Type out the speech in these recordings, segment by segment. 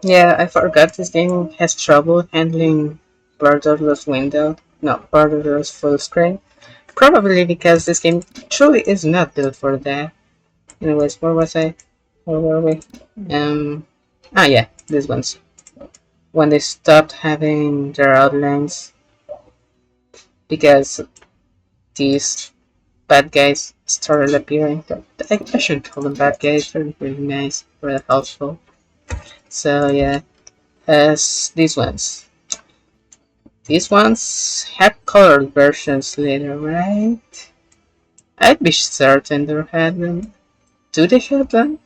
Yeah, I forgot this game has trouble handling borderless window. No, borderless full screen. Probably because this game truly is not built for that. Anyways, where was I? Where were we? Um, yeah, these ones. When they stopped having their outlines because these bad guys started appearing. I shouldn't call them bad guys. They're really nice, really helpful. So yeah, as these ones. These ones had colored versions later, right? I'd be certain they had them. Do they have them?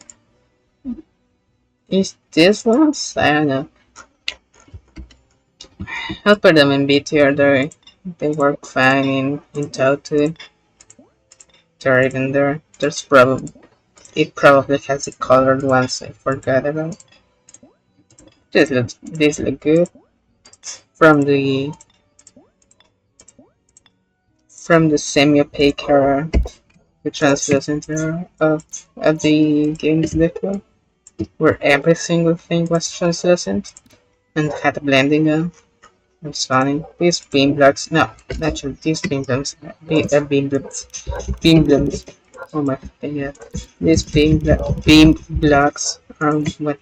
Is this ones? I don't know. I'll put them in B tier. They work fine in Totu. They're even there. There's probably it probably has the colored ones I forgot about. These look good. From the semi-opaque era, the translucent era of the game's deco, where every single thing was translucent and had a blending on. It's funny. These beam blocks, no, actually, these beam blocks. Oh my god, these beam blocks are what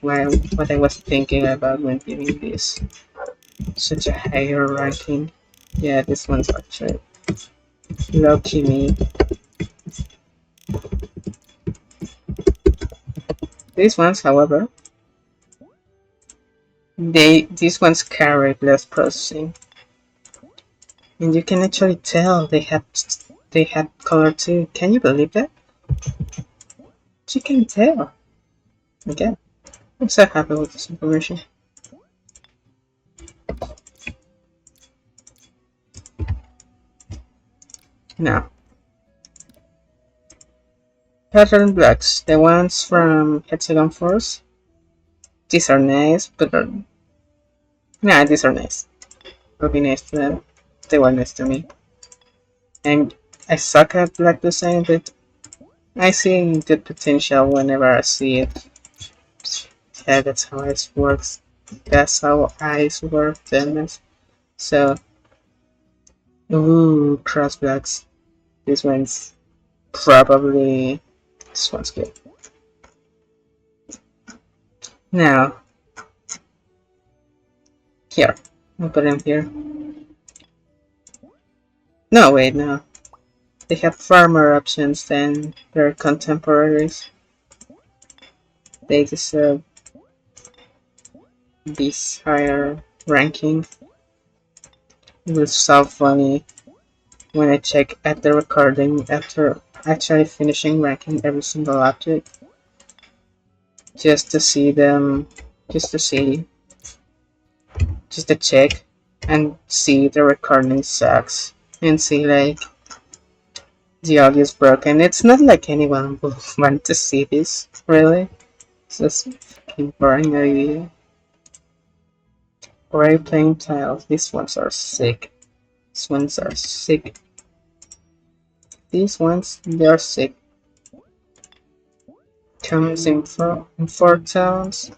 I was thinking about when giving this such a higher ranking. Yeah, this one's actually lucky me. These ones, however, these ones carry less processing, and you can actually tell they had color too. Can you believe that? You can tell. Again, I'm so happy with this information. Now, pattern blocks, the ones from Hexagon Force. These are nice, but nah, these are nice. I'll be nice to them. They were nice to me. And I suck at black design, but I see good potential whenever I see it. Yeah, that's how it works. That's how eyes work, damn it. So, ooh, cross blocks. This one's probably. This one's good. Now, here. I'll put them here. No, wait, no. They have far more options than their contemporaries. They deserve this higher ranking. It was so funny when I check at the recording after actually finishing ranking every single object. Just to see them, just to see, just to check and see the recording sucks. And see like the audio is broken. It's not like anyone will want to see this, really. It's just fucking boring idea. Gray plain tiles. These ones are sick. These ones are sick. These ones, they're sick. Comes in 4 tones.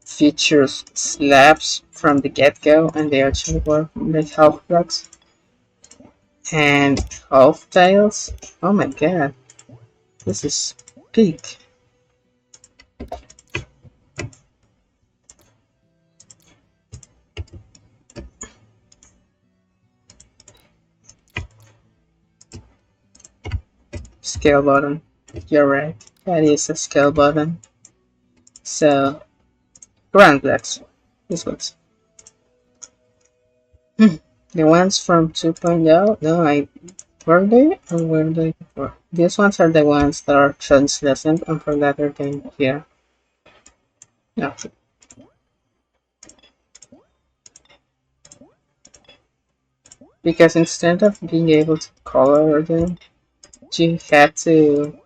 Features slabs from the get-go, and they actually work like half blocks. And half tiles. Oh my god. This is peak. Scale button. You're right. That is a scale button. So, ground blocks. These ones. The ones from 2.0? No, were they? Or were they before? These ones are the ones that are translucent, and for that they're going here. No. Because instead of being able to color them, you had to.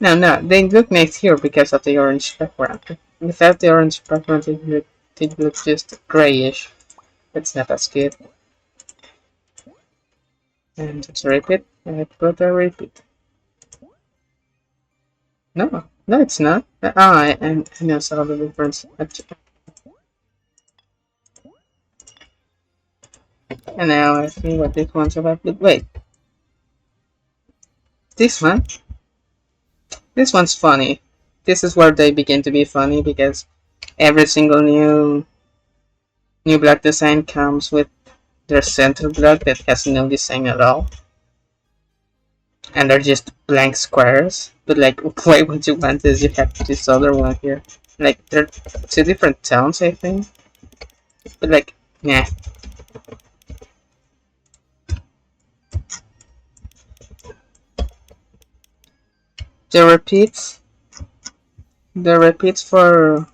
No, they look nice here because of the orange background. Without the orange background, it look just grayish. It's not as good. And to repeat, I put a repeat. No, No, it's not. I know some of the difference. And now I see what this one's about. But wait, this one? This one's funny. This is where they begin to be funny because every single new block design comes with their center block that has no design at all. And they're just blank squares. But like, why would you want this? You have this other one here. Like, they're two different tones, I think. But like, yeah. The repeats, the repeats for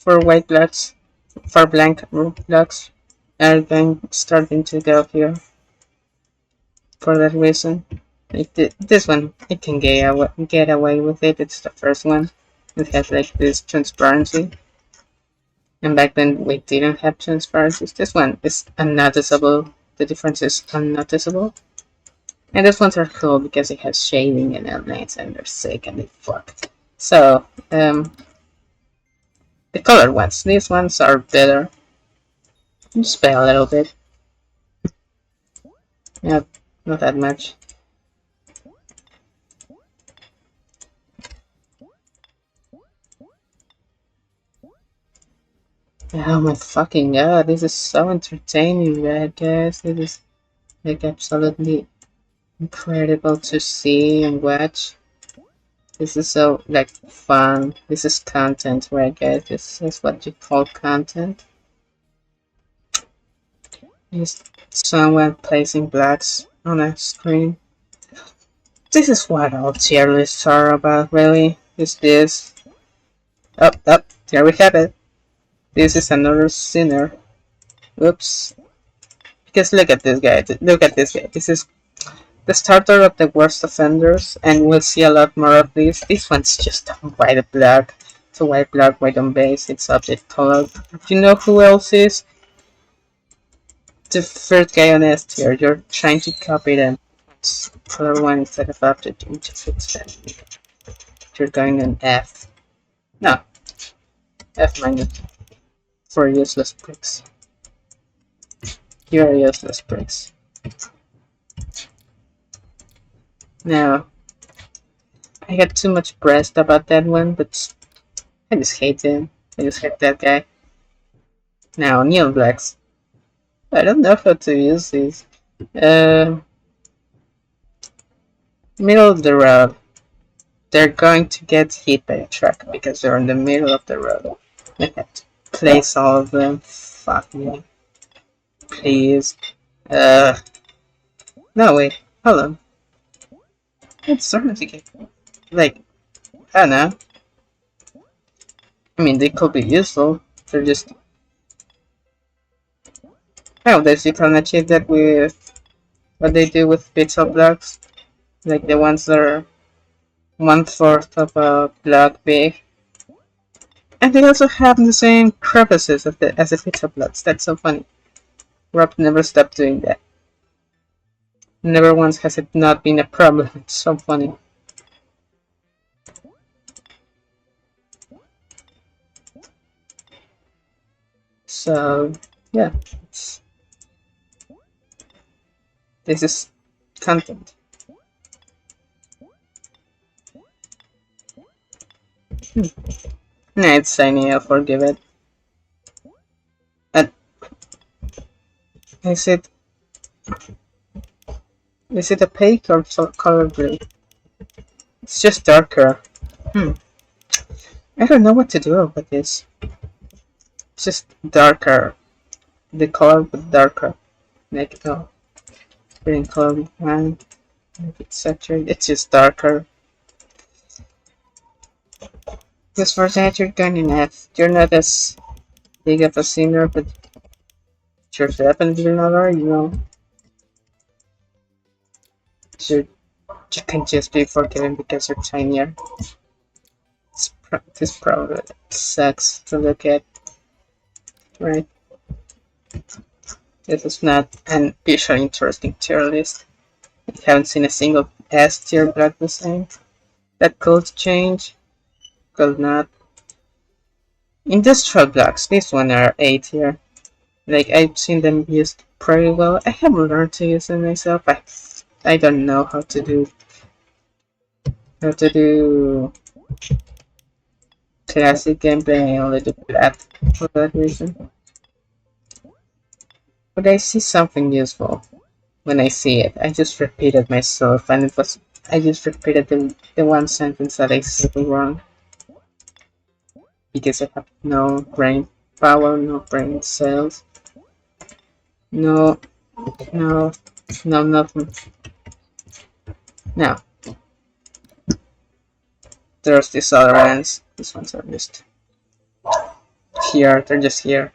white blocks, for blank blocks, are going starting to go here for that reason. Like this one, it can get away with it. It's the first one. It has like this transparency. And back then we didn't have transparencies. This one is unnoticeable. The difference is unnoticeable. And these ones are cool because it has shading and outlines and they're sick and they fuck. So, the colored ones. These ones are better. Just pay a little bit. Yeah, not that much. Oh my fucking god, this is so entertaining, right guys? This is like absolutely incredible to see and watch. This is so like fun. This is content, right guys? This is what you call content. Is someone placing blocks on a screen. This is what all tier lists are about, really. Is this. Oh, there we have it. This is another sinner. Oops. Because look at this guy. Look at this guy. This is the starter of the worst offenders, and we'll see a lot more of these. This one's just a white block. It's a white block, white on base. It's object color. Do you know who else is? The first guy on S tier. You're trying to copy them. It's color one instead of object. You need to fix that. You're going on F. No. F minus. For useless pricks. You're useless pricks. Now, I got too much breast about that one, but I just hate him. I just hate that guy. Now, neon blacks. I don't know how to use these. Middle of the road. They're going to get hit by a truck because they're in the middle of the road. I have to place all of them. Fuck me. Please. No, wait. Hold on. It's starting to get. Like, I don't know. I mean, they could be useful. They're just. Nowadays, you can achieve that with what they do with pizza blocks. Like the ones that are 1/4 of a block big. And they also have the same crevices as the pizza blocks. That's so funny. Rob never stopped doing that. Never once has it not been a problem. It's so funny. So, yeah. This is content. Nah, it's shiny, I'll forgive it. And is it a pink or color blue? It's just darker. I don't know what to do about this. It's just darker. The color but darker. Like green color behind. If it's saturated, it's just darker. Because for that you're going in F. You're not as big of a singer, but you're definitely another, you know. So you can just be forgiven because you're tinier. This probably sucks to look at, right? This is not an visually interesting tier list. I haven't seen a single S tier block design. That could change, could not. Industrial blocks, this one are A tier. Like, I've seen them used pretty well. I haven't learned to use them myself. I don't know how to do classic gameplay. I only do that for that reason. But I see something useful when I see it. I just repeated myself, and I just repeated the one sentence that I said wrong because I have no brain power, no brain cells, no, no, no, nothing. Now, there's these other ones. These ones are just here, they're just here.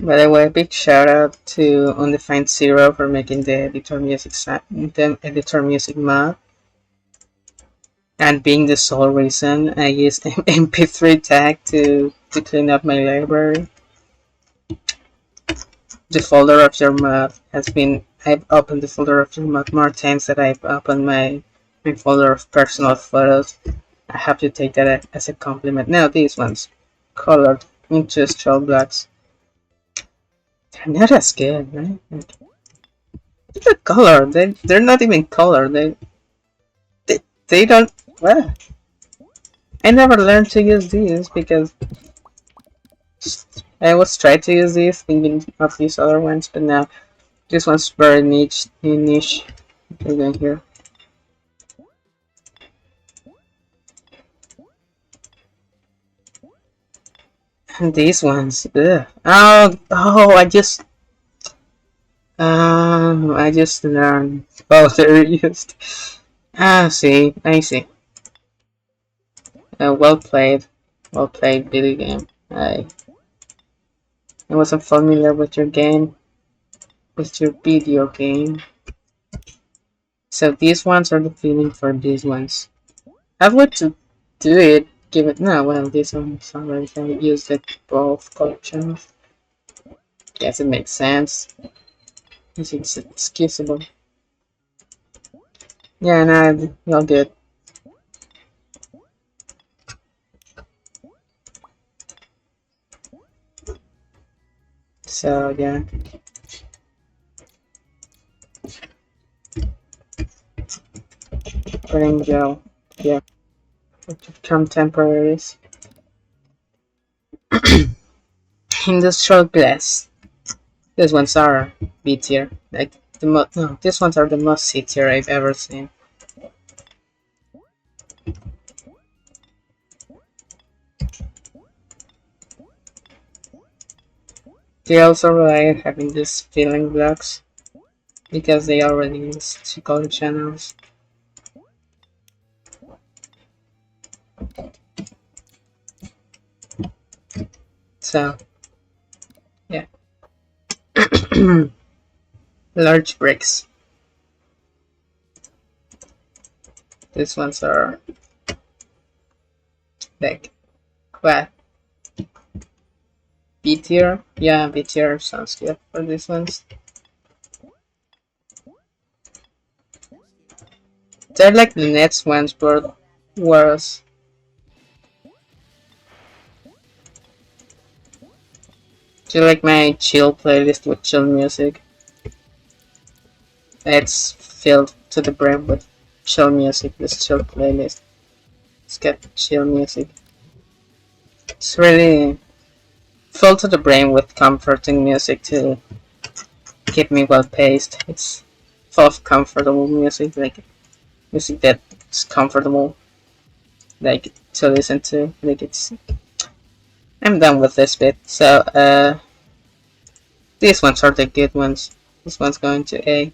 By the way, big shout out to Undefined Zero for making the editor music mod, and being the sole reason I use MP3 tag to clean up my library. The folder of your mod has been I've opened the folder of your mod more times than I've opened my folder of personal photos. I have to take that as a compliment. Now these ones, colored industrial blocks. They're not as good, right? They're colored. They're not even colored. They, they don't. Well, I never learned to use these because I was trying to use these thinking of these other ones, but now this one's very niche. Again here. And these ones, ugh. Oh, I just learned how they're used. I see. Well played, video game. I wasn't familiar with your video game. So these ones are the feeling for these ones. I would to do it. Give it no. Well, this one's already I used it both collections. Guess it makes sense. It's excusable. Yeah, no, you're good. So yeah, putting gel. Yeah, contemporaries. Industrial glass. These ones are B tier. Like no, these ones are the most C tier I've ever seen. They also rely on having these filling blocks because they already use two color channels. So yeah, large bricks. These ones are like what? B tier? Yeah, B tier sounds good for these ones. They're like the next ones, but worse. Do you like my chill playlist with chill music? It's filled to the brim with chill music. This chill playlist. It's got chill music. It's really filled to the brim with comforting music to keep me well paced. It's full of comfortable music, like music that's comfortable, like to listen to. Like it's. I'm done with this bit. So these ones are the good ones. This one's going to A.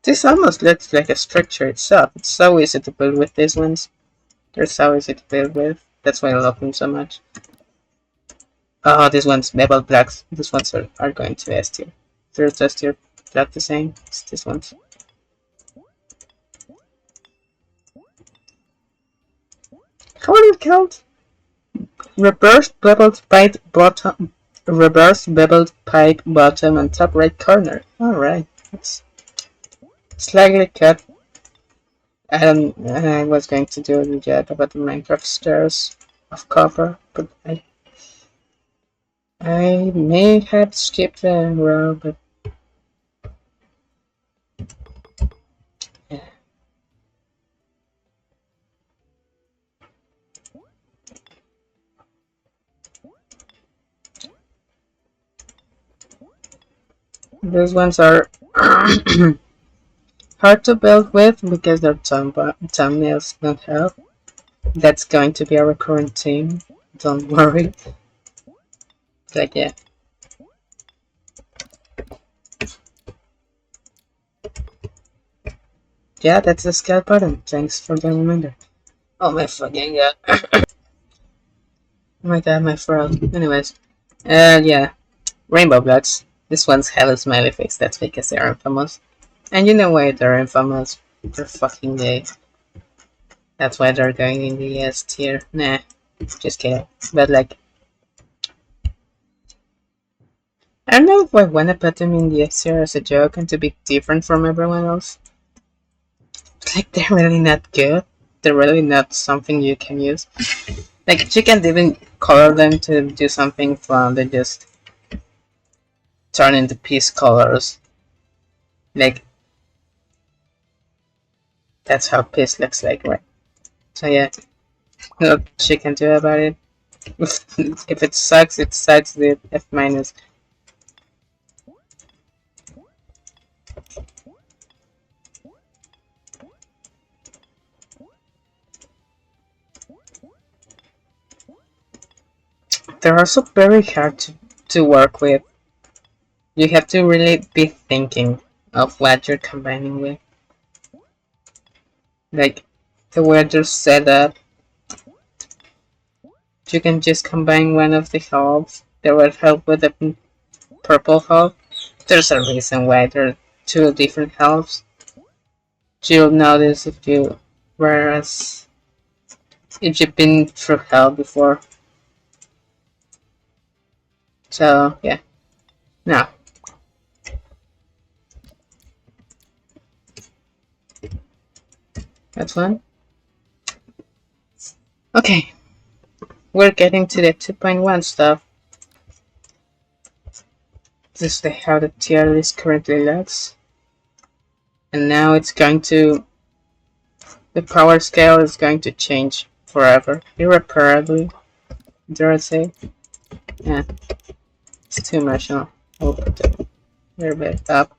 This almost looks like a structure itself. It's so easy to build with these ones. They're so easy to build with. That's why I love them so much. Oh, these ones, beveled blocks. These ones are going to S tier. They're just tier block the same. It's these ones. How are it called? Reverse beveled pipe bottom. Reverse beveled pipe bottom and top right corner. Alright. It's slightly cut. I was going to do the joke about the Minecraft stairs of copper, but I may have skipped a row, but yeah. These ones are hard to build with because their thumbnails don't help. That's going to be a recurrent theme. Don't worry. Like, yeah. Yeah, that's the scout button. Thanks for the reminder. Oh my fucking god. Oh my god, my throat. Anyways. Yeah. Rainbow Bloods. This one's have a smiley face. That's because they're infamous. And you know why they're infamous? They're fucking gay. That's why they're going in the S tier. Nah. Just kidding. But like, I don't know if I want to put them in the S tier as a joke and to be different from everyone else. Like, they're really not good. They're really not something you can use. Like, you can't even color them to do something fun. They just turn into piece colors. Like, that's how piece looks like, right? So yeah, no she can do about it. If it sucks, it sucks. The F minus. They're also very hard to work with. You have to really be thinking of what you're combining with. Like, the way they're set up, you can just combine one of the halves. That will help with the purple half. There's a reason why there are two different halves. You'll notice whereas if you've been through hell before. So yeah, now that's one. Okay, we're getting to the 2.1 stuff. This is how the tier list currently looks, and now it's going to. The power scale is going to change forever, irreparably. Dare I say? Yeah, it's too much. I'll put it a little bit up.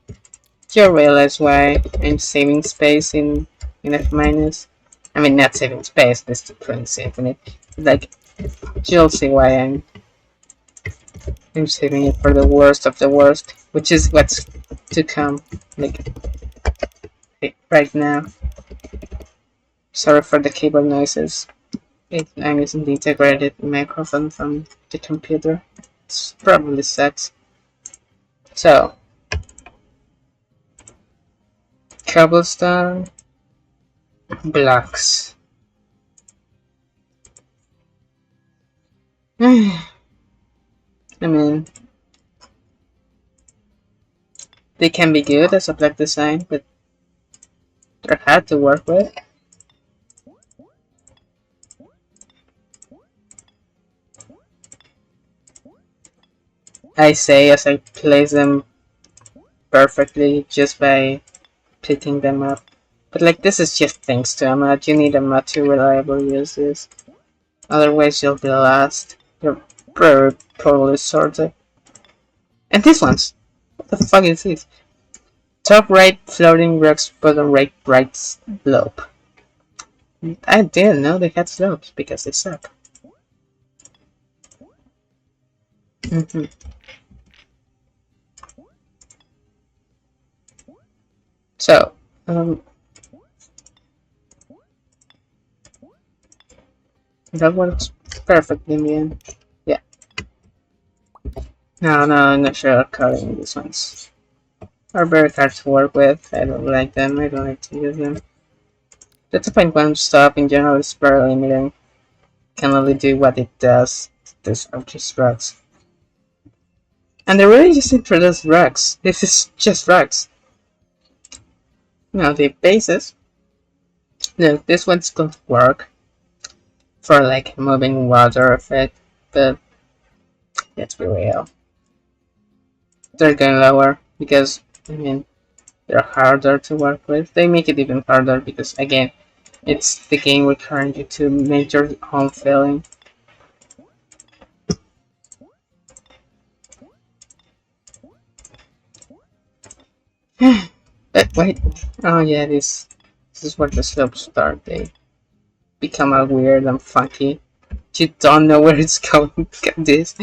You'll realize why I'm saving space in F minus. I mean, not saving space, this is putting safe in it. Like, you'll see why I'm saving it for the worst of the worst, which is what's to come. Like, right now. Sorry for the keyboard noises. I'm using the integrated microphone from the computer. It probably sucks. So, cobblestone blocks. I mean, they can be good as a block design, but they're hard to work with. I say as I place them perfectly just by picking them up. But like, this is just thanks to a mod. You need a mod to reliably use this. Otherwise you'll be lost. You're very poorly sorted. And these ones! What the fuck is this? Top right floating rocks, bottom right bright slope. I didn't know they had slopes because they suck. So, Um, that works perfectly in the end. Yeah. No, I'm not sure coloring these ones are very hard to work with. I don't like them. I don't like to use them. The 2.1 stuff in general is very limiting. Can only do what it does. These are just rugs. And they really just introduced rugs. This is just rugs. Now the bases. Look, this one's going to work for like moving water effect, but let's be real. They're going lower because I mean they're harder to work with. They make it even harder because again it's the game requiring you to make your own filling. Wait. Oh yeah, this is where the slopes start. They become all weird and funky. You don't know where it's going. Look at this.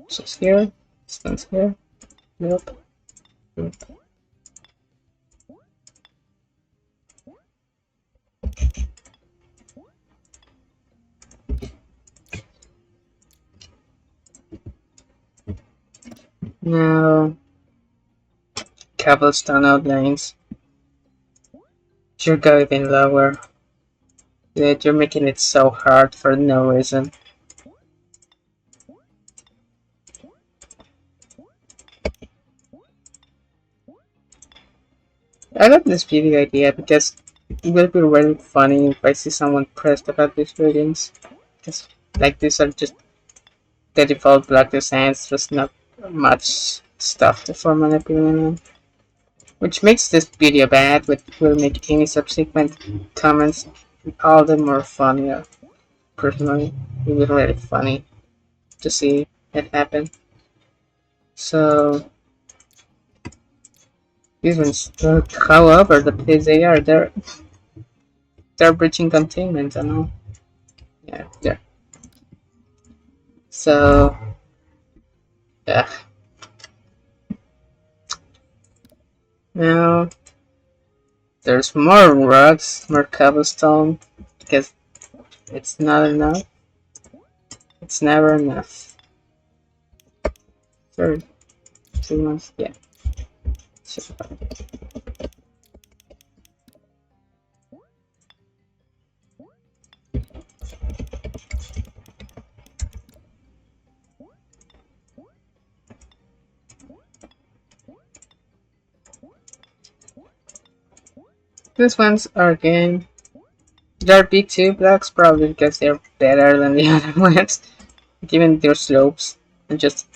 So it's here. This one's here. Nope. Nope. Now cobblestone outlines. You're going lower. That you're making it so hard for no reason. I love this video idea because it will be really funny if I see someone pressed about these readings. Because like these are just the default black designs, there's not much stuff to form an opinion on. Which makes this video bad, but will make any subsequent comments all the more funnier. Personally, it will be really funny to see it happen. So these ones, however, the place they are, they're breaching containment and all. Yeah, there. So yeah. Now there's more rugs, more cobblestone, because it's not enough. It's never enough. Third, 2 months, yeah. So, these ones are again. They're B2 blocks probably because they're better than the other ones, given their slopes and just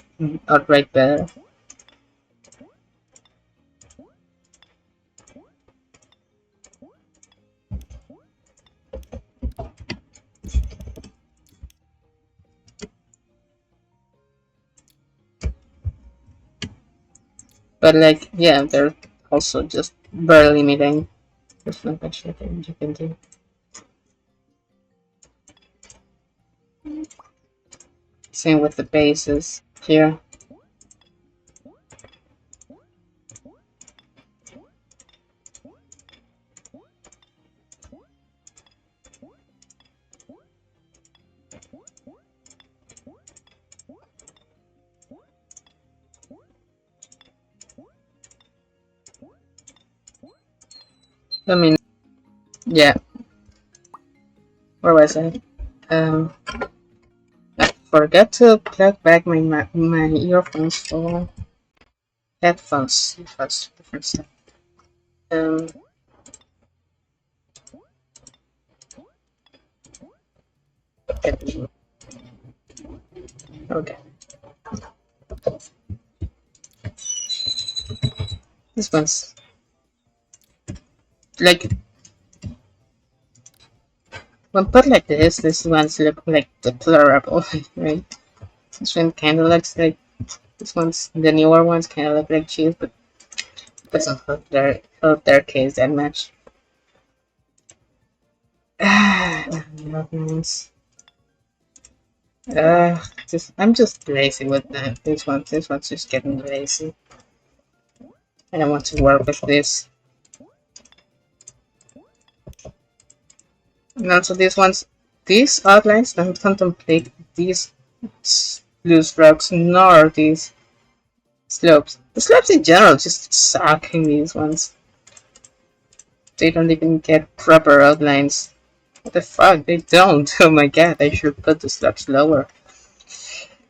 outright better. But like, yeah, they're also just barely meeting. There's not much you can do. Same with the bases here. I mean, yeah. Where was I? I forgot to plug back my earphones for headphones. That's different stuff. Um, okay. Okay. This one's like when put like this ones look like deplorable, right? This one kind of looks like this one's the newer ones kind of look like cheese, but doesn't help their case that much. Not nice. I'm just lazy with that. This one's just getting lazy. I don't want to work with this. And also these outlines don't contemplate these loose rocks nor these slopes. The slopes in general just suck in these ones. They don't even get proper outlines. What the fuck? They don't. Oh my god, I should put the slopes lower.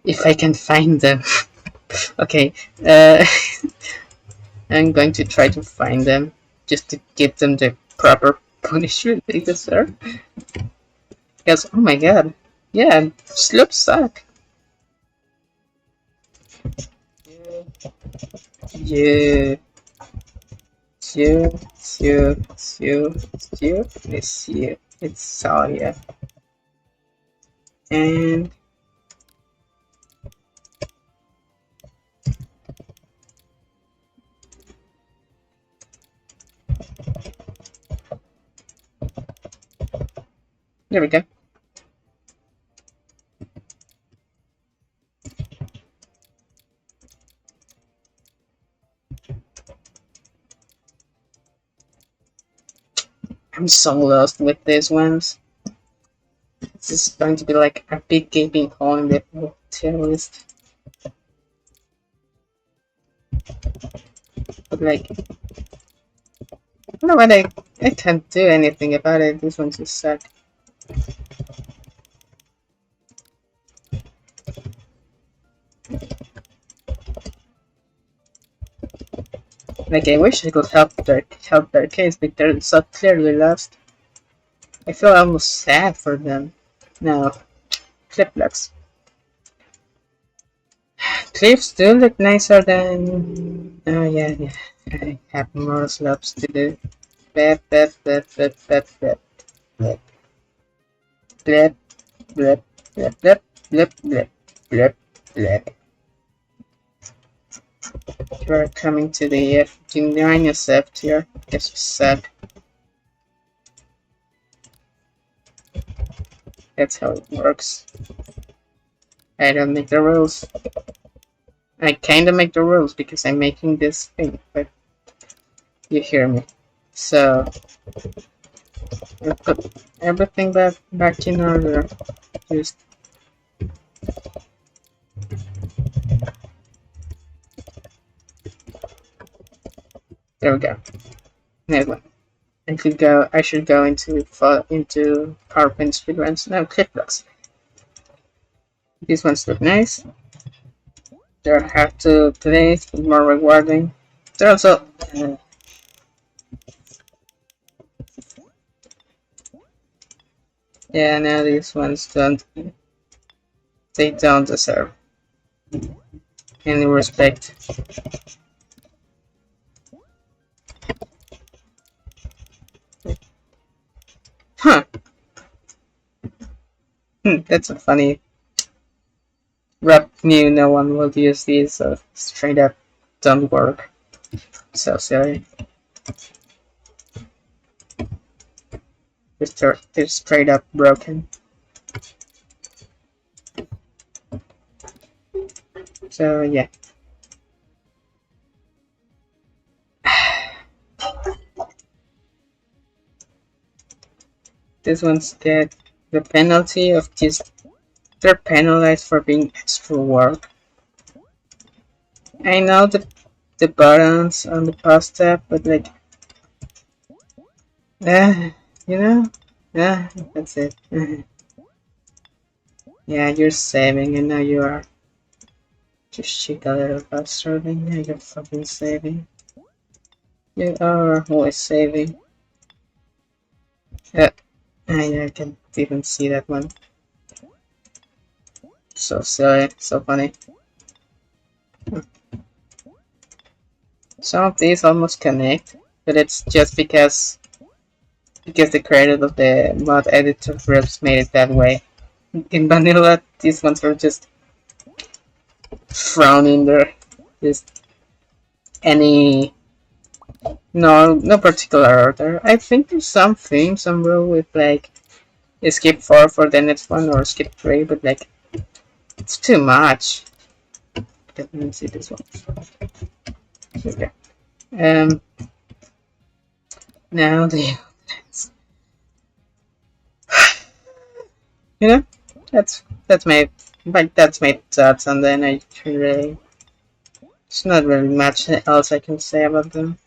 If I can find them. Okay, uh, I'm going to try to find them just to give them the proper punishment they deserve. Because, oh my god, yeah, slopes suck. Yeah, it's you. It's Salia. And there we go. I'm so lost with these ones. This is going to be like a big gaping hole in the tier list. But like, I don't know what I can't do anything about it. This one just suck. Like, I wish I could help their case, but they're so clearly lost. I feel almost sad for them. Now, clip blocks. Cliffs do look nicer than. Oh yeah, yeah. I have more slopes to do. Blip, blip, blip, blip, blip, blip, blip, blip, blip, blip, blip, blip, blip, blip, blip. We're coming to the Genius F here. Guess we suck. That's how it works. I don't make the rules. I kinda make the rules because I'm making this thing, but you hear me. So I put everything back in order. Just there we go. Anyway, I should go into PowerPoint speedruns. No, clip blocks. These ones look nice. They're hard to place, but more rewarding. They're also yeah, now these ones don't deserve any respect. Huh. That's a funny Rep knew no one would use these, so straight up don't work. So silly. They're straight up broken. So yeah. These ones get the penalty of just they're penalized for being extra work. I know the buttons on the post tab, but like you know? That's it. Yeah, you're saving and now you are. Just shake a little faster than now you're fucking saving. You are always saving. I can't even see that one. So silly, so funny. Some of these almost connect, but it's just because the creator of the mod editor groups made it that way. In vanilla, these ones were just thrown in there. Just any no particular order. I think there's some rule with like skip 4 for the next one or skip 3, but like it's too much. Let me see this one. Okay. Now the You know, that's my thoughts on the NH3. There's not really much else I can say about them.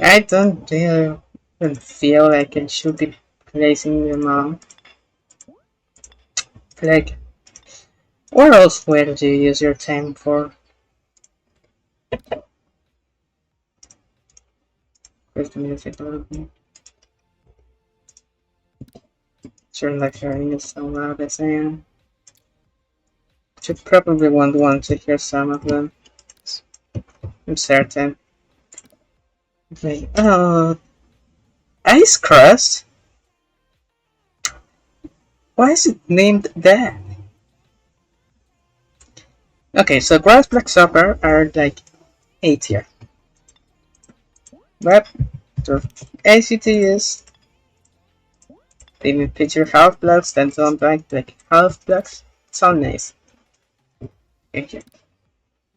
I don't really feel like I should be placing them on. Like, what else where do you use your time for? Where's the music development? Sure, like hearing it so loud as I am. You probably won't want to hear some of them. I'm certain. Like, oh, Ice Crust? Why is it named that? Okay, so Grass Black Supper are like A tier. But the ACTs, they even feature half blocks that don't like half blocks. Sound nice. Okay.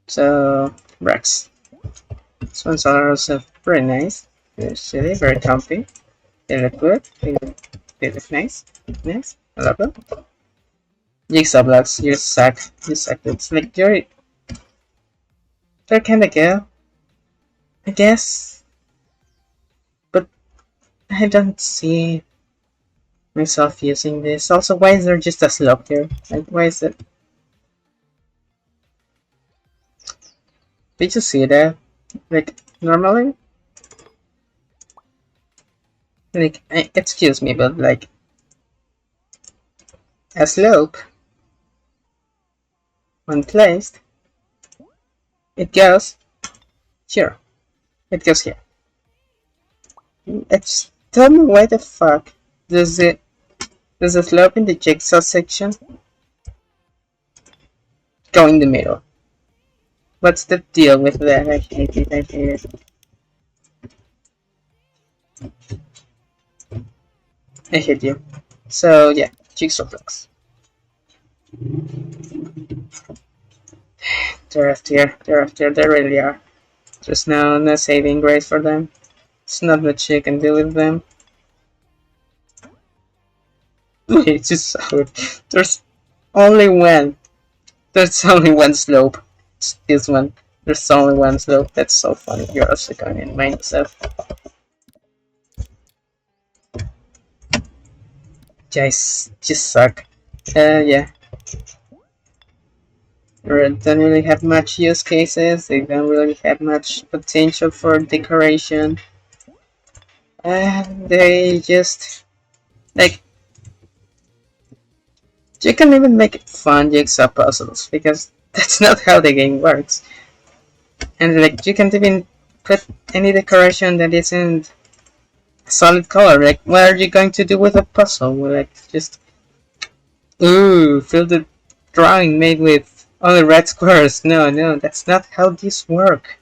So Rex. These ones are also very nice. They're silly, very comfy. They look good. They look nice. Nice. I love them. Jigsaw blocks, you suck. You suck. It's like they're kinda good, I guess. But I don't see myself using this. Also, why is there just a slope here? Like, why is it? Did you see that? Like, normally? Like, excuse me, but like, a slope, when placed, it goes here. It goes here. It's, tell me why the fuck does the slope in the jigsaw section go in the middle? What's the deal with that? I hate it. I hate it. I hate you. So yeah, jigsaw blocks. They're F tier. They're F tier. They really are. There's no saving grace for them. It's not much you can do with them. It's just so. There's only one. There's only one slope. It's this one. There's only one slope. That's so funny. You're also going in mindset. Just suck. Yeah. They don't really have much use cases. They don't really have much potential for decoration. They just like you can even make it fun jigsaw puzzles because that's not how the game works. And like you can't even put any decoration that isn't a solid color. Like what are you going to do with a puzzle? Like just fill the drawing made with only red squares. No, that's not how this work.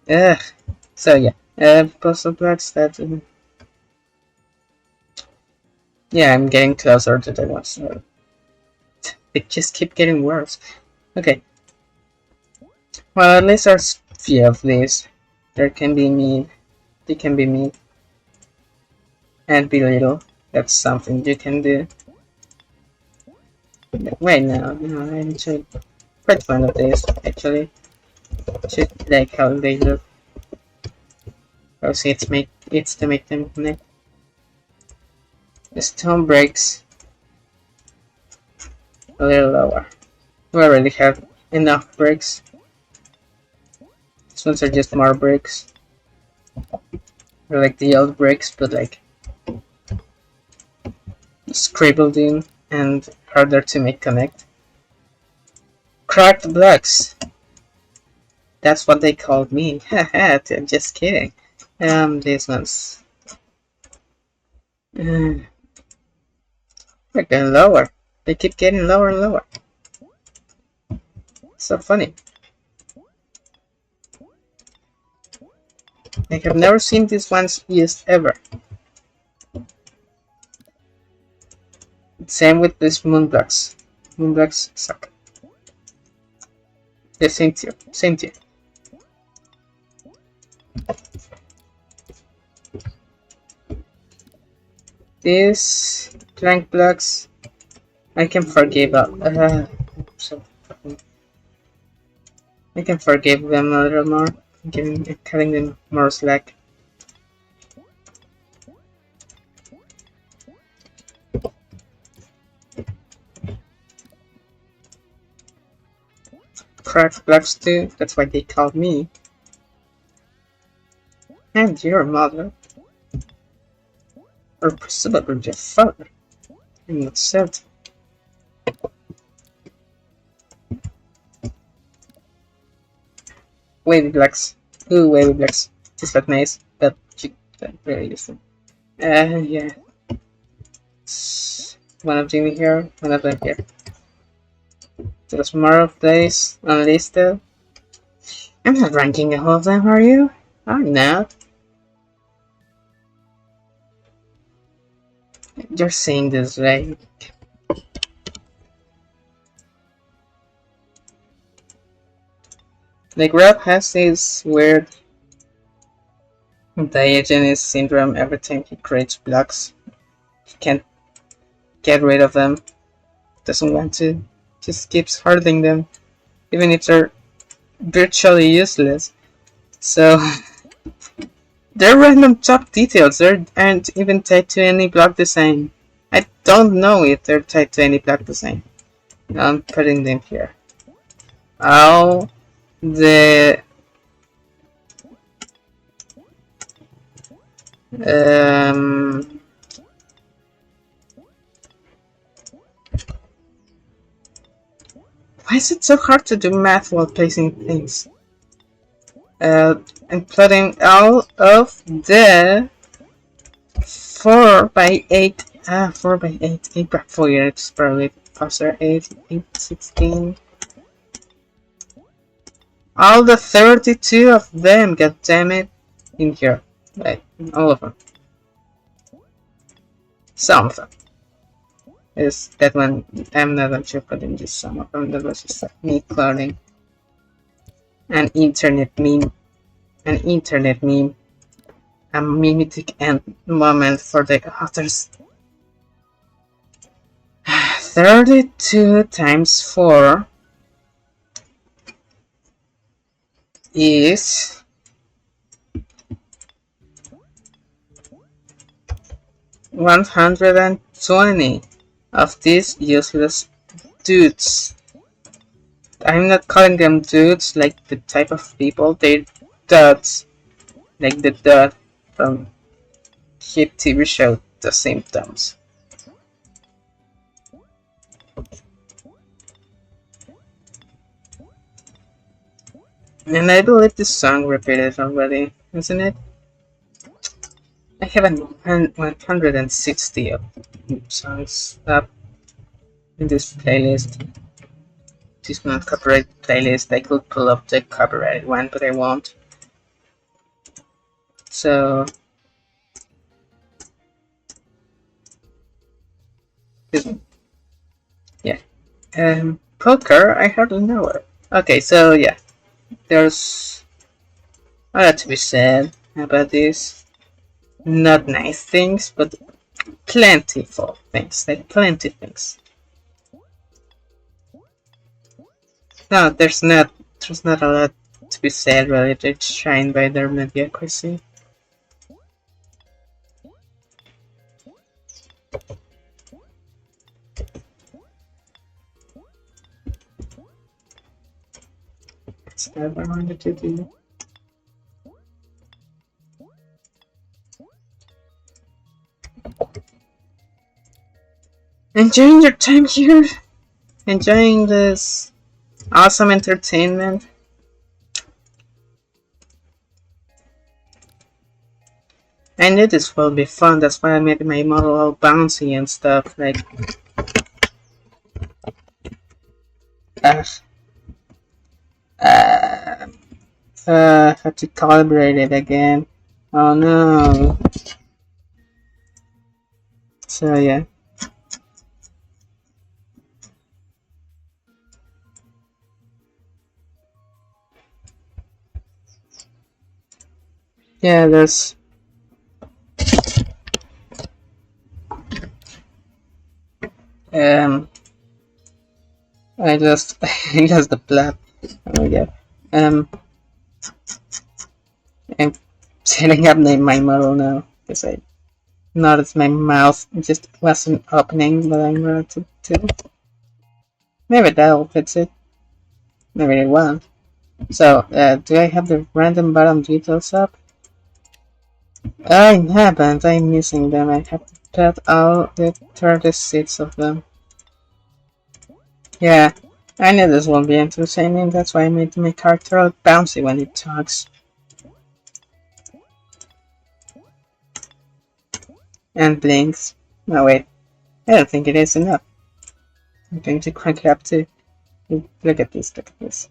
Ugh. So yeah, puzzle blocks that. Yeah, I'm getting closer to the ones. So they just keep getting worse. Okay. Well, at least there's few of these. There can be mean. They can be mean. And be little. That's something you can do. Wait, no, I'm actually quite fond of this, actually. Just like how they look. Also, it's to make them connect. The stone breaks a little lower. We already have enough bricks. These ones are just more bricks. They're like the old bricks, but like scribbled in and harder to make connect. Cracked blocks. That's what they called me. Haha, just kidding. These ones. They're getting lower. They keep getting lower and lower. So funny. I have never seen these ones used ever. Same with these moonblocks. Moonblocks suck. The same tier. Same tier. These plank blocks I can forgive. So I can forgive them a little more, cutting them more slack. Cracked blocks too. That's why they called me. And your mother, or presumably your father. I'm not certain. Wavy blocks. Ooh, wavy blocks. Just that nice, but very useful. Yeah. One of them here, one of them here. There's more of these unlisted. I'm not ranking all of them, are you? I'm not. You're saying this right. Like Rob has this weird Diogenes syndrome. Every time he creates blocks, he can't get rid of them. Doesn't want to. Just keeps hoarding them, even if they're virtually useless. So they're random top details. They aren't even tied to any block design. I don't know if they're tied to any block design. I'm putting them here. All the why is it so hard to do math while placing things? I'm plotting all of the 4x8. 4x8. 8x4. It's probably faster. 8, 16. All the 32 of them, god damn it, in here. Right, all of them. Some of them. Is that one? I'm not actually putting just some of them. That was just like me cloning an internet meme. An internet meme. A mimetic end moment for the authors. 32 times 4 is 120 of these useless dudes. I'm not calling them dudes like the type of people, they're duds. Like the dud from hit TV show The Symptoms. And I believe this song repeated already, isn't it? I have 160 of songs up in this playlist. This is not copyright playlist. I could pull up the copyrighted one, but I won't. So yeah. Poker, I hardly know it. Okay, so yeah. There's a lot to be said about this. Not nice things, but plentiful things. Like plenty things. No, there's not a lot to be said really. They're shined by their mediocrity. That's what I wanted to do. Enjoying your time here? Enjoying this awesome entertainment? I knew this will be fun, that's why I made my model all bouncy and stuff, like, uh, uh, have to calibrate it again. Oh no. So yeah. Yeah, there's I just I lost the plot. Oh yeah. I'm setting up my model now because I noticed my mouth just wasn't opening when I wanted to. Maybe that'll fix it. Maybe it won't. So, do I have the random bottom details up? I haven't. I'm missing them. I have to put all the 36 of them. Yeah, I knew this won't be entertaining. That's why I made my character look bouncy when it talks. And blinks. No, wait. I don't think it is enough. I'm going to crank it up too. Look at this, look at this.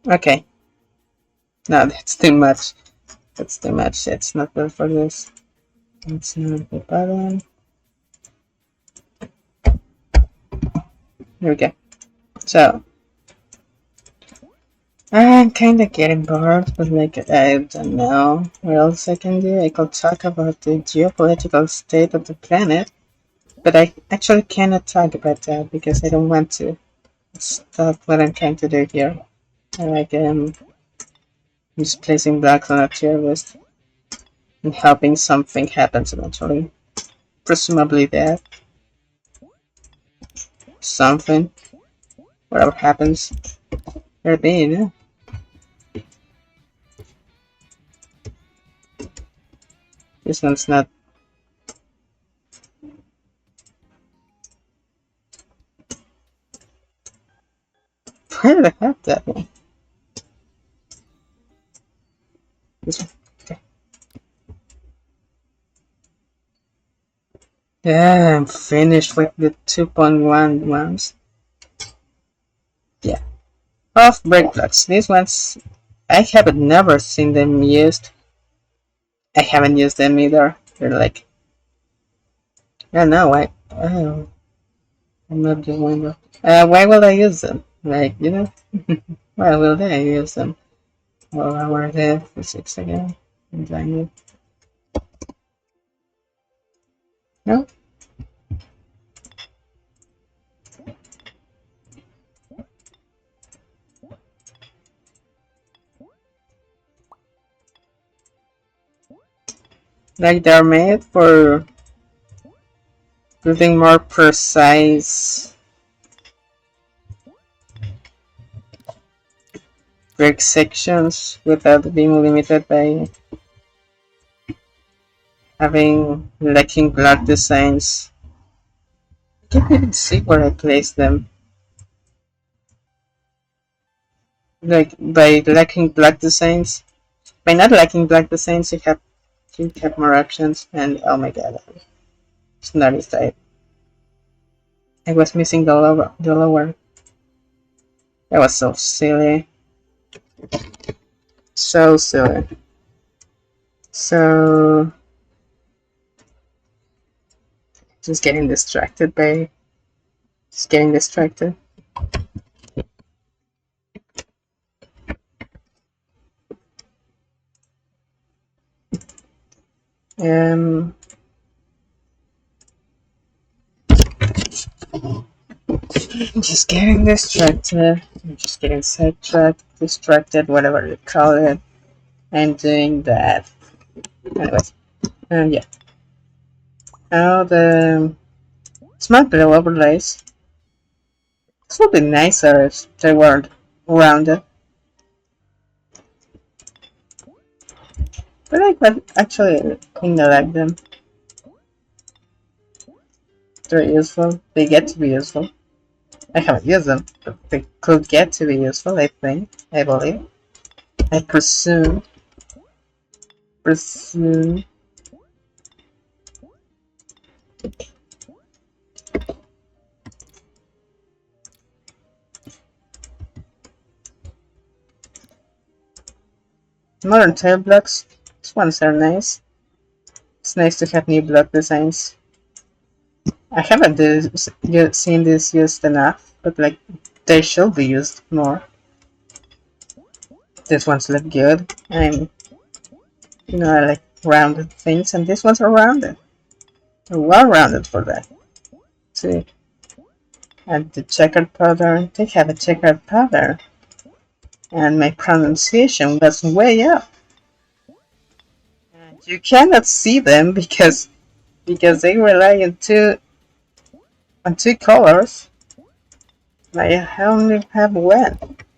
Okay. No, that's too much. That's too much. It's not good for this. It's not the button. There we go. So, I'm kinda getting bored, but like, I don't know what else I can do. I could talk about the geopolitical state of the planet, but I actually cannot talk about that because I don't want to. It's not what I'm trying to do here. I like misplacing blacks on a tier list and helping something happens eventually. Presumably that. Something. Whatever happens. There be, you know? This one's not. Where did I have that one? This one. Okay. Yeah, I'm finished with the 2.1 ones. Yeah. Off break blocks. These ones, I have never seen them used. I haven't used them either. They're like, I don't know why. Oh, I moved the window. Why will I use them? Like, you know, why will I use them? Well, I were there for 6 again. Enjoying it. No? Like they're made for building more precise brick sections without being limited by having lacking block designs. I can't even see where I place them. Like by lacking black designs. By not lacking black designs, you have more options. And oh my god, it's not his type. I was missing the lower. The lower. That was so silly. So silly. So just getting distracted by. Just getting distracted. Just getting distracted. I'm just getting sidetracked, distracted, whatever you call it. I'm doing that. Anyways, yeah. Now the smart below overlays. This would be nicer if they weren't rounded. But actually, I kind of like them. They're useful. They get to be useful. I haven't used them, but they could get to be useful, I think. I believe. I presume. Presume. Modern tail blocks. These ones are nice. It's nice to have new block designs. I haven't seen this used enough, but like they should be used more. These ones look good. I like rounded things, and these ones are rounded. They're well rounded for that. See, and the checkered pattern. They have a checkered pattern, and my pronunciation was way up. And you cannot see them because they rely on two colors. I only have one,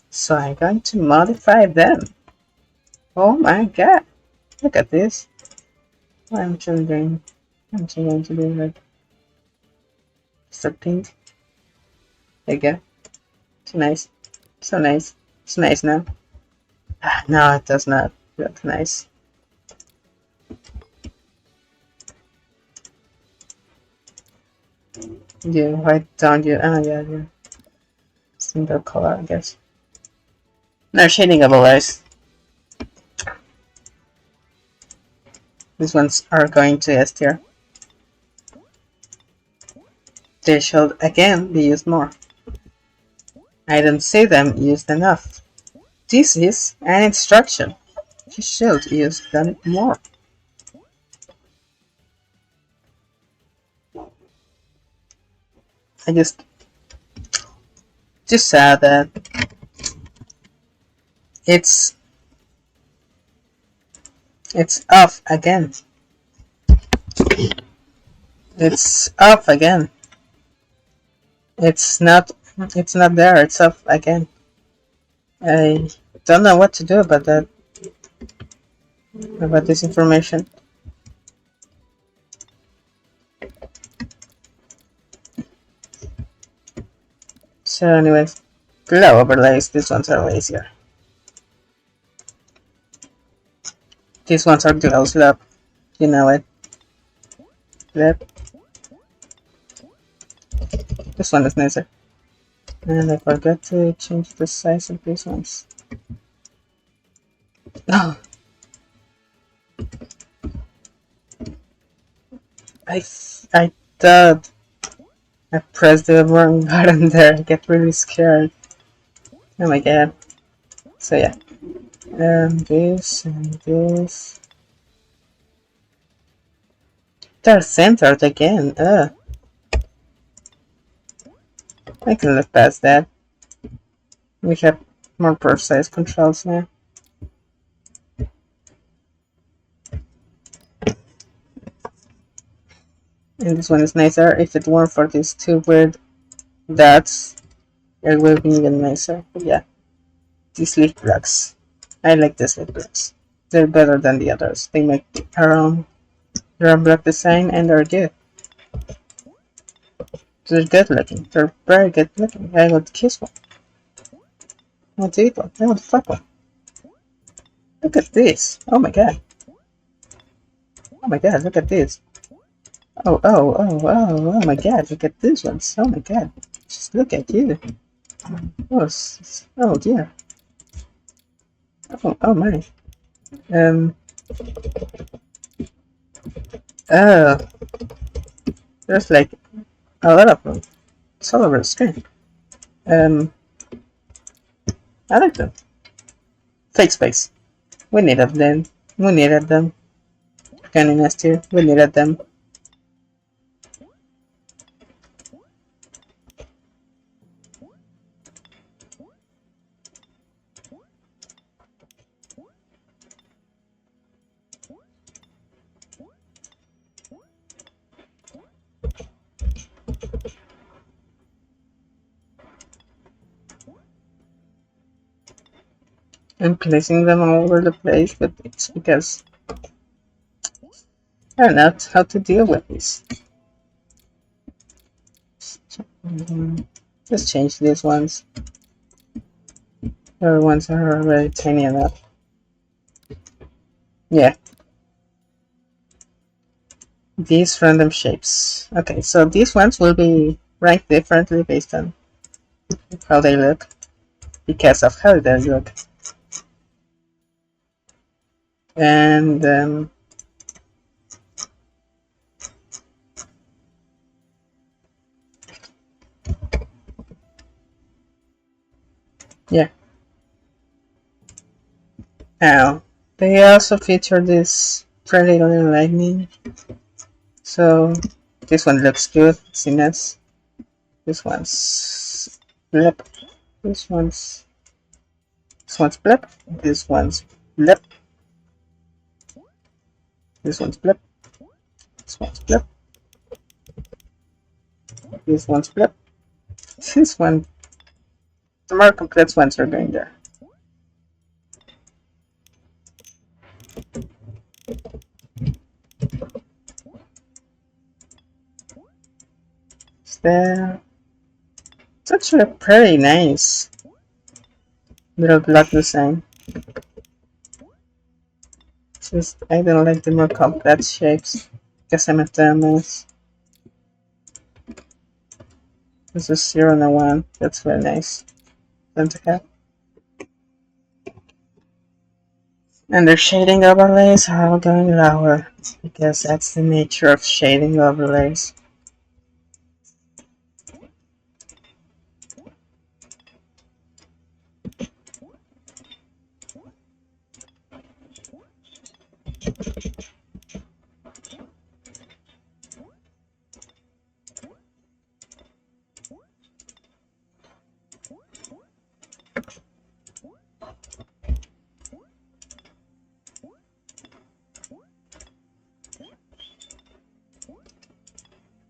so I'm going to modify them. Oh my god! Look at this. I'm changing. I'm going to do like so pink. There you go. So nice. So nice. It's nice now. No, it does not look nice. Yeah, why don't you? Oh, yeah. Single color, I guess. No shading of eyes. These ones are going to S tier. They should again be used more. I don't see them used enough. This is an instruction. You should use them more. I just sad that it's off again. It's off again. It's not there. It's off again. I don't know what to do about that. About this information. So anyways, glow overlays. These ones are lazier. These ones are glow slab. You know it. Yep. This one is nicer. And I forgot to change the size of these ones. Oh. I thought I pressed the wrong button there. I get really scared. Oh my god. So yeah. This and this. They're centered again. I can look past that. We have more precise controls now. And this one is nicer. If it weren't for these two weird dots, it would be even nicer. But yeah, these leaf blocks. I like these leaf blocks. They're better than the others. They make their own block design and they're good. They're good looking. They're very good looking. I would kiss one. I want to eat one. I want to fuck one. Look at this. Oh my god. Oh my god, look at this. Oh my god, look at these ones. Oh my god. Just look at you. Oh dear. Oh my. Oh. There's like a lot of them. It's all over the screen. I like them. Fake space. We needed them. We needed them. Kind of nasty. We needed them. I'm placing them all over the place, but it's because I don't know how to deal with this. Let's change these ones. The other ones are already tiny enough. Yeah. These random shapes. Okay, so these ones will be ranked differently based on how they look, because of how they look. And yeah. Now, they also feature this pretty little lightning. So this one looks good, it's nice. This one's blip. This one's blip. This one's blip. This one's blip. This one's blip. This one's blip. This one. The more complex ones are going there. It's there. It's actually pretty nice. Little block design. Just I don't like the more complex shapes because I'm a dumbass. This is 0 and a 1. That's very nice. Then to have. And the shading overlays are going lower because that's the nature of shading overlays.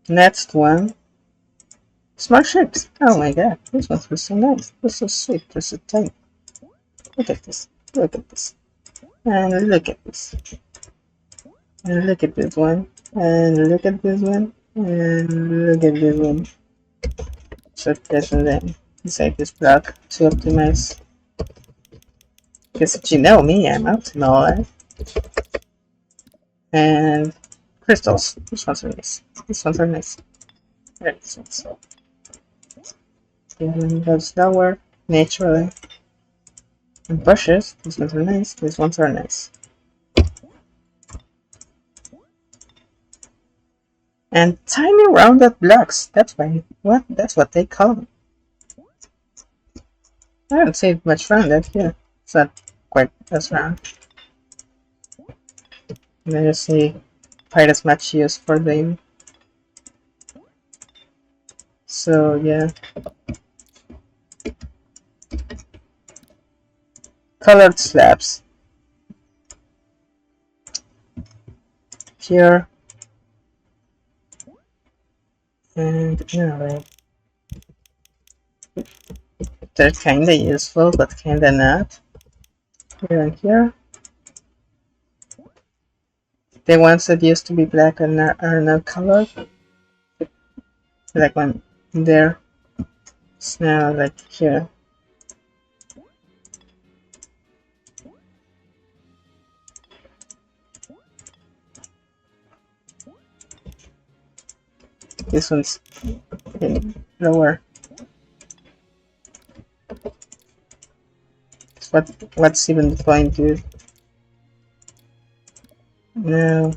Next one. Smart shapes. Oh my god, this ones were so nice. They're so sweet. They're so tiny. Look at this. Look at this. And look at this. And look at this one. And look at this one. And look at this one. So there's them inside this block to optimize. Because you know me, I'm optimal. And crystals. These ones are nice. These ones are nice. Right, so and goes lower naturally. And brushes. These ones are nice. These ones are nice. And tiny rounded blocks. That's why. What? That's what they call them. I don't see much rounded here. It's not quite as round. And then you see quite as much use for them. So yeah. Colored slabs. Here. And anyway. They're kinda useful, but kinda not. Here and here. The ones that used to be black are now colored. Like one there. It's now like here. This one's lower. What's even the point, dude? No.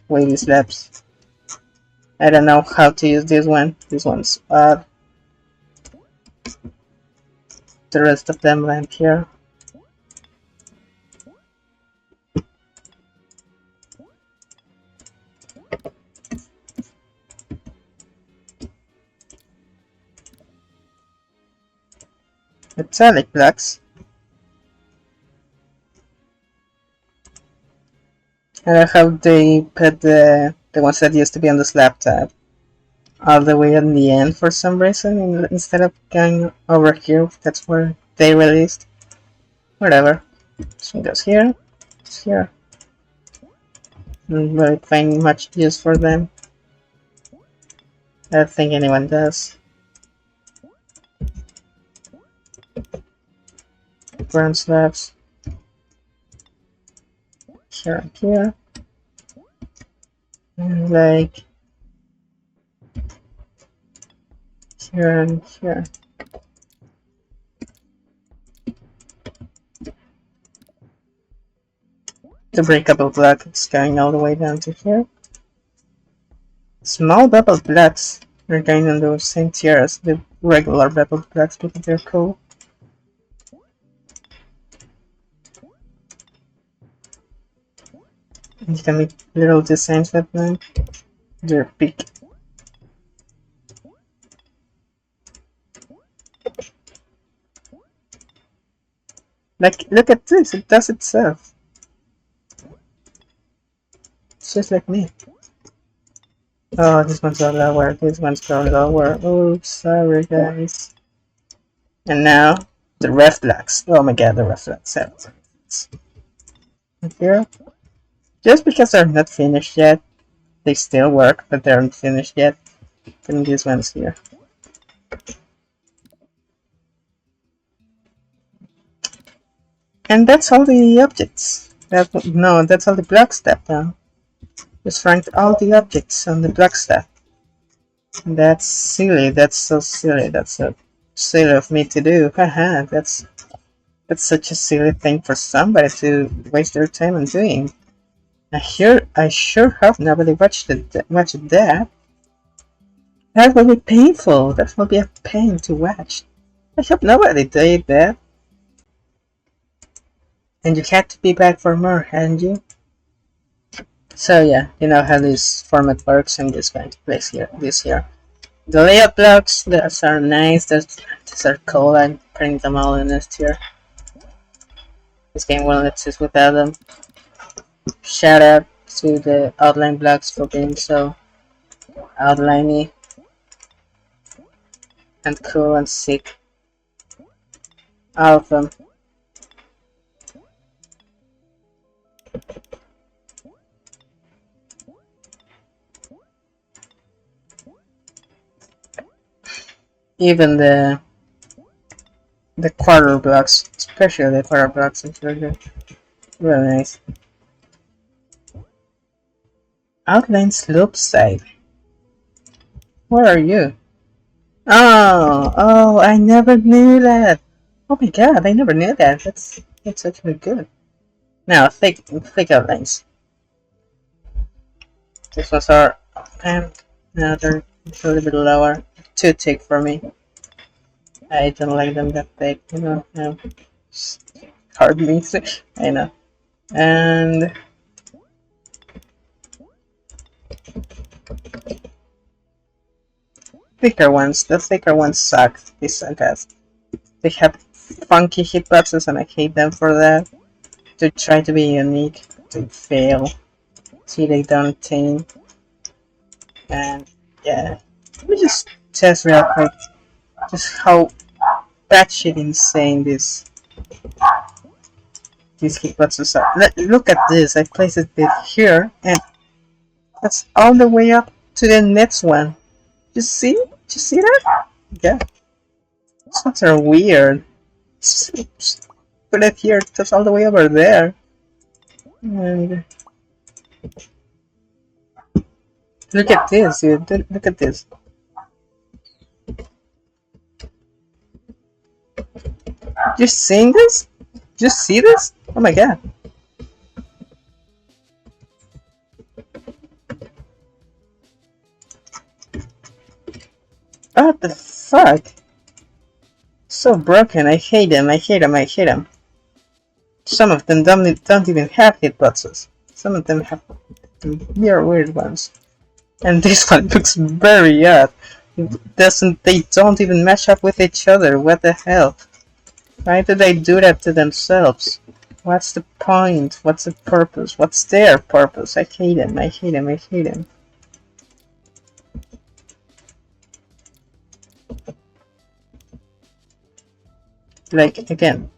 Wavy slabs. I don't know how to use this one. This one's bad. The rest of them land here. Metallic blocks. I like how they put the ones that used to be on this laptop all the way in the end for some reason instead of going over here. That's where they released. Whatever. This one goes here. It's here. Don't really find much use for them. I don't think anyone does. ground slabs here and here, and like here and here. The breakable block is going all the way down to here. Small beveled blocks are going on the same tier as the regular beveled blocks because they're cool. And you can make little designs with them. They're big. Like, look at this, it does itself. It's just like me. Oh, this one's going lower, this one's going lower. Oops, sorry guys. And now, the reflex. Oh my god, the reflex. Here. Just because they're not finished yet, they still work, but they aren't finished yet. Putting these ones here. And that's all the objects. No, that's all the block stuff now. Just ranked all the objects on the block stuff. That's silly, that's so silly, that's so silly of me to do. Haha, that's such a silly thing for somebody to waste their time on doing. I sure hope nobody watched that. That will be painful, that will be a pain to watch. I hope nobody did that. And you had to be back for more, hadn't you? So yeah, you know how this format works. I'm just going to place this here. The layout blocks, those are nice, those are cool. I'm putting them all in this tier. This game won't exist without them. Shout out to the outline blocks for being so outliney and cool and sick. All of them. Even the quarter blocks, especially the quarter blocks, is really nice. Outline slope side. Where are you? Oh, I never knew that. Oh my god, I never knew that. That's actually good. Now, thick outlines. This was our pen. Now they're a little bit lower. Too thick for me. I don't like them that thick, you know. Hard means I know. And thicker ones. The thicker ones suck. They suck ass. They have funky hitboxes and I hate them for that. They try to be unique. They fail. See, they don't attain. And yeah. Let me just test real quick just how batshit insane these hitboxes are. Look at this. I placed it here and that's all the way up to the next one. You see? Did you see that? Yeah. These ones are weird. Just put it here, just all the way over there. And look at this, dude. Look at this. You seeing this? Did you see this? Oh my god. What the fuck? So broken. I hate them. I hate them. Some of them don't even have hitboxes. Some of them have mere weird ones. And this one looks very odd. They don't even match up with each other. What the hell? Why do they do that to themselves? What's the point? What's the purpose? What's their purpose? I hate them. Like, again.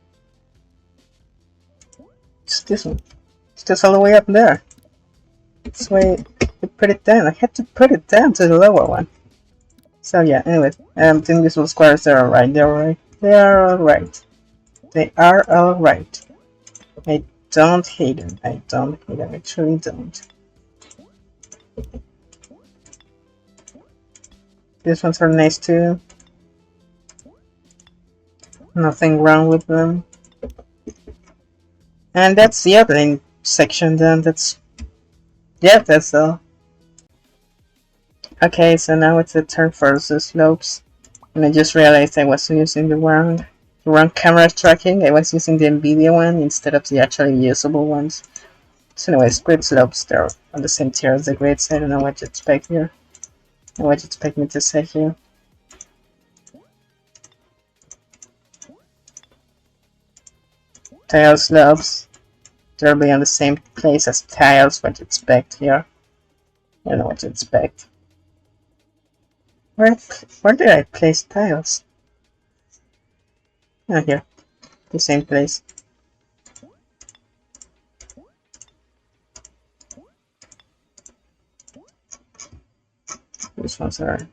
It's this one. It's just all the way up there. That's why I put it down. I had to put it down to the lower one. So yeah, anyway, the invisible squares, they're alright. They are alright. They are alright. I don't hate them. I don't hate them. I truly don't. These ones are nice too. Nothing wrong with them. And that's the opening section then. That's all. Okay, so now it's the turn for the slopes. And I just realized I was using the wrong camera tracking. I was using the NVIDIA one instead of the actually usable ones. So anyways, grid slopes, they're on the same tier as the grids. I don't know what you expect here. And what you expect me to say here. Tile slopes, they'll be on the same place as tiles. What you expect here. I don't know what to expect. Where did I place tiles? Oh, here. The same place. These ones are at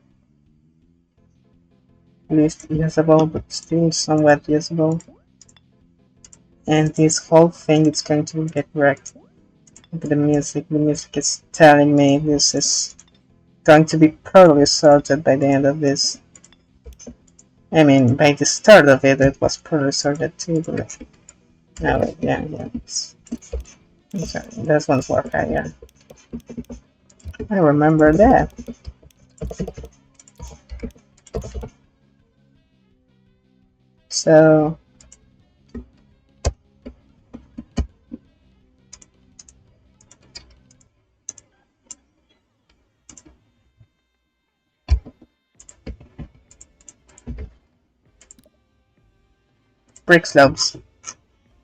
least usable, but still somewhat usable. And this whole thing is going to get wrecked. Look at the music. The music is telling me this is going to be poorly sorted by the end of this. I mean, by the start of it, it was poorly sorted too, but no, wait, yeah. Sorry, this one's more higher. I remember that. So brick slopes.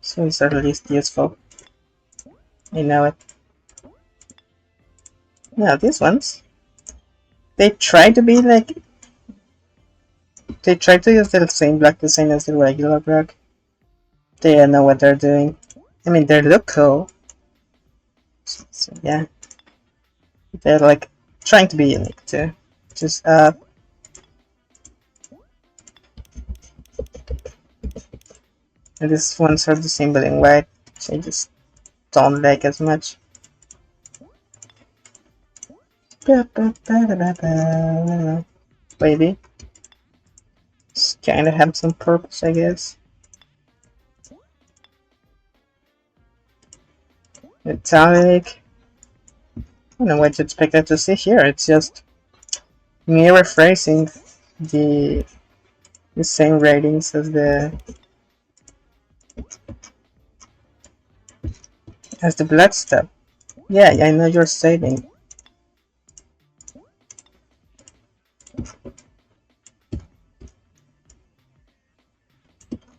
So it's at least useful. I know it. Now these ones, they try to be like, they try to use the same block design as the regular block. They don't know what they're doing. I mean, they look cool. So yeah, they're like trying to be unique too. Just and these ones are the same but in white, which I just don't like as much. Maybe. Just kinda have some purpose, I guess. Metallic. I don't know what you expected to see here. It's just me rephrasing the same ratings as the blood stuff. Yeah, I know you're saving.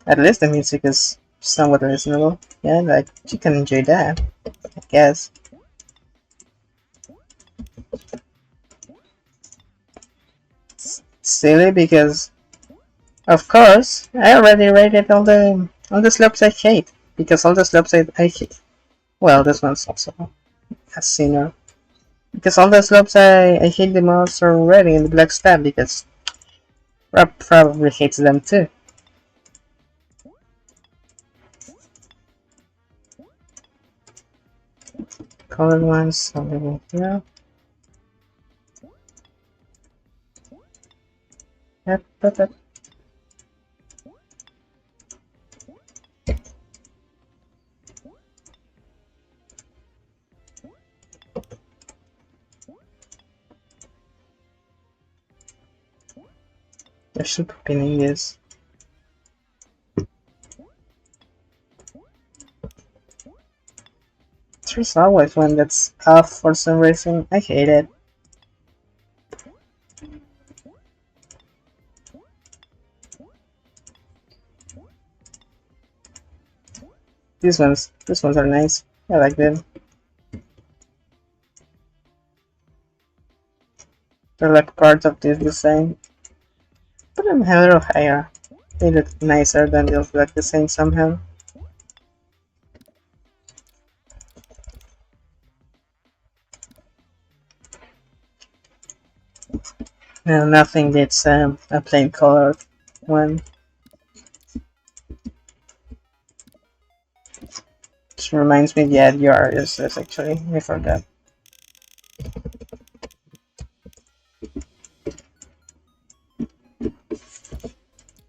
At least the music is somewhat reasonable. Yeah, like you can enjoy that, I guess. It's silly because, of course, I already rated all the slopes I hate, because all the slopes I hate. Well, this one's also a sinner. Because all the slopes I hate the most are already in the black stab, because Rob probably hates them too. Colored ones, a little here. Yep. I should be pinning this. There's always one that's off for some reason. I hate it. These ones are nice. I like them. They're like part of this design. Put them a little higher. They look nicer than the black design somehow. No, nothing beats a plain colored one. This reminds me, yeah, you are useless actually. I forgot.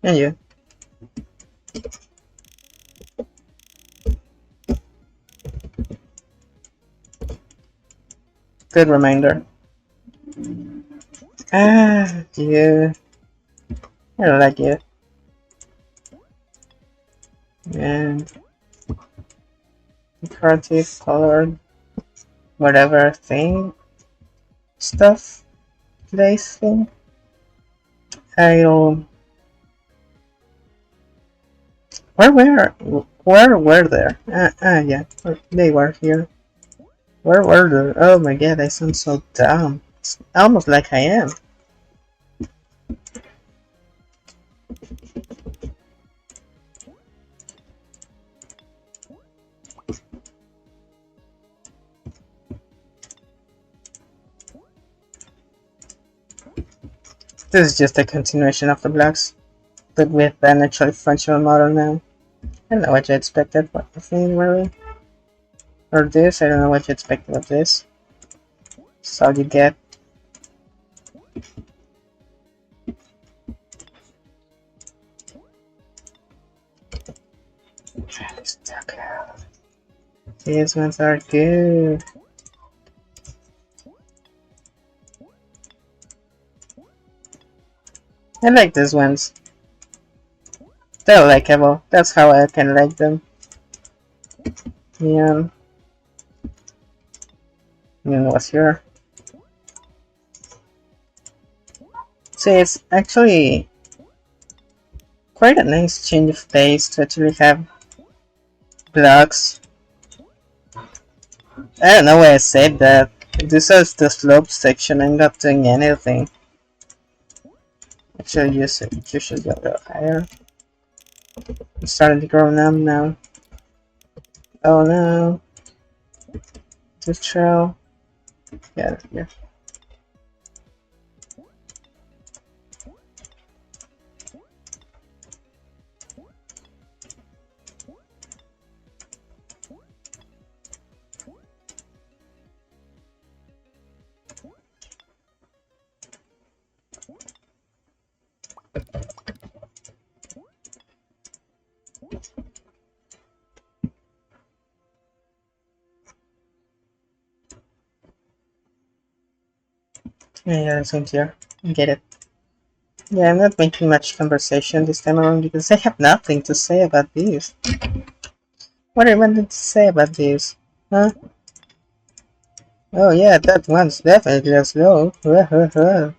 And you. Good reminder. Ah, you. I don't like you. And decorative, colored, whatever thing, stuff, place thing. I'll. Where were there? Yeah, they were here. Where were they? Oh my god, I sound so dumb. It's almost like I am. This is just a continuation of the blocks, but with an actually functional model now. I don't know what you expected, but I think really. Or this, I don't know what you expected of this. So you get. These ones are good. I like these ones. They're likable. That's how I can like them. Yeah. What's here? See, it's actually quite a nice change of pace to actually have blocks. I don't know why I said that. This is the slope section. I'm not doing anything. Actually, you should go a little higher. I'm starting to grow numb now. Oh no. This trail. Yeah, here. Yeah, same here. Get it. Yeah, I'm not making much conversation this time around because I have nothing to say about this. What do you wanted to say about this? Huh? Oh yeah, that one's definitely a slow. Oh,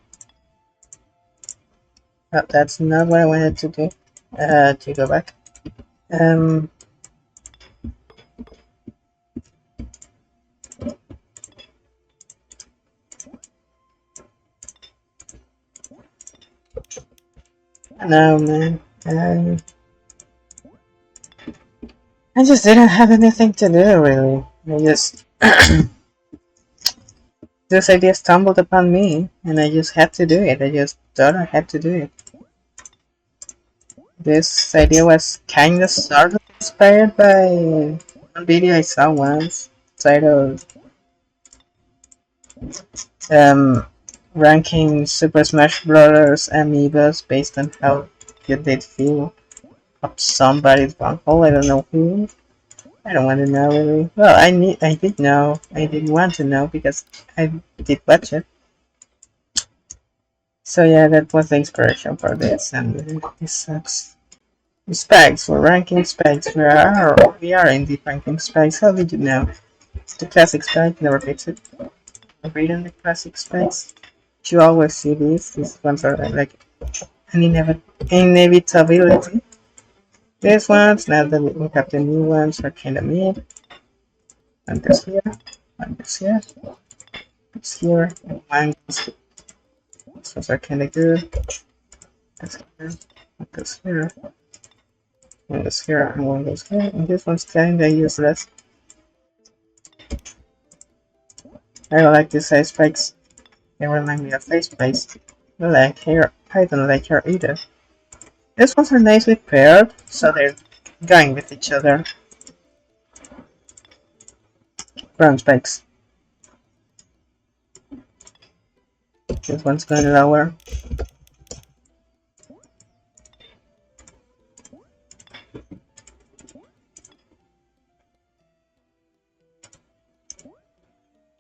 that's not what I wanted to do. To go back. Um, no man. I just didn't have anything to do really. I just this idea stumbled upon me, and I just had to do it. I just thought I had to do it. This idea was kind of sort of inspired by one video I saw once titled um, ranking Super Smash Bros. Amiibos based on how good they'd feel up somebody's bunghole. I don't know who. I don't want to know really. Well, I did know. I did want to know because I did watch it. So yeah, that was the inspiration for this, and this sucks. Specs, we're ranking specs. We are indeed ranking specs. How did you know? The classic spec never fix it. Reading the classic specs. You always see these. These ones are like an inevitability. These ones, now that we have the new ones, are kind of mid. And this here, and this here, this here, and one goes. These ones are kind of good. This here, and this here, and this here, and one goes here. And this one's kind of useless. I don't like these size spikes. They remind me of face plates. I don't like hair either. These ones are nicely paired, so they're going with each other. Brown spikes. This one's going lower.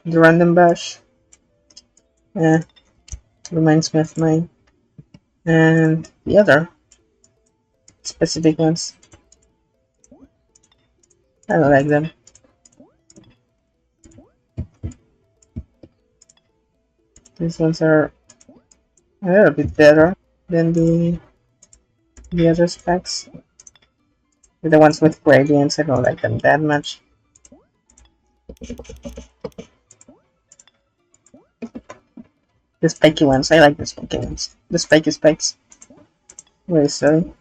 The random bash. Reminds me of mine. And the other specific ones. I don't like them. These ones are a little bit better than the other specs. The ones with gradients, I don't like them that much. The spiky ones, I like the spiky ones. The spiky spikes. Very silly.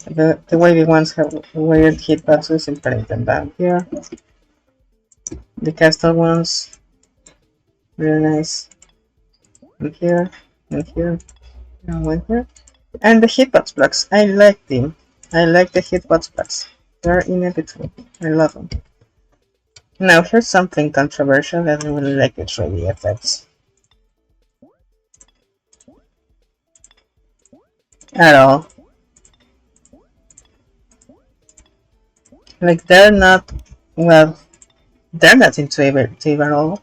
The wavy ones have weird hitboxes and putting them down here. The castle ones, really nice. And here, and here, and one here. And the hitbox blocks, I like them. I like the hitbox blocks. They're inevitable. I love them. Now here's something controversial. I don't really like the 3D effects. At all. Like they're not, well, they're not intuitive at all.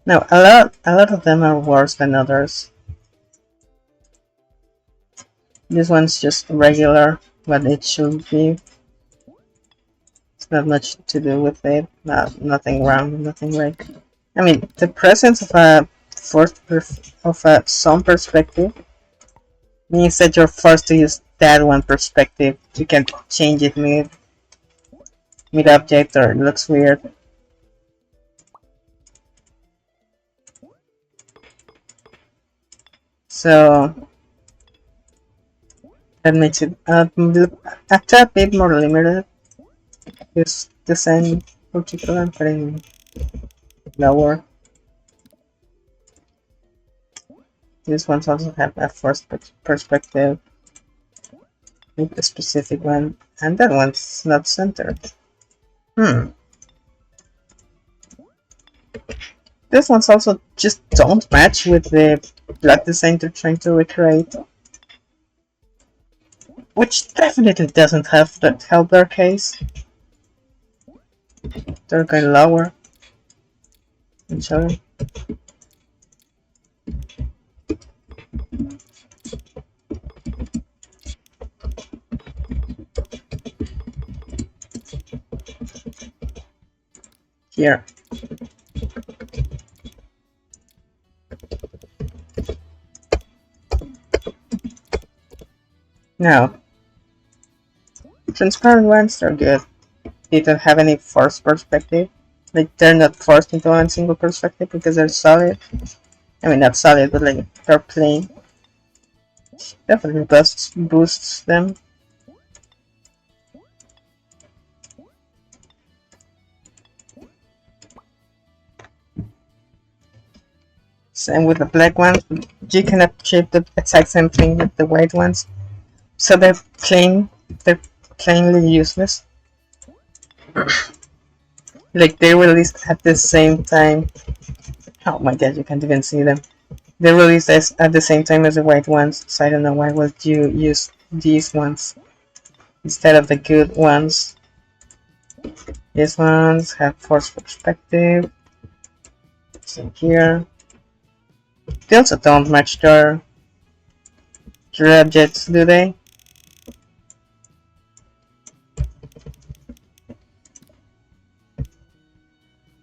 No, a lot of them are worse than others. This one's just regular, what it should be. It's not much to do with it. Nothing wrong, nothing right. I mean, the presence of a some perspective means that you're forced to use that one perspective. You can't change it mid object or it looks weird. So that makes it a tad bit more limited. This design particular, I'm putting lower. These ones also have a first perspective with a specific one, and that one's not centered. This one's also just don't match with the block design they're trying to recreate, which definitely doesn't help their case. They're going lower. Actually. Here. Now, transparent ones are good. They don't have any forced perspective. Like, they're not forced into one single perspective because they're solid. I mean, not solid, but like, they're plain. Definitely boosts them. Same with the black ones. You cannot achieve the exact same thing with the white ones. So they're plainly useless. Like they released at the same time. Oh my god, you can't even see them. They released at the same time as the white ones, so I don't know why would you use these ones instead of the good ones. These ones have forced perspective. So here. They also don't match their objects, do they?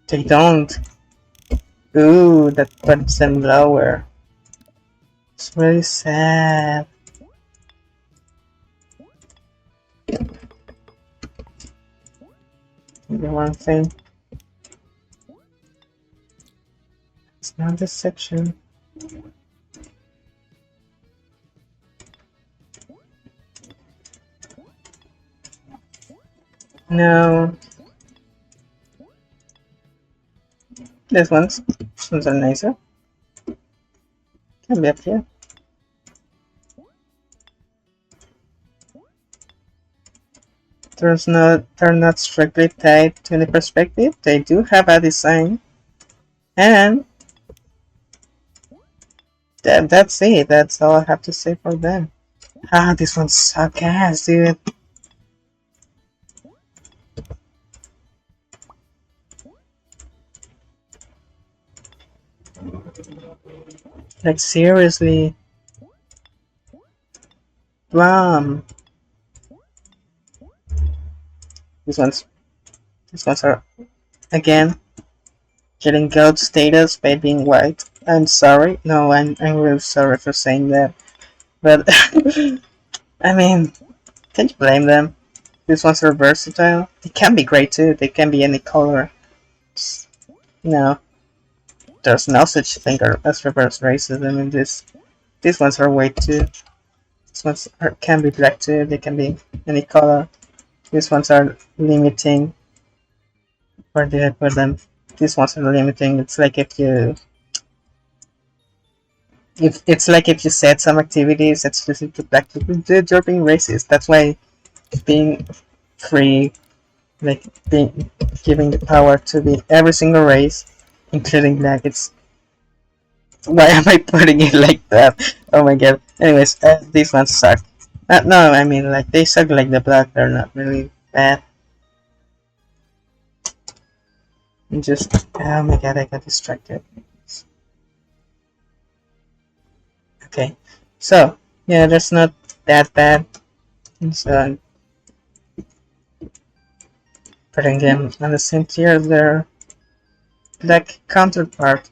They don't. Ooh, that puts them lower. It's really sad. The one thing. It's not this section. No. These ones are nicer. Can be up here. They're not strictly tied to any perspective. They do have a design, and that's it. That's all I have to say for them. Ah, this one suck ass, dude. Like seriously, Blum. These ones, these ones are again getting gold status by being white. I'm sorry. No, I'm really sorry for saying that. But I mean, can you blame them? These ones are versatile. They can be gray too. They can be any color. Just, no, there's no such thing as reverse racism in this. These ones are white too. These ones can be black too. They can be any color. These ones are limiting. Where did I put them? These ones are limiting. It's like if you set some activities exclusive to black people, you're being racist. That's why being free, like being giving the power to be every single race, including black. It's why am I putting it like that? Oh my god. Anyways, these ones suck. No, I mean like they suck like the black. They're not really bad. Just oh my god, I got distracted. Okay, so yeah, that's not that bad. So putting them on the same tier as their black counterpart,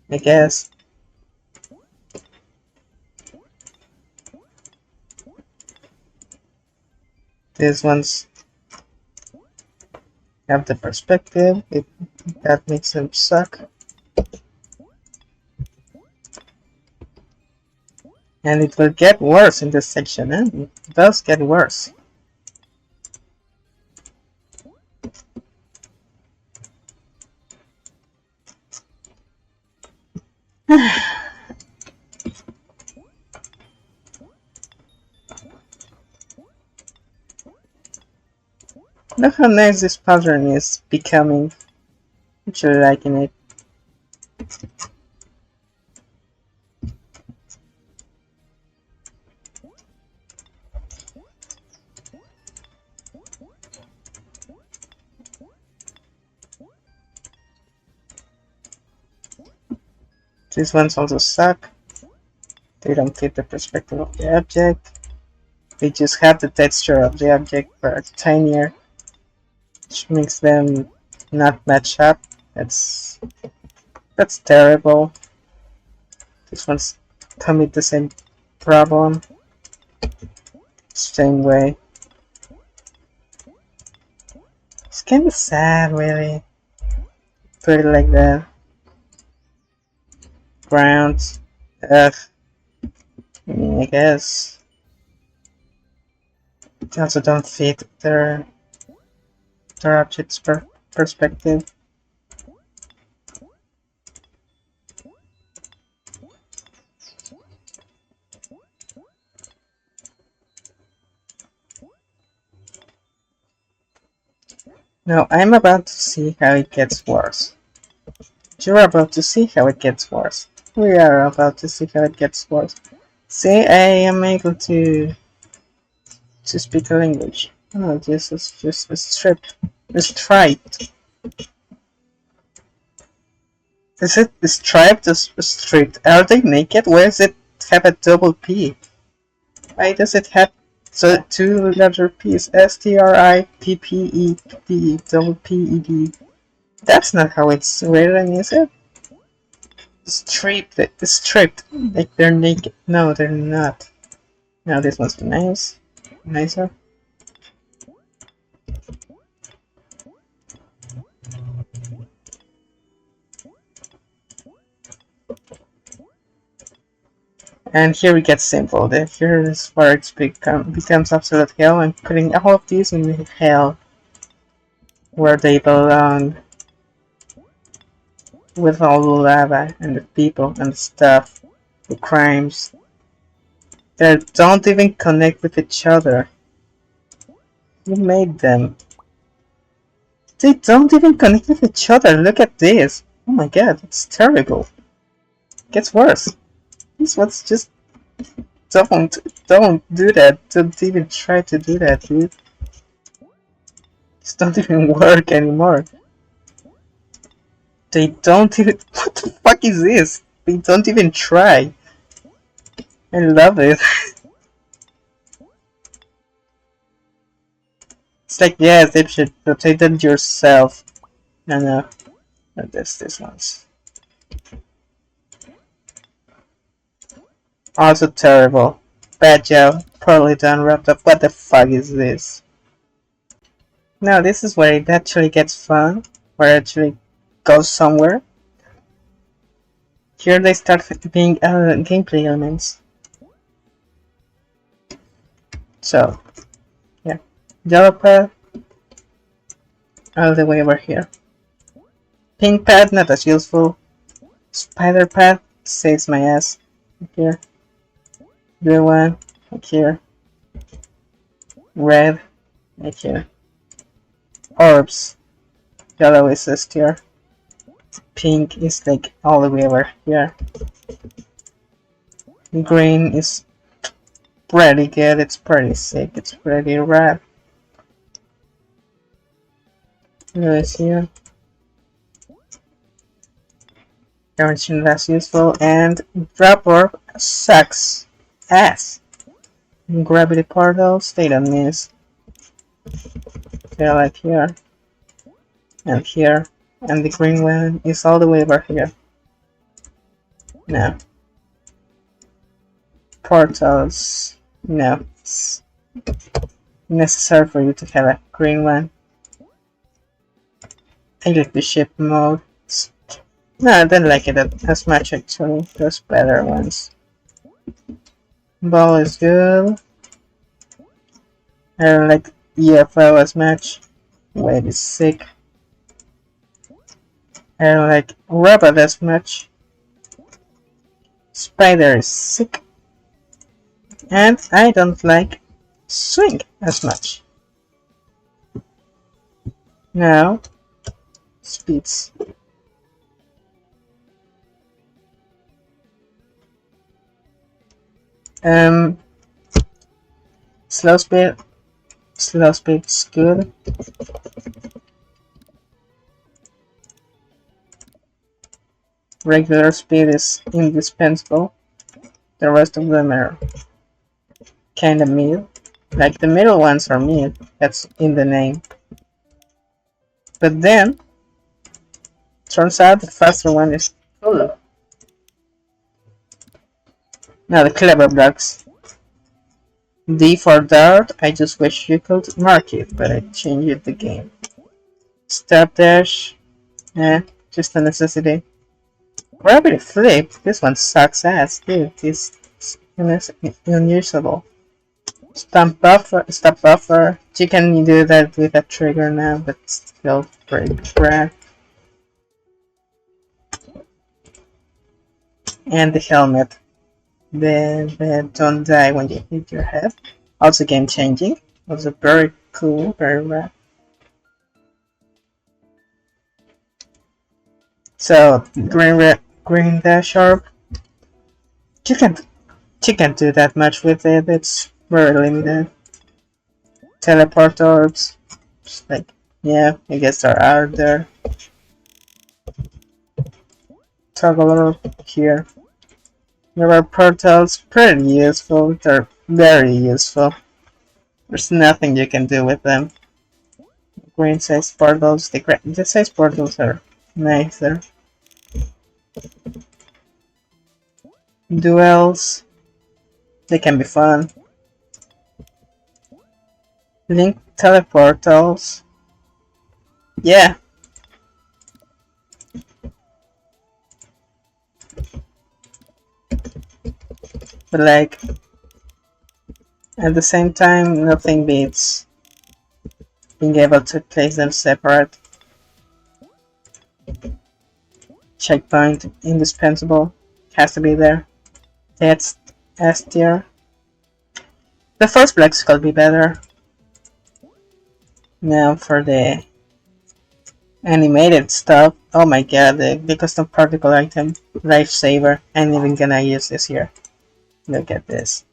I guess. These ones have the perspective. That makes them suck. And it will get worse in this section, eh? It does get worse. Look how nice this pattern is becoming. I'm actually liking it. These ones also suck. They don't fit the perspective of the object. They just have the texture of the object but tinier, which makes them not match up. That's terrible. This one's commit the same problem. Same way. It's kind of sad, really. Put it like that. Grounds. Ugh. I guess. They also don't fit their object's perspective. Now I'm about to see how it gets worse. You're about to see how it gets worse. We are about to see how it gets worse. See, I am able to speak a language. Oh, this is just a striped. Is it striped or stripped? Are they naked? Why does it have a double P? Why does it have two letter P's? STRIPPED double PED. That's not how it's written, is it? Stripped. Like they're naked. No, they're not. Now this one's nice. Nicer. And here it gets simple. Here is where it becomes absolute hell. I'm putting all of these in hell, where they belong, with all the lava and the people and the stuff, the crimes. They don't even connect with each other. You made them. They don't even connect with each other. Look at this. Oh my god, it's terrible. It gets worse. This one's just don't do that. Don't even try to do that, dude. This don't even work anymore. They don't even. What the fuck is this? They don't even try. I love it. It's like, yes, they should rotate it yourself. No. Not this one's. Also terrible. Bad job. Poorly done, wrapped up. What the fuck is this? Now this is where it actually gets fun. Where it actually goes somewhere. Here they start being gameplay elements. So, yeah. Yellow pad. All the way over here. Pink pad, not as useful. Spider pad saves my ass. Here. Blue one, like here. Red, like here. Orbs. Yellow is this here. Pink is like all the way over here. Green is pretty good, it's pretty sick, it's pretty rad. Blue is here. Orange is less useful, and drop orb sucks ass. Gravity portals, they don't miss. They're like here. And here. And the green one is all the way over here. No. Portals. No. It's necessary for you to have a green one. I like the ship mode. No, I don't like it as much actually. There's better ones. Ball is good. I don't like EFO as much. Wave is sick. I don't like Robot as much. Spider is sick. And I don't like Swing as much. Now, speeds. Slow speed's good. Regular speed is indispensable. The rest of them are kinda mid. Like the middle ones are mid, that's in the name. But then, turns out the faster one is cool. Now the clever blocks. D for dart, I just wish you could mark it, but I changed the game. Step dash, just a necessity. Gravity flip, this one sucks ass, dude, this is unusable. Stop buffer, you can do that with a trigger now, but still pretty crap. And the helmet. The don't die when you hit your head. Also game changing. Also very cool, very rare. So green dash orb. You can't do that much with it. It's very limited. Teleport orbs. Just like, yeah, I guess there are there. Toggle orb here. There are portals, pretty useful, they're very useful. There's nothing you can do with them. Green size portals, the size portals are nicer. Duels, they can be fun. Link teleportals, yeah. But like, at the same time, nothing beats being able to place them separate. Checkpoint, indispensable, has to be there. That's S tier. The first blocks could be better. Now for the animated stuff. Oh my god, the custom particle item, lifesaver. I'm even gonna use this here. Look at this.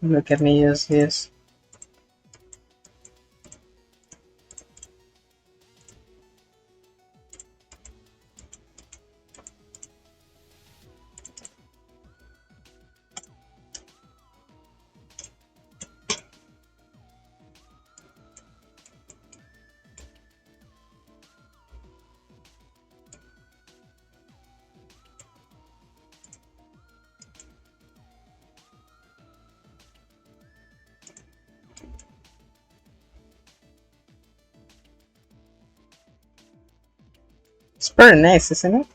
Look at me use this. It's pretty nice, isn't it?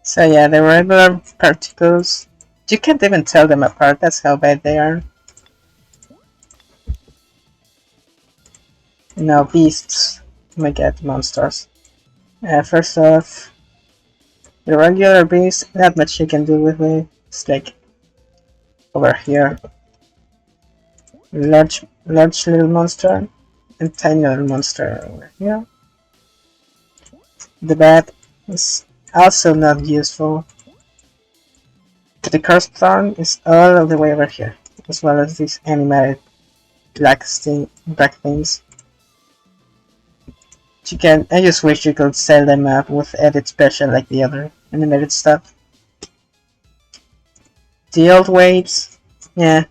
So yeah, the regular particles, you can't even tell them apart, that's how bad they are. Now beasts. Oh my god, monsters. First off, the regular beast, not much you can do with it. It's like over here. Large little monster and tiny little monster over here. The bat is also not useful. The cursed thorn is all the way over here, as well as these animated black things. I just wish you could sell them up with edit special like the other animated stuff. The old waves, yeah,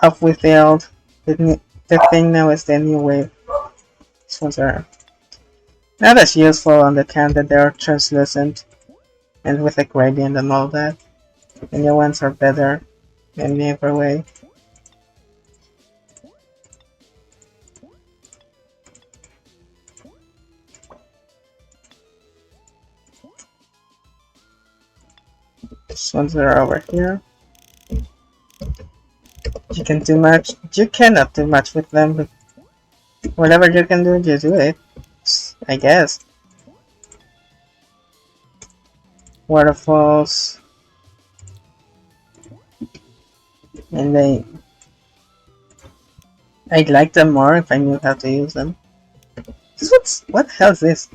up with the old. The thing now is the new wave. These ones are not as useful on the count that they are translucent and with a gradient and all that. The new ones are better in every way. These ones are over here. You can do much. You cannot do much with them, but whatever you can do, you do it. I guess. Waterfalls. And I'd like them more if I knew how to use them. What the hell is this?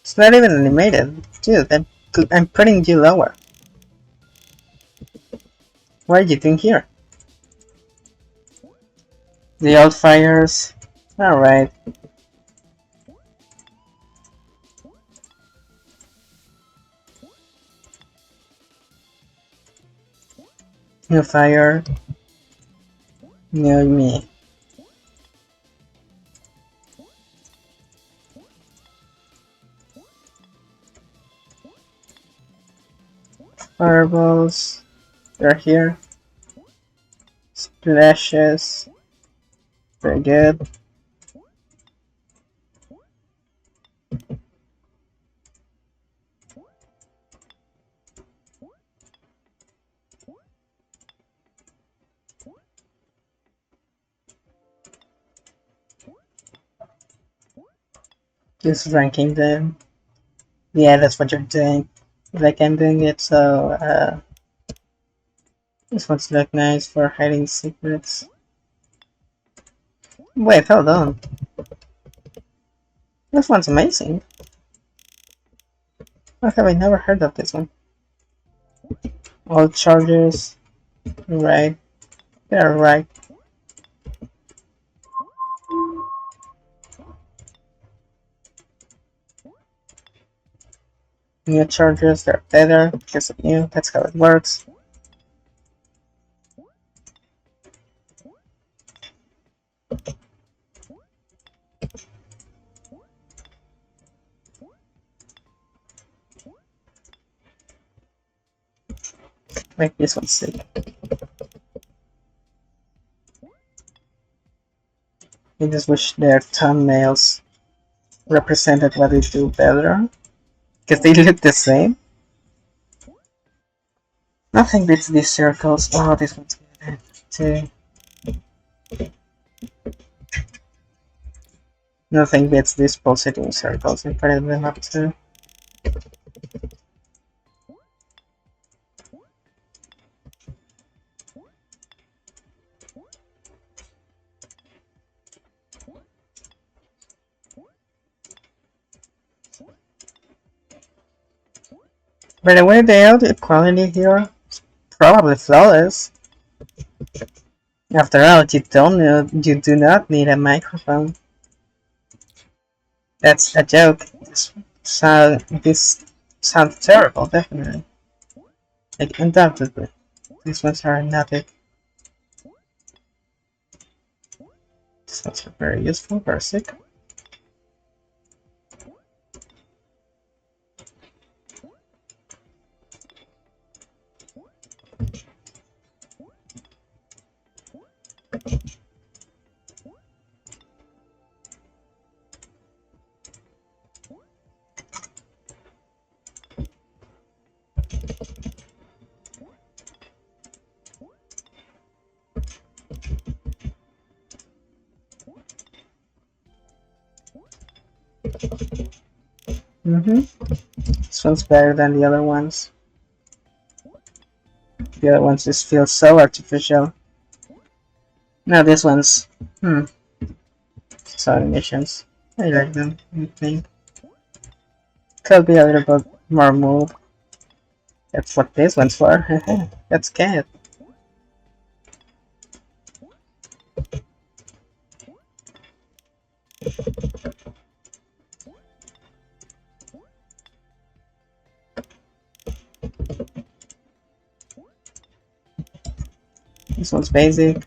It's not even animated. Dude, I'm putting you lower. What are you doing here? The old fires. Alright. New fire. New me. Fireballs. They're here. Splashes. Very good. Just ranking them. Yeah, that's what you're doing. Like I'm doing it, so this one's look nice for hiding secrets. Wait, hold on. This one's amazing. How have I never heard of this one? All charges. Right. They're right. New chargers, they're better because of you. That's how it works. Make this one sick. I just wish their thumbnails represented what they do better. Because they look the same. Nothing beats these circles. Oh, this one's good too. Nothing beats these pulsating circles and putting them up too. By the way, the audio quality here is probably flawless. After all, you do not need a microphone. That's a joke. This sounds terrible, definitely. Like, undoubtedly. These ones are not it. This one's very useful, basic. This one's better than the other ones. The other ones just feel so artificial. Now this one's, some animations. I like them, I think. Could be a little bit more move. That's what this one's for. That's good. This one's basic.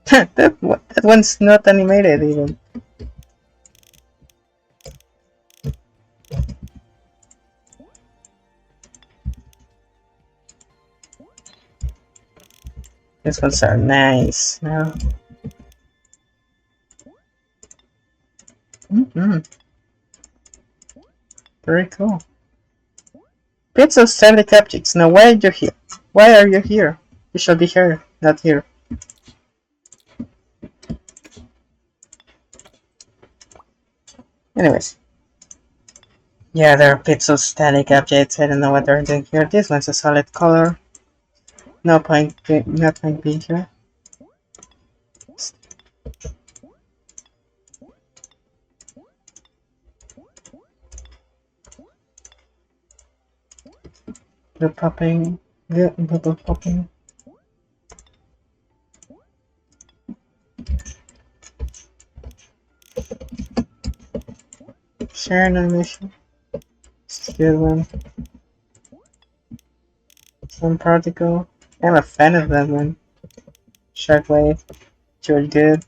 that one's not animated even. These ones are nice now. Very cool. Bits of static objects. Now why are you here? Why are you here? You should be here, not here. Anyways. Yeah, there are bits of static objects. I don't know what they're doing here. This one's a solid color. No point being here. The popping. The bubble popping. Share an animation. It's a good one. Some particle. I'm a fan of that one. Shockwave. It's really good.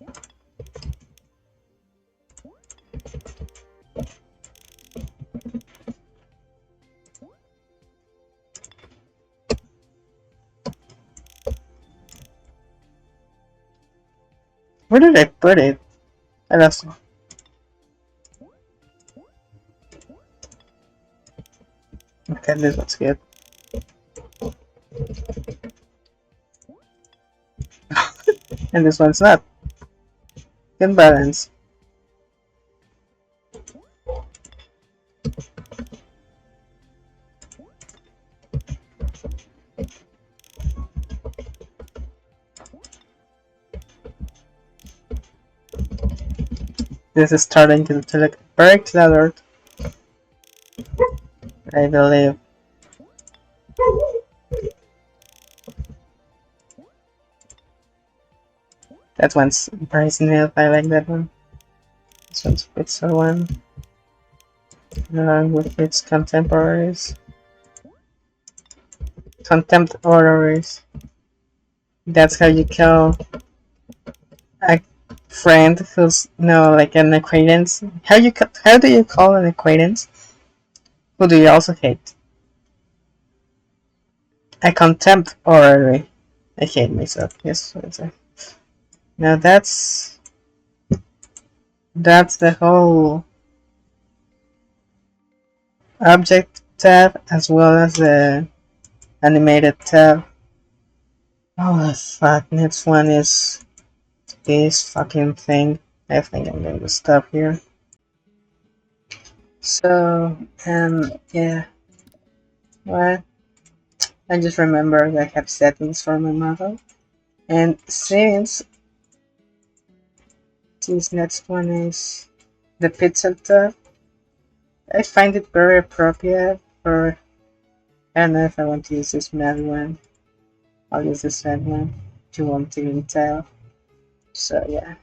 Where did I put it? I lost it. Okay, this one's good. And this one's not. Good balance. This is starting to look very cluttered, I believe. That one's very smooth. I like that one. This one's Pixar one, along with its contemporaries. Contemporaries. That's how you call a friend who's like an acquaintance. How do you call an acquaintance who do you also hate? A contemporary. I hate myself. Yes, now that's the whole object tab as well as the animated tab. Oh fuck, next one is this fucking thing. I think I'm going to stop here. So, yeah, what? I just remembered I have settings for my model. And since this next one is the pixel tab, I find it very appropriate for, I don't know if I want to use this matte one. I'll use this red one. You won't even tell. So yeah.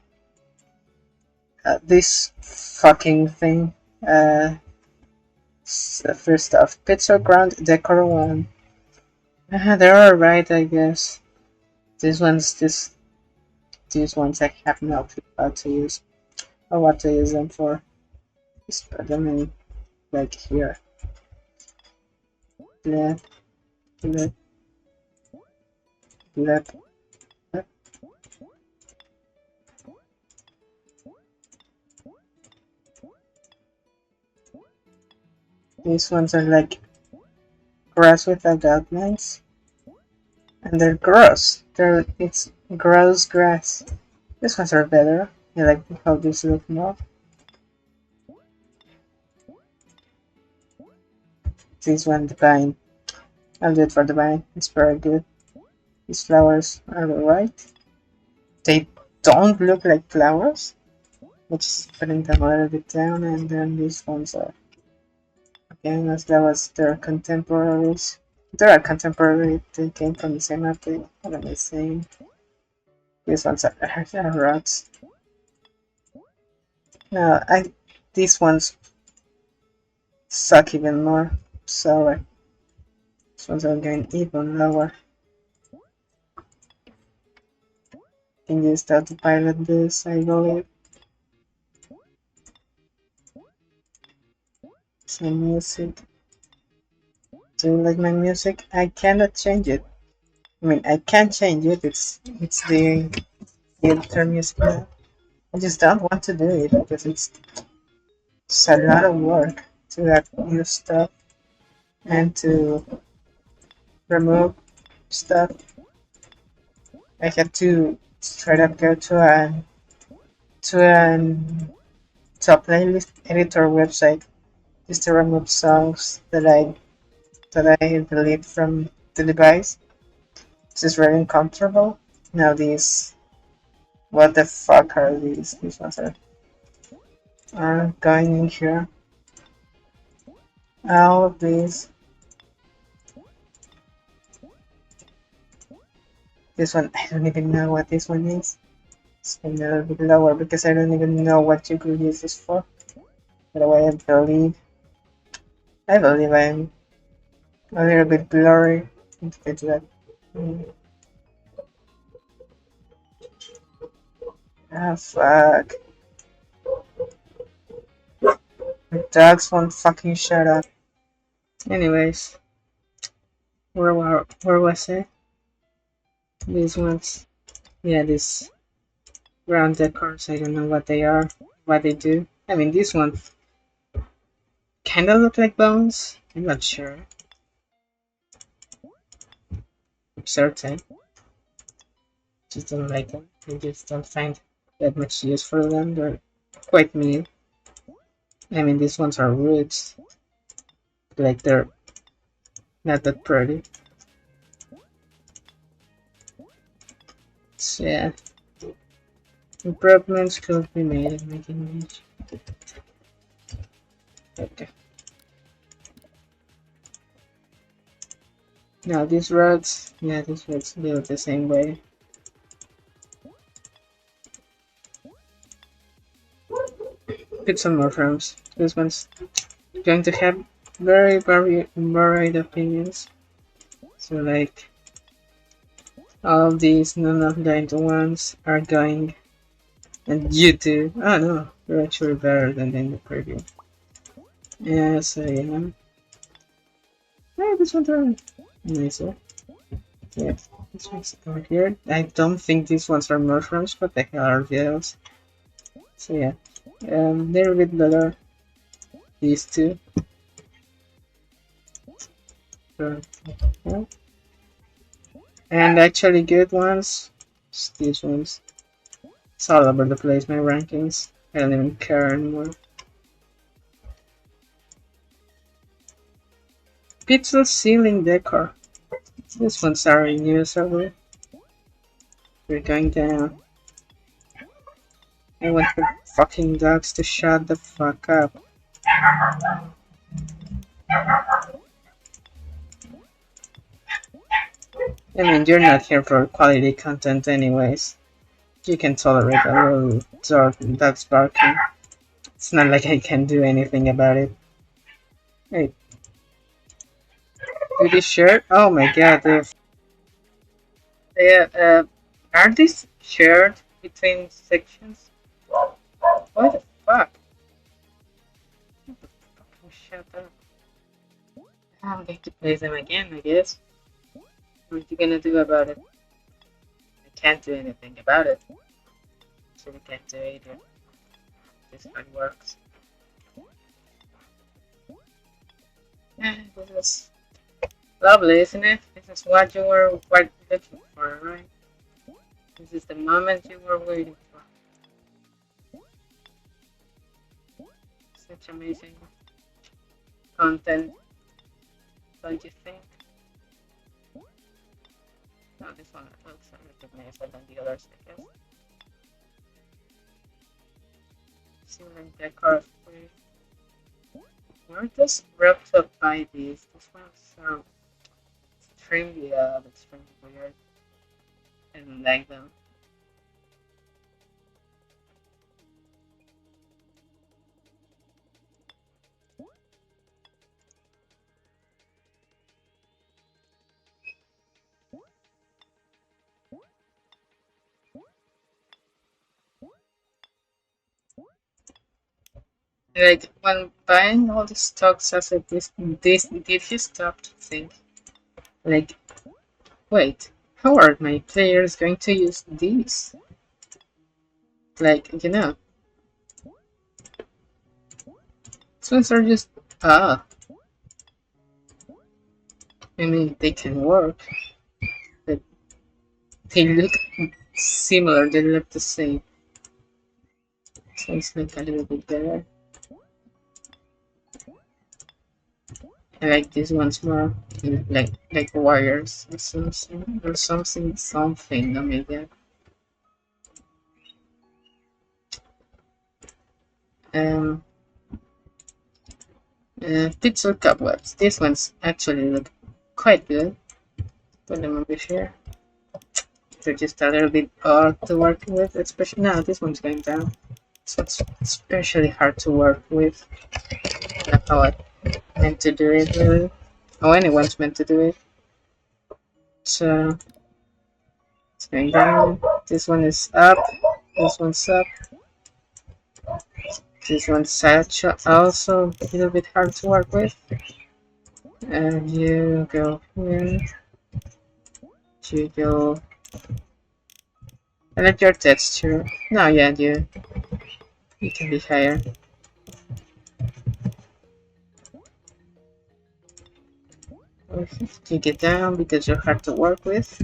This fucking thing. First off, pixel ground decor one. They're alright, I guess. These ones I have no clue how to use or what to use them for. Just put them in like here. Blip, blip, blip, blip. These ones are like grass without outlines. And they're gross. It's gross grass. These ones are better. I like how these look more. This one, the vine. I'll do it for the vine. It's very good. These flowers are alright. They don't look like flowers. Let's just putting them a little bit down, and then these ones are again as well as their contemporaries. They are contemporary. They came from the same update. What am I saying? These ones are rods. No, these ones suck even more. So these ones are going even lower. Can you start to pilot this? I believe. Some music. Do you like my music? I cannot change it. I mean, I can change it. It's the editor music now. I just don't want to do it because it's a lot of work to add new stuff and to remove stuff. I have to straight up go to a playlist editor website just to remove songs that I delete from the device. This is very uncomfortable. Now these, what the fuck are these? These ones are going in here. All of these. This one, I don't even know what this one is. It's a little bit lower because I don't even know what you could use this for. By the way, I believe I'm a little bit blurry. Let's get to that. Ah, fuck. The dogs won't fucking shut up. Anyways, where was I? These ones. Yeah, these ground decors. I don't know what they are, what they do. I mean, these ones kinda look like bones. I'm not sure. I'm certain. Just don't like them. I just don't find that much use for them. They're quite mean. I mean, these ones are roots. Like, they're not that pretty. So, yeah. Improvements could be made in making each. Okay. Now, these roads, yeah, these roads built the same way. Put some more frames. This one's going to have very varied opinions. So like all of these non-aligned ones are going, and you too. Oh no, you're actually better than in the preview. Yeah, so yeah. Hey, this one's are nicer. Yeah, this one's over here. I don't think these ones are mushrooms, but they are veils. So yeah, they're a bit better. These two. So, yeah. And actually good ones, it's these ones. It's all over the place, my rankings. I don't even care anymore. Pixel ceiling decor. This one's already new server. We're going down. I want the fucking dogs to shut the fuck up. I mean, you're not here for quality content anyways. You can tolerate a little dog's barking. It's not like I can do anything about it. Hey, do this shirt? Oh my god, are these shared between sections? What the fuck? Fucking shut up. I'm going to play them again, I guess. What are you gonna do about it? I can't do anything about it. So we can't do either. This one works. This is lovely, isn't it? This is what you were looking for, right? This is the moment you were waiting for. Such amazing content, don't you think? No, this one looks a little nicer than the others, I guess. Ceiling decor free. Where does Reptile buy these? This one's so extremely weird. I don't like them. Like when buying all the stocks as a this did you stop to think like wait, how are my players going to use these? Like, these ones are just I mean they can work, but they look similar, they look the same. So it's like a little bit better. I like these ones more, like wires or something. Oh my god. Um, Pixel cobwebs. These ones actually look quite good. Put them over here. They're just a little bit hard to work with, especially now. This one's going down, so it's especially hard to work with. Not how I meant to do it, really. How anyone's meant to do it. So it's going down. This one is up. This one's up. This one's also a little bit hard to work with. And you go here. You go. I like your texture. No, yeah, you can be higher. You get down because you're hard to work with.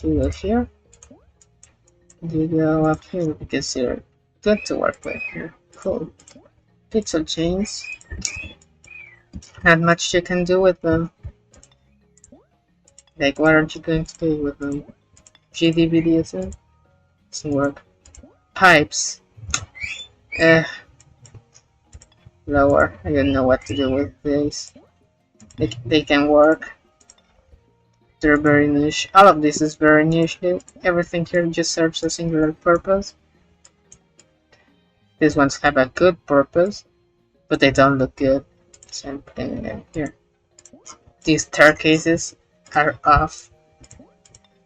You go here. You go up here because you're good to work with here. Cool. Pixel chains. Not much you can do with them. Like, what aren't you going to do with them? GDBDSM? Doesn't work. Pipes. Lower. I don't know what to do with these. They can work. They're very niche. All of this is very niche. Everything here just serves a singular purpose. These ones have a good purpose, but they don't look good. So I'm putting them here. These staircases are off.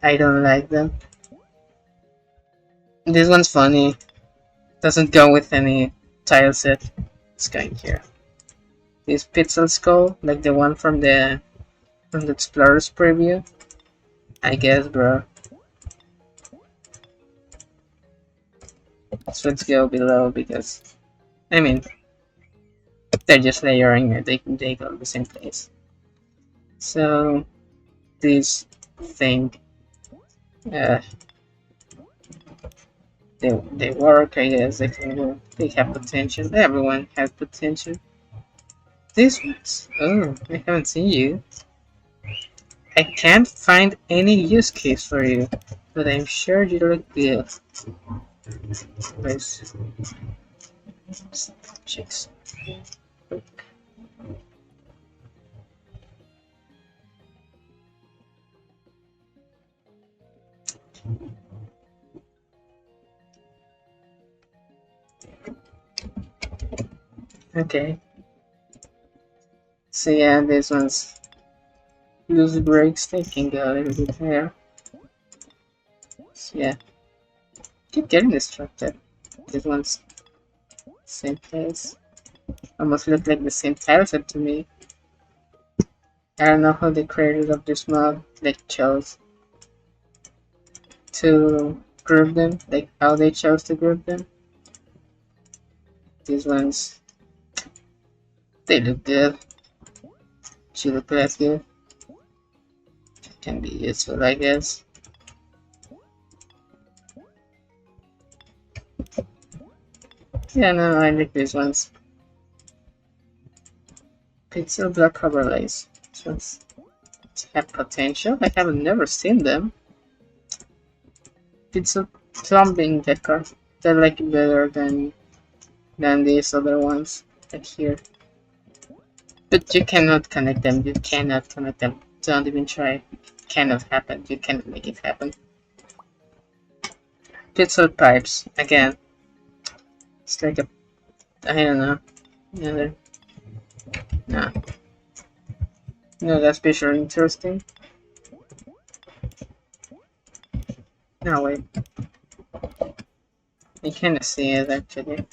I don't like them. This one's funny. Doesn't go with any tile set. It's going here. This pixel skull, like the one from the Explorer's preview. I guess, bro. So let's go below because, I mean, they're just layering it. They go to the same place. So this thing, uh, they work. I guess they can work. They have potential. Everyone has potential. This one's, oh, I haven't seen you. I can't find any use case for you, but I'm sure you look good. Let's check. Okay. So yeah, this one's loose brakes. They can go a little bit higher. So yeah, keep getting distracted. This one's same place. Almost look like the same tileset to me. I don't know how the creators of this mod like chose to group them, like how they chose to group them. These ones, they look good. She look less good. Can be useful, I guess. Yeah, no, I like these ones. Pixel block overlays. These ones have potential. I have never seen them. Pixel plumbing decor. They like better than these other ones, like here. But you cannot connect them. You cannot connect them. Don't even try. It cannot happen. You cannot make it happen. Pixel pipes again. It's like a, I don't know. Another. No. No, that's visually interesting. No, wait. You kind of see it actually.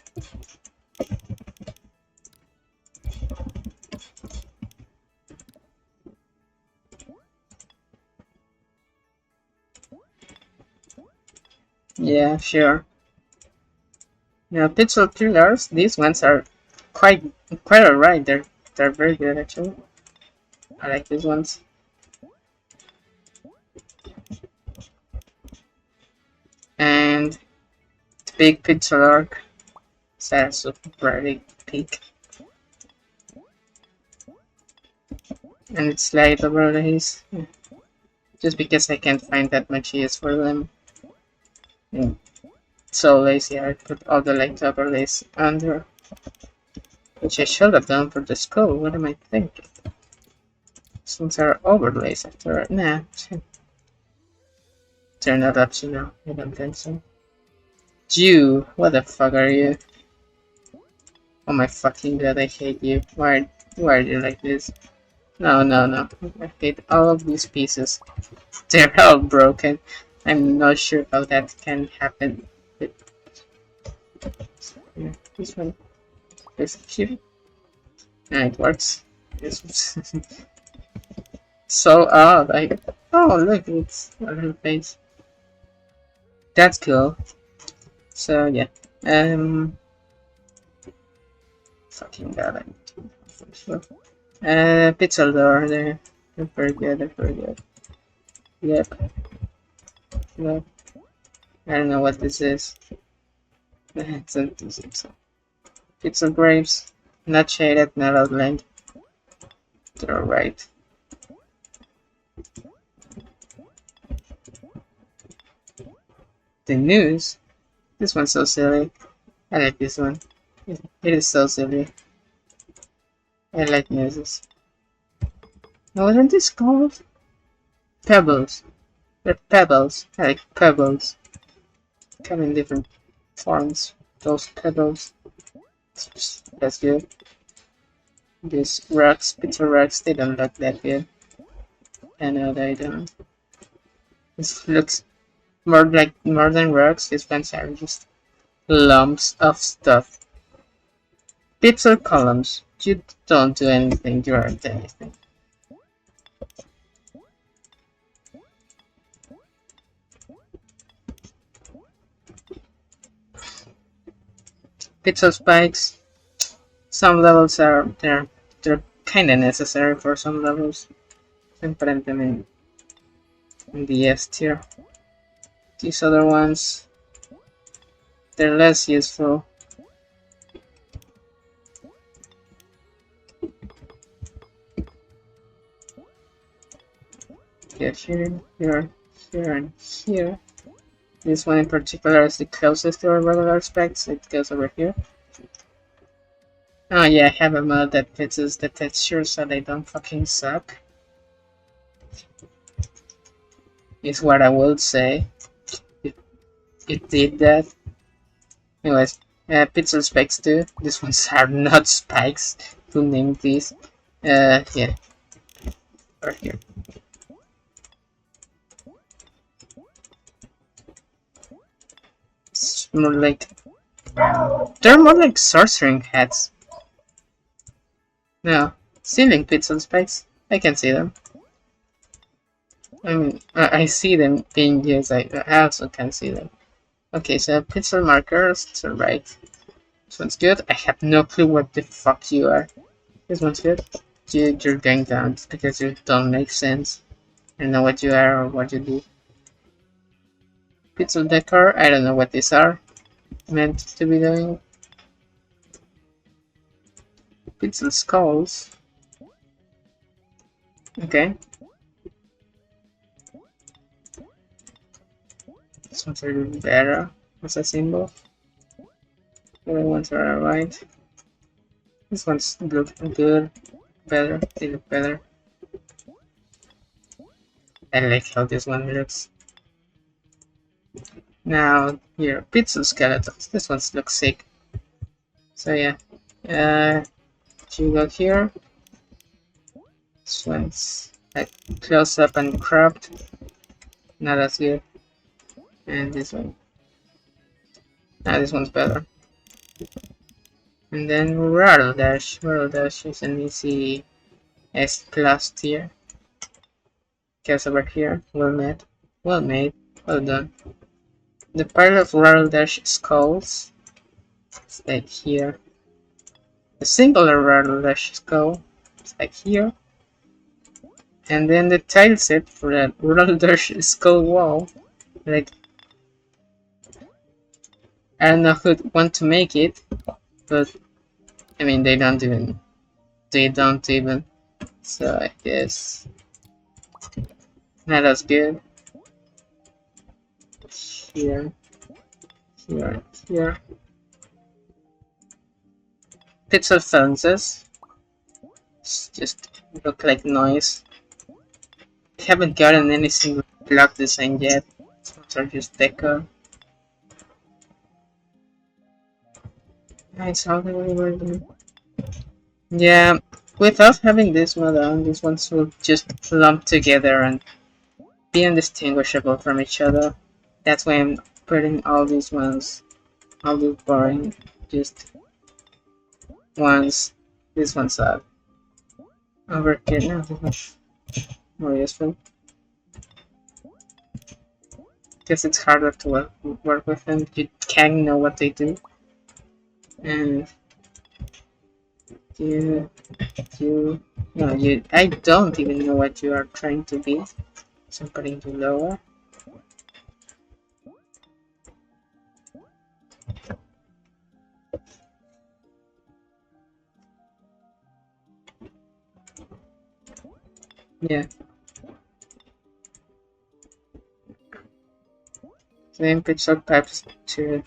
Yeah, sure. Now, pixel pillars, these ones are quite alright. They're very good actually. I like these ones. And the big pixel arc. That's a very peak. And it's light overlays. Just because I can't find that much use for them. Mm. So lazy, I put all the light overlays under. Which I should have done for the skull. What am I thinking? Since are overlays after. Nah. They're not optional. I don't think so. You, what the fuck are you? Oh my fucking god, I hate you. Why are you like this? No, no, no. I hate all of these pieces. They're all broken. I'm not sure how that can happen. But, yeah, this one is cute. Yeah, it works. This so odd. Oh look, it's a little face. That's cool. So yeah. Fucking god, I need to. Pixel door there. They're very good. They're very good. Yep. Yep. I don't know what this is. It's a pixel grapes. Not shaded, not outlined. They're alright. The news. This one's so silly. I like this one. It is so silly. I like newses. Now, what are these called? Pebbles. They're pebbles. I like pebbles. Come in different forms. Those pebbles. That's good. These rocks, pixel rocks, they don't look that good. I know they don't. This looks more than rocks. These ones are just lumps of stuff. Pixel columns. You don't do anything. You aren't anything. Pixel spikes. Some levels are they're kind of necessary for some levels. and put them in the S tier. These other ones, they're less useful. Yeah, here, here, here, and here. This one in particular is the closest to our regular specs. It goes over here. Oh yeah, I have a mod that fixes the texture so they don't fucking suck. Is what I would say. It did that. Anyways, pixel specs too. These ones are not spikes to name these. Yeah, right here. It's more like they're more like sorcering hats. No, ceiling pixel spikes. I can see them. I mean, I see them being used. I also can see them. Okay, so pixel markers to the right. This one's good. I have no clue what the fuck you are. This one's good. You're going down because you don't make sense. I don't know what you are or what you do. Pixel decor. I don't know what these are meant to be doing. Pixel skulls. Okay. This one's a little better as a symbol. The other ones are alright. This one's look good. Better. They look better. I like how this one looks. Now, here, pixel skeletons. This one looks sick. So yeah. You go here. This one's like close up and cropped. Not as good. And this one. Ah, this one's better. And then Rattle Dash. Rattle Dash is an easy S plus tier. Guess over here. Well made. Well made. Well done. The pile of Rattle Dash skulls is like here. The singular Rattle Dash skull is like here. And then the tile set for that Rattle Dash skull wall. Like, I don't know who'd want to make it, but I mean they don't even. So I guess not as good. Here, here, here. Pixel fences just look like noise. I haven't gotten any single block design yet. Some are just deco. Nice, how do we work them? Yeah, without having this mod on, these ones will just lump together and be indistinguishable from each other. That's why I'm putting all these ones, all these boring, just ones. This one's up. Over here now, this one's more useful. Guess it's harder to work with them. You can't know what they do. And I don't even know what you are trying to be. So I'm putting you lower. Yeah. Same pixel pipes to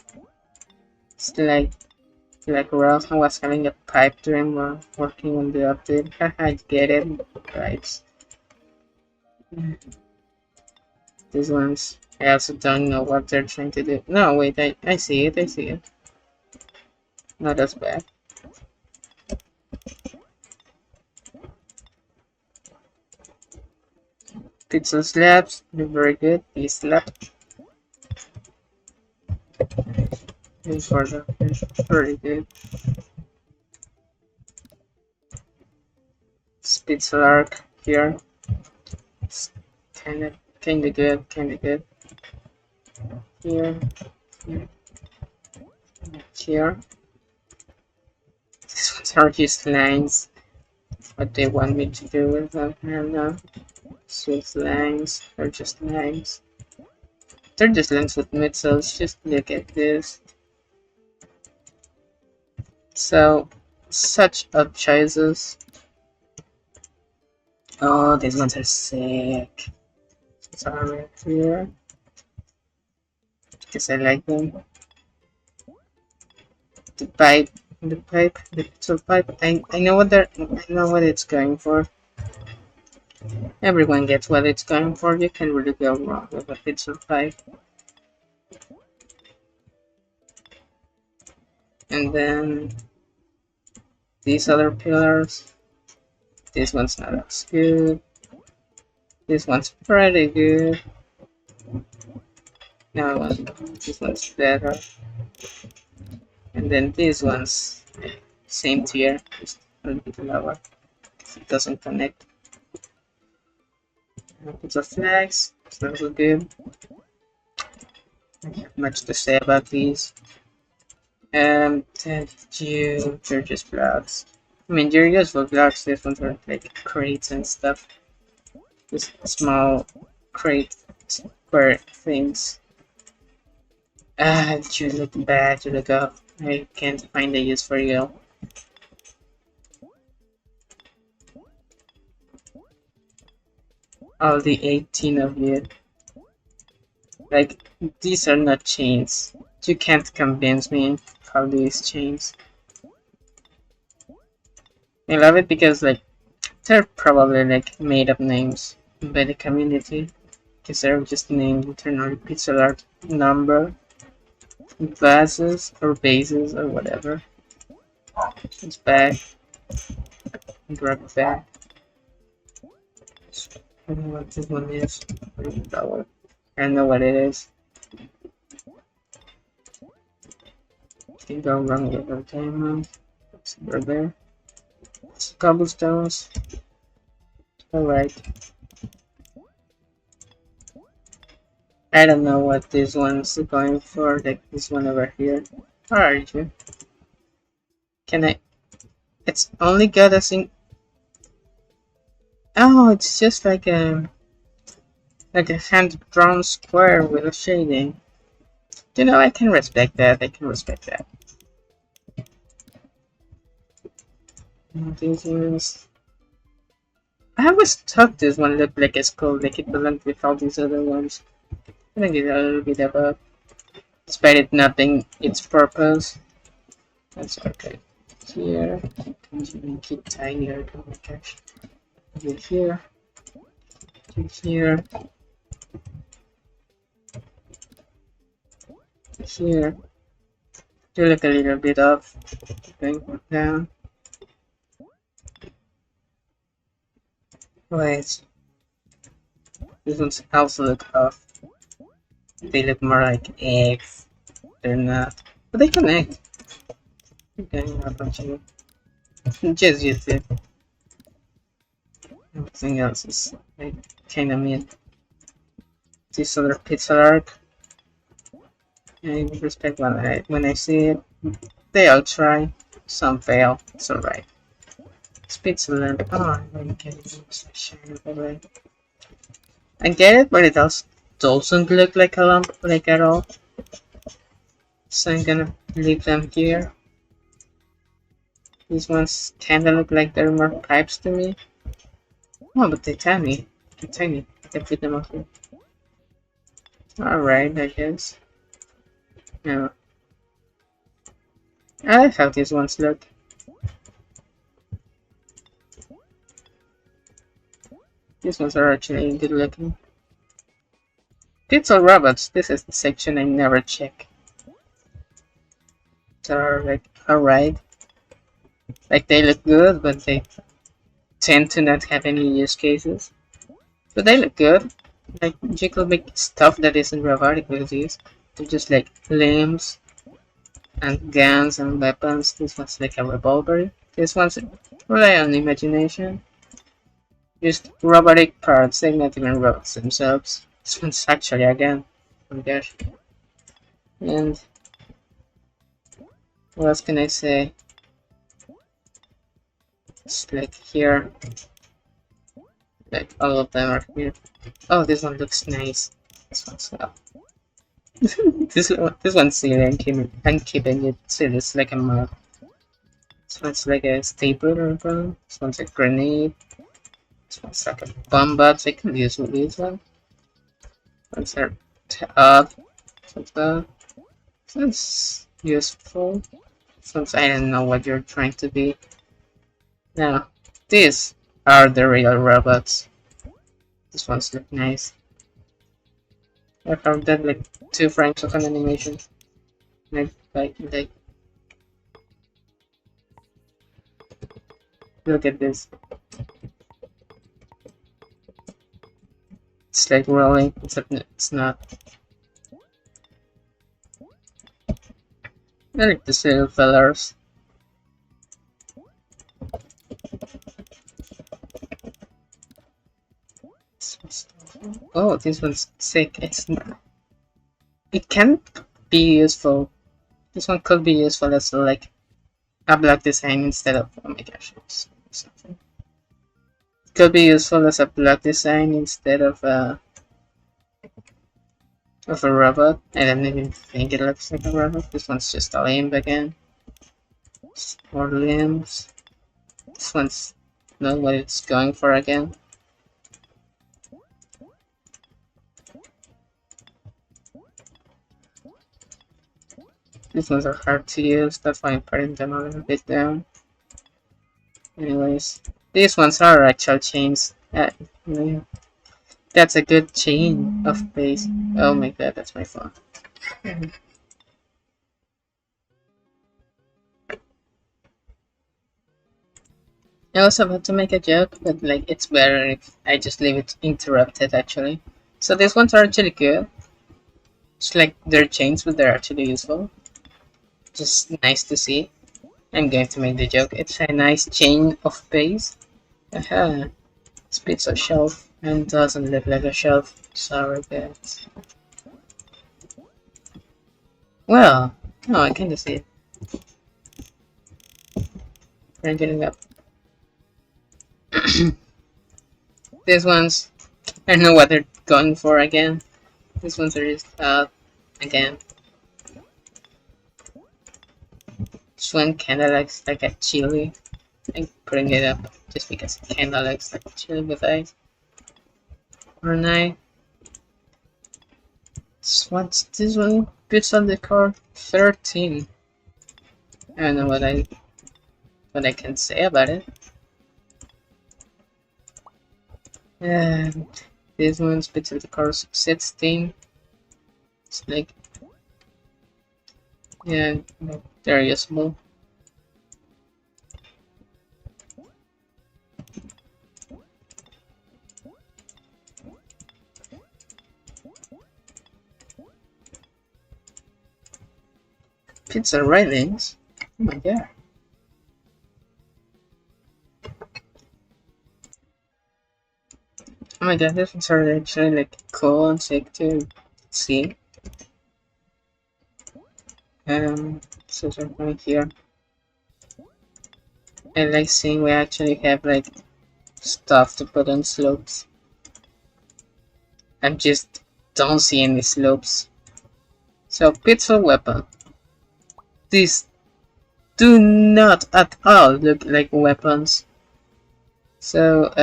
it's like Ralph was having a pipe dream while working on the update. I get it. Pipes. These ones I also don't know what they're trying to do. No wait, I see it. Not as bad. Pixel slabs, they're very good. These slab. These are very good. Pixel arc here. It's kinda good. Here. Here. These ones are just lines. What they want me to do with them, I don't know. Swift lines, or just lines. They're just lines with missiles, just look at this. So, such odd choices. Oh, these ones are sick. It's alright here. Because I like them. The pipe, the pixel pipe. I know what it's going for. Everyone gets what it's going for. You can't really go wrong with a pixel pipe. And then these other pillars. This one's not as good. This one's pretty good. No, this one's better. And then these ones, same tier, just a little bit lower. It doesn't connect. It's a flags, it's also good. I don't have much to say about these. They're just blocks. I mean, they're useful blocks. These ones are like crates and stuff. Just small crate square things. You look bad, you look up. I can't find a use for you. All the 18 of you. Like, these are not chains. You can't convince me how these chains. I love it because, like, they're probably, like, made up names by the community. Because they're just named internally pixel art number, bases, or bases, or whatever. It's back. Grab it back. I don't know what this one is. That one. I don't know what it is. Can go wrong with our diamond. We're there. It's cobblestones. Alright. I don't know what this one's going for, like this one over here. Where are you? Can I? It's only got us in. Oh, it's just like a hand-drawn square with a shading. You know, I can respect that. I can respect that. These ones. I always thought this one looked like a skull, like it belonged with all these other ones. I think it's a little bit of a, despite it not being its purpose. That's okay. Here, can you make it tinier? Oh my gosh. Here, here, here. Do look a little bit off. Going down. Wait. These ones also look off. They look more like eggs. They're not. But they connect. Okay, a bunch of just use it. Everything else is like kinda mid. This other pixel art. I respect when I see it. They all try. Some fail. It's alright. It's pixel art. Oh, I don't get it. I get it, but it also doesn't look like a lump, like at all. So I'm gonna leave them here. These ones kinda look like they're more pipes to me. Oh, but they're tiny. They're tiny. I can fit them up here. Alright, I guess. Yeah. I like how these ones look. These ones are actually good looking. Pixel robots, this is the section I never check. They're like, alright. Like they look good, but they tend to not have any use cases. But they look good. Like, you could make stuff that isn't robotic with these. They're just like limbs and guns and weapons. This one's like a revolver. This one's rely on imagination. Just robotic parts, they're not even robots themselves. This one's actually a gun. Oh my gosh. And what else can I say? It's like here. Like all of them are here. Oh, this one looks nice. This one's not. This one's silly. I'm keeping it silly. It's like a mug. This one's like a stapler gun. This one's a grenade. This one's like a bomb box. I can use this one. One's a up. Sounds useful. Since I don't know what you're trying to be. Now, these are the real robots. This one's look nice. I found that like 2 frames of an animation. Like, look at this. It's like rolling, except it's not. I like the little fellers. Oh, this one's sick. It can be useful. This one could be useful as like a block design instead of, oh my gosh, something. Could be useful as a block design instead of a robot. I don't even think it looks like a robot. This one's just a limb again. More limbs. This one's not what it's going for again. These ones are hard to use, that's why I'm putting them a little bit down. Anyways, these ones are actual chains. Yeah. That's a good chain of base. Oh my god, that's my phone. I was about to make a joke, but like it's better if I just leave it interrupted actually. So these ones are actually good. It's like they're chains, but they're actually useful. Just nice to see. I'm going to make the joke. It's a nice chain of base. Aha. It's a shelf and doesn't look like a shelf. Sorry guys. Well, no, I kinda see it. Bringing it up. These ones, I don't know what they're going for again. These ones are just again. This one kinda looks like a chili. I'm putting it up just because it kinda looks like a chili with eyes. Or nine. What's this one? Bits on the car 13. I don't know what I can say about it. And this one's bits of the car 16. It's like, yeah, very useful. Pizza railings? Oh my god. Oh my god, these ones are actually like cool and sick to see. So right here. I like seeing we actually have like stuff to put on slopes. I just don't see any slopes. So pizza weapon. These do not at all look like weapons. So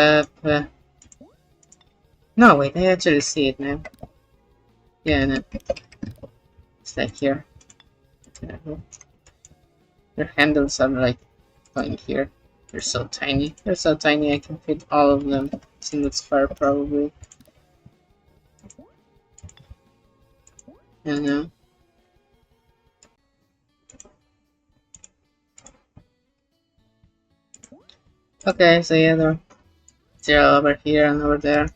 no wait, I actually see it now. Yeah, no. It's like here. Their handles are like going here. They're so tiny. They're so tiny I can fit all of them. It's in its far probably. I don't know. Okay, so yeah, they're over here and over there.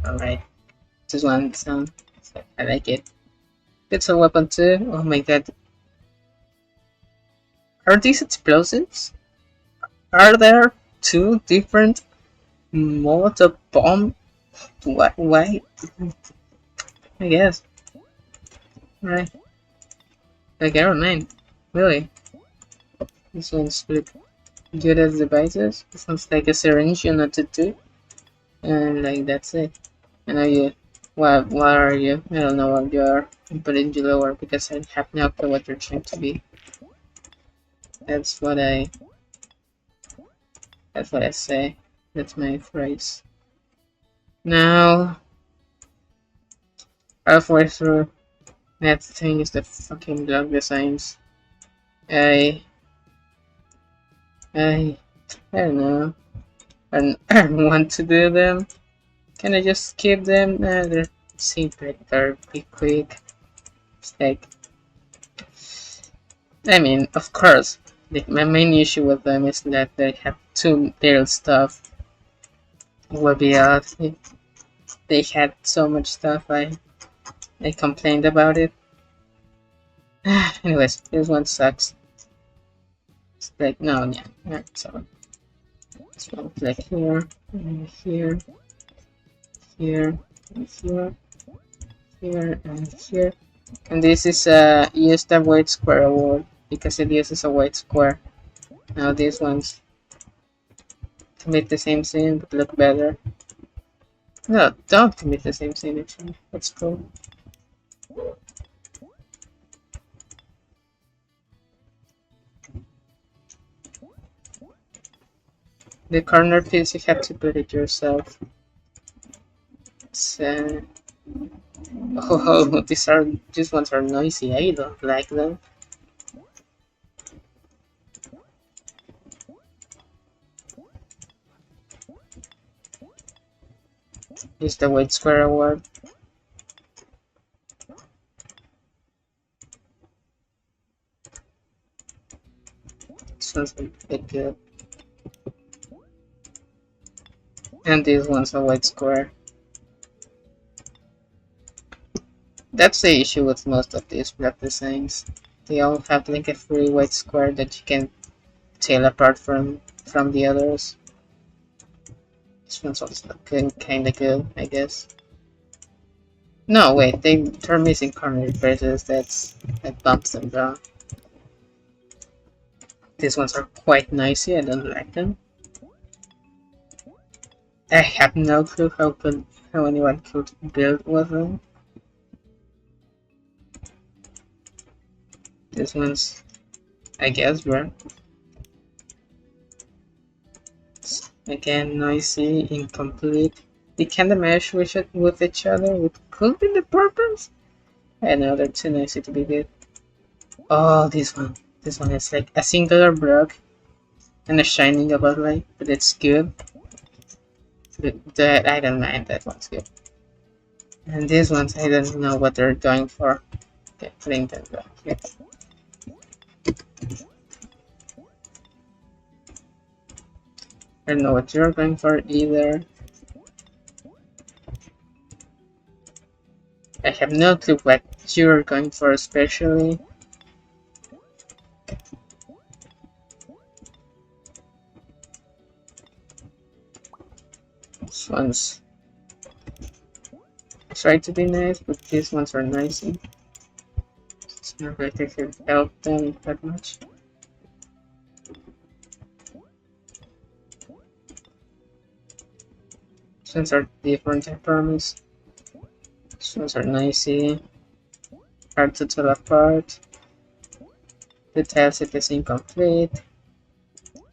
Alright. This one, so I like it. It's a weapon too. Oh my god. Are these explosives? Are there 2 different modes of bomb? Why? I guess. Right. Like Iron Man. Really? This one's good as devices. It sounds like a syringe you know to do. And like that's it. I know you. What are you? I don't know what you are. I'm putting you lower because I have no clue what you're trying to be. That's what I. That's what I say. That's my phrase. Now, halfway through, that thing is the fucking blog designs. I. I. I don't know. I want to do them. Can I just skip them? Nah, they seem better. Be quick. It's like. I mean, of course, my main issue with them is that they have too little stuff. Will be out. They had so much stuff. I complained about it. Anyways, this one sucks. It's like no, yeah, alright, so this one's like here, and here, here, and here, here, and here. And this is used a white square award because it uses a white square. Now these ones commit the same scene but look better. No, don't commit the same scene actually. That's cool. The corner piece you have to put it yourself. So, oh, these ones are noisy. I don't like them. Use the white square award. This one's a bit good. And this one's a white square. That's the issue with most of these block designs. They all have like a free white square that you can tell apart from the others. This one's also kinda good, I guess. No, wait, they're missing corner faces. That bumps them down. These ones are quite nicey. I don't like them. I have no clue how anyone could build with them. This one's, I guess, bro. Again, noisy, incomplete. They can't mesh with each other. What could be the purpose? I know they're too noisy to be good. Oh, this one. This one is like a singular block and a shining above light, but it's good. That I don't mind. That one's good. And these ones, I don't know what they're going for. Okay, putting them back here. I don't know what you're going for either. I have no clue what you're going for especially. This one's try to be nice, but these ones are nicey. It's not like I could help them that much. These ones are different, I promise. These ones are nicey. Hard to tell apart. The tail set is incomplete.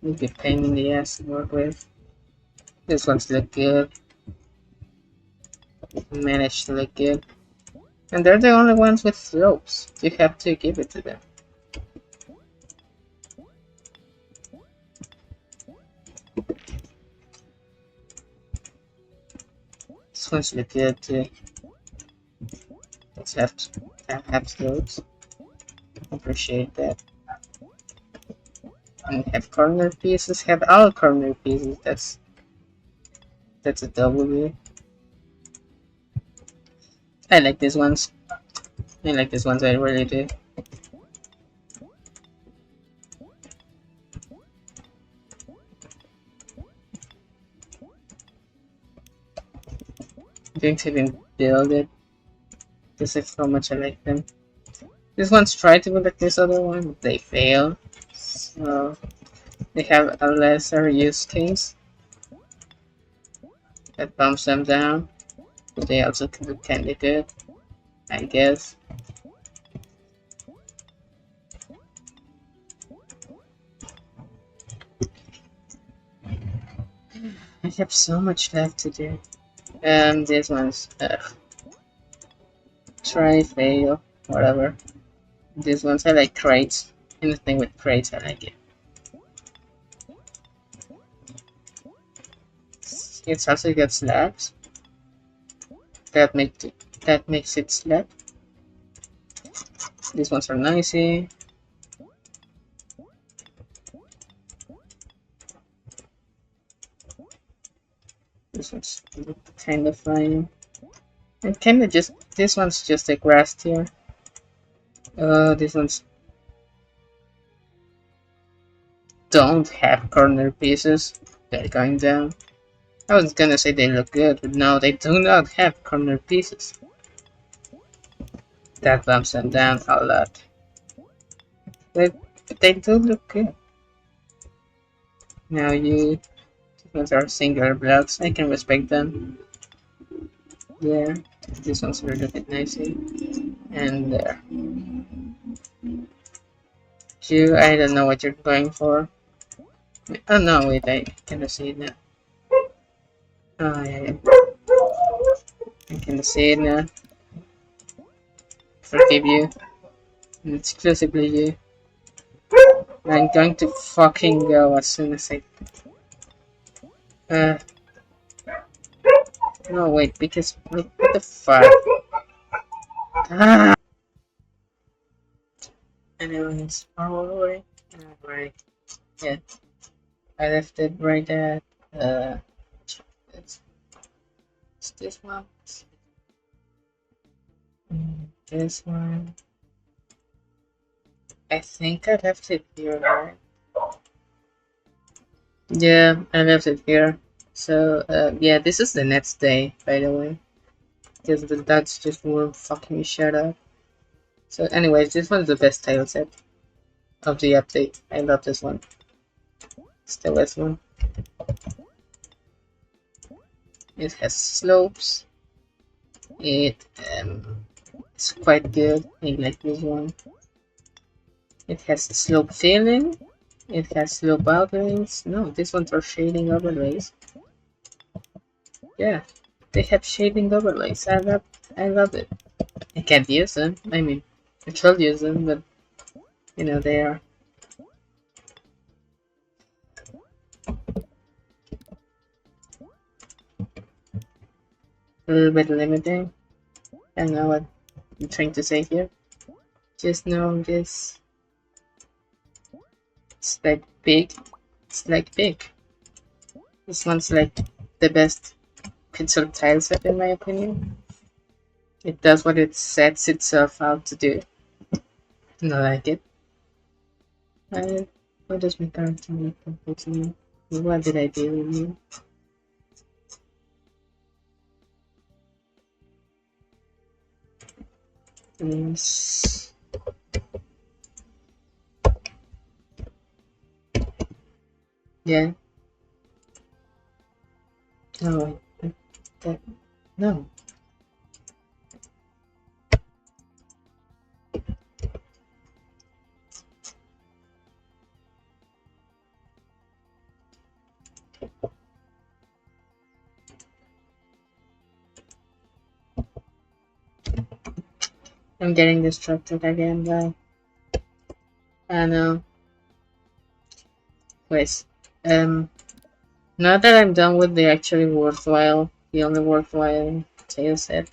Maybe a pain in the ass to work with. These ones look good. Managed to look good. And they're the only ones with slopes. You have to give it to them. This one's look good too. Let's have slopes. Appreciate that. And have corner pieces. Have all corner pieces. That's a W. I like these ones. I like these ones. I really do. Didn't even build it. This is how much I like them. These ones try to be like this other one, but they fail. So they have a lesser use case. That bumps them down. They also look kinda good, I guess. I have so much left to do. This one's try, fail, whatever. This one's I like crates. Anything with crates, I like it. It's also got slabs. That makes it slab. These ones are nicey. This one's kind of fine. And kind of just this one's just a grass tier. This one's don't have corner pieces. They're going down. I was gonna say they look good, but no, they do not have corner pieces. That bumps them down a lot. But they do look good. Now these ones are singular blocks. I can respect them. There. This one's really looking nicely. And there. I don't know what you're going for. Oh no, wait, I can see it now. Oh yeah. I can see it now. Forgive you. And exclusively you. I'm going to fucking go as soon as I... No, wait, because... What the fuck? Ah! Anyways, alright. Alright. Yeah. I left it right at... It's this one. This one. I think I left it here, right? Yeah, I left it here. So, yeah, this is the next day, by the way. Because the dogs just won't fucking shut up. So, anyways, this one's the best tile set of the update. I love this one. It's the best one. It has slopes. It's quite good. I like this one. It has slope filling. It has slope outlines. No, these ones are shading overlays. Yeah, they have shading overlays. I love it. I can't use them. I mean, I should use them, but you know they are. A little bit limiting. I don't know what I'm trying to say here. Just know this. It's like big. It's like big. This one's like the best pixel tile set in my opinion. It does what it sets itself out to do. And I like it. What does my character make completely? What did I do with you? Yes. Yeah. No, no. I'm getting distracted again, guy. I know. Wait. Now that I'm done with the the only worthwhile tail set,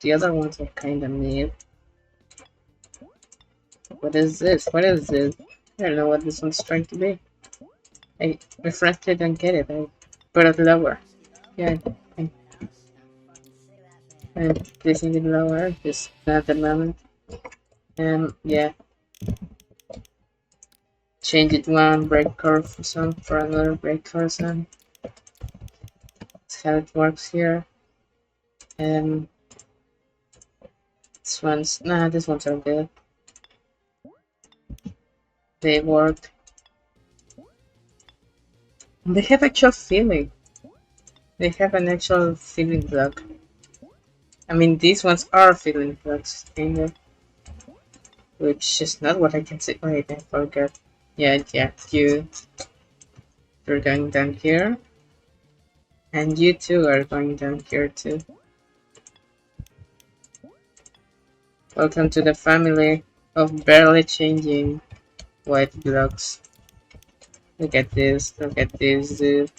the other ones are kinda mid. What is this? What is this? I don't know what this one's trying to be. I refracted and get it. I put it lower. Yeah, I'm placing it lower, just at the moment. Yeah. Change it one break curve for another break curve. That's how it works here. This one's these ones are good. They work. They have actual feeling. They have an actual filling block. I mean, these ones are filling blocks, kinda. Which is not what I can say. Wait, I forgot. Yeah, you're going down here. And you two are going down here too. Welcome to the family of barely changing white blocks. Look at this, dude.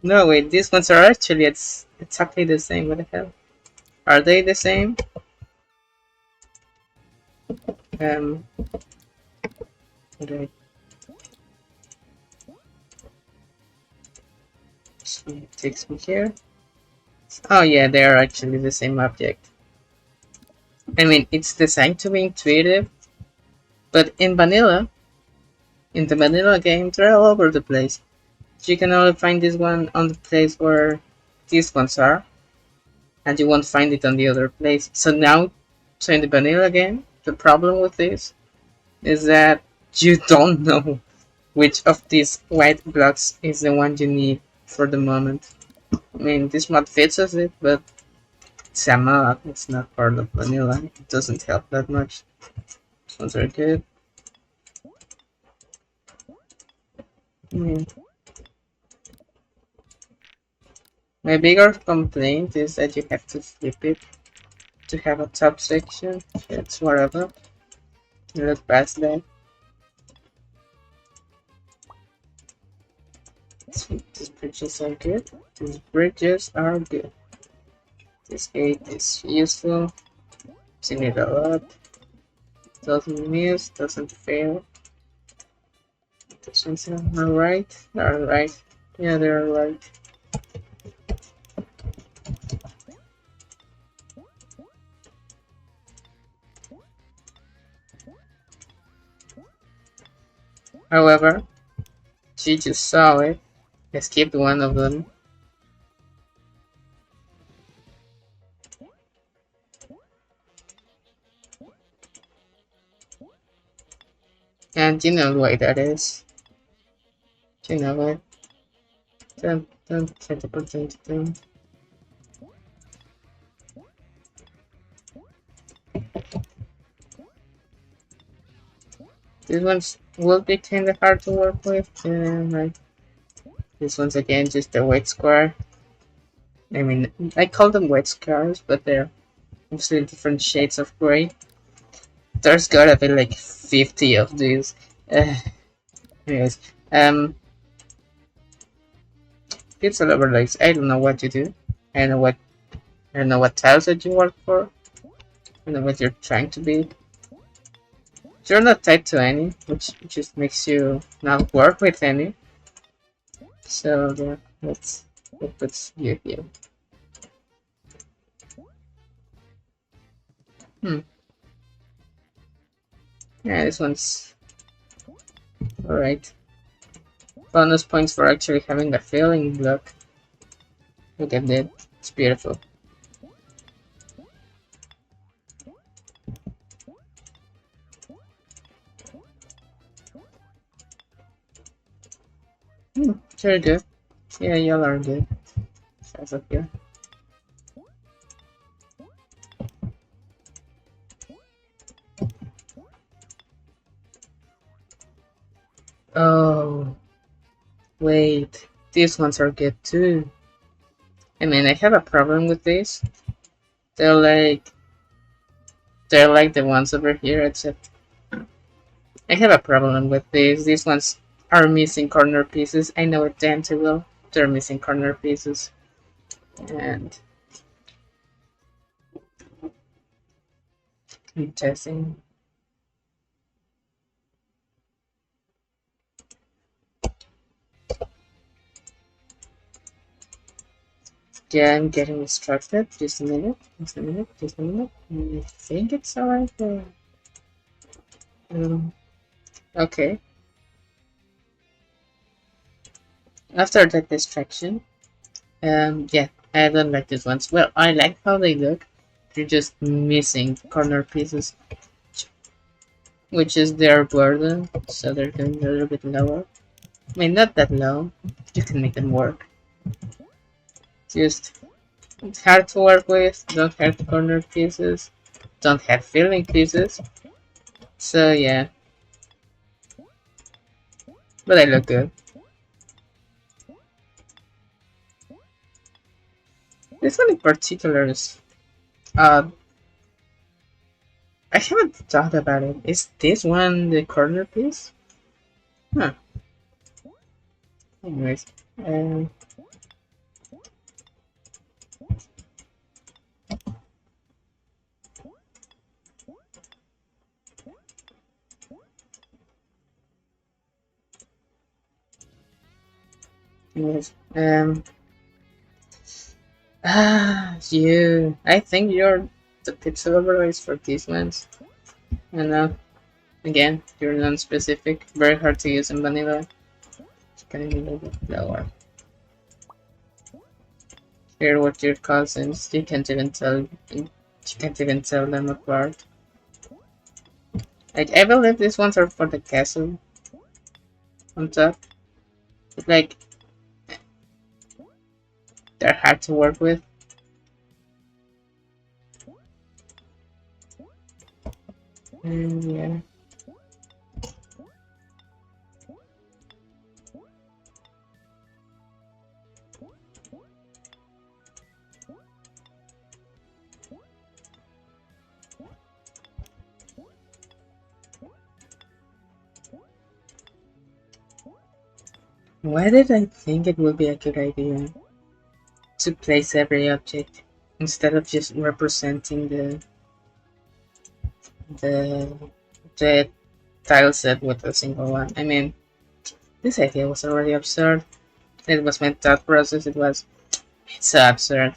No, wait, these ones are actually it's exactly the same. What the hell? Are they the same? Um, okay. So it takes me here. Oh yeah, they are actually the same object. I mean, it's designed to be intuitive, but in the vanilla game, they're all over the place. You can only find this one on the place where these ones are, and you won't find it on the other place. So in the vanilla game, the problem with this is that you don't know which of these white blocks is the one you need for the moment. I mean, this mod fixes it, but it's a mod, it's not part of vanilla. It doesn't help that much. These ones are good. I mean, my bigger complaint is that you have to flip it to have a top section. It's whatever. You look past that. These bridges are good. These bridges are good. This gate is useful. Seen it a lot. Doesn't miss, doesn't fail. This one's alright. They're alright. Yeah, they're alright. However, she just saw it. I skipped one of them. And you know why that is. You know what? Don't try to pretend to do. These ones will be kinda hard to work with. Like this one's again just a white square. I mean, I call them white squares, but they're obviously different shades of gray. There's gotta be like 50 of these. Anyways, pixel overlays. I don't know what you do. I don't know what I don't know what tiles that you work for. I don't know what you're trying to be. You're not tied to any, which just makes you not work with any. So yeah, let's put you here. Yeah, this one's alright. Bonus points for actually having a filling block. Look at that. It's beautiful. Very good. Yeah, y'all are good. As up here. Oh, wait. These ones are good too. I mean, I have a problem with these. They're like the ones over here, except I have a problem with these. These ones are missing corner pieces. I know it damn too well. They're missing corner pieces. And testing. Yeah, I'm getting distracted. Just a minute. Just a minute. Just a minute. I think it's alright. Okay. After that distraction, yeah, I don't like these ones. Well, I like how they look. They're just missing corner pieces, which is their burden. So they're going a little bit lower. I mean, not that low. You can make them work. Just it's hard to work with, don't have corner pieces, don't have filling pieces. So yeah, but they look good. This one in particular is, uh, I haven't thought about it. Is this one the corner piece? Huh. Anyways, um, anyways, you. I think you're the pixel overlays for these ones. I know. Again, you're non-specific. Very hard to use in vanilla. Can be a little bit lower. Here, what your cousins? You can't even tell. You can't even tell them apart. Like I believe these ones are for the castle on top. But, like they're hard to work with. Yeah. Why did I think it would be a good idea to place every object instead of just representing the the tile set with a single one? I mean, this idea was already absurd. It was my thought process. It's so absurd.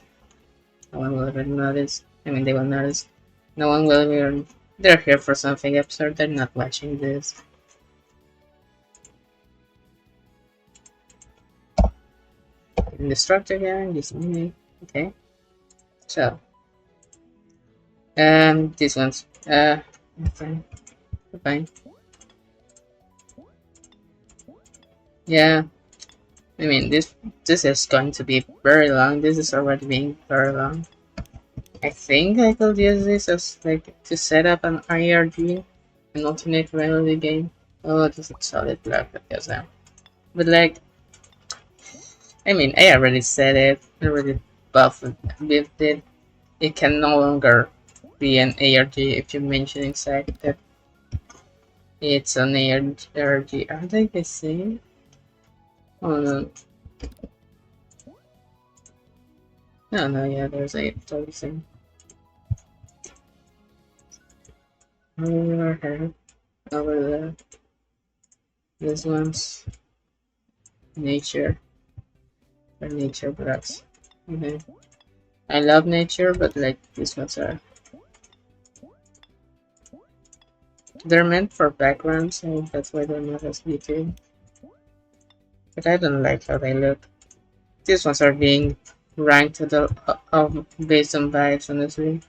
No one will ever notice. I mean, they will notice. No one will ever. They're here for something absurd. They're not watching this. In the structure again, this mini. Okay. So, these ones. Fine. Fine. Yeah. I mean, this is going to be very long. This is already being very long. I think I could use this as like to set up an IRG, an alternate reality game. Oh, this is solid block, I guess now. But like, I mean, I already said it. I already buffed it. It can no longer be an ARG if you mention inside that it's an ARG. Are they the same? Oh no. No, no, yeah, there's a totally same. Over here, over there. This one's nature, or nature blocks. Okay. I love nature, but like these ones are. They're meant for background, so that's why they're not as detailed. But I don't like how they look. These ones are being ranked to the based on vibes, honestly.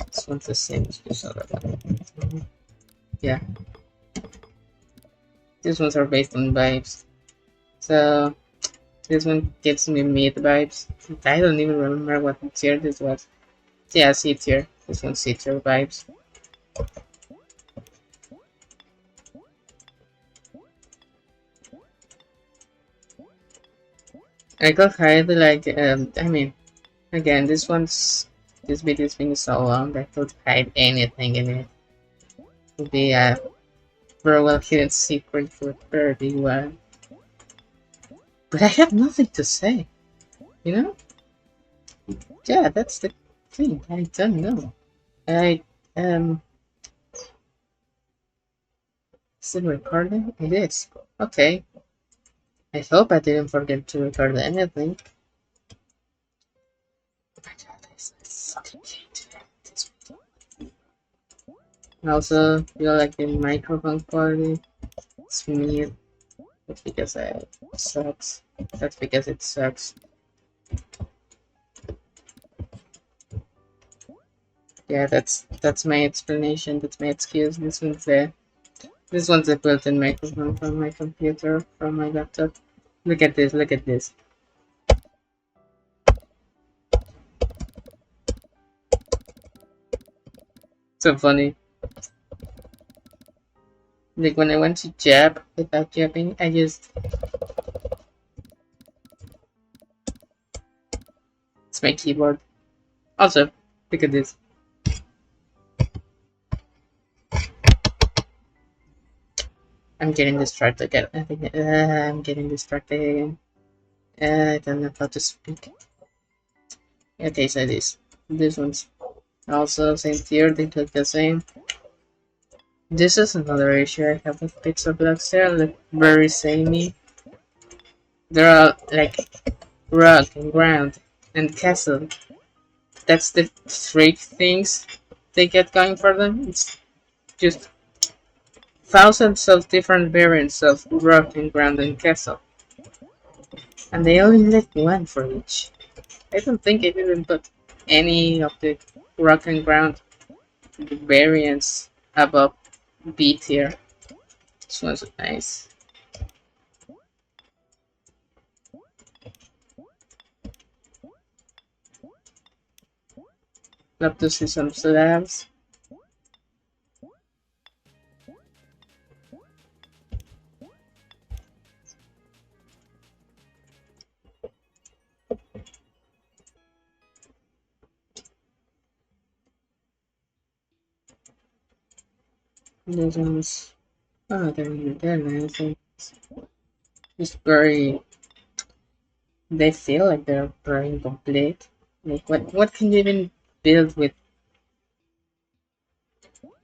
This one's the same as this other one. Yeah. These ones are based on vibes. So this one gives me mid vibes. I don't even remember what tier this was. Yeah, C tier. This one's C tier vibes. I could hide like I mean again this video's been so long that I could hide anything in it. It would be a very well hidden secret for 31. But I have nothing to say. You know? Yeah, that's the thing. I don't know. I is it recording? It is. Okay. I hope I didn't forget to record anything. Oh my god, I fucking can't do this. Also, feel like the microphone quality it's me. That's because it sucks. That's because it sucks. Yeah, that's my explanation. That's my excuse. This one's a built-in microphone from my computer, from my laptop. Look at this. Look at this. So funny. Like when I want to jab without jabbing, I just it's my keyboard. Also, look at this. I'm getting distracted again. I think I'm getting distracted again. I don't know how to speak. Okay, so this one's also same tier. They look the same. This is another issue I have with pixel blocks. They're like very samey. They're all like rock and ground and castle. That's the three things they get going for them. It's just thousands of different variants of rock and ground and castle, and they only let one for each. I don't think I didn't put any of the rock and ground variants above B tier. This one's nice. Love to see some slabs. These ones, oh, they're nice. Just very, they feel like they're very incomplete. Like what can you even build with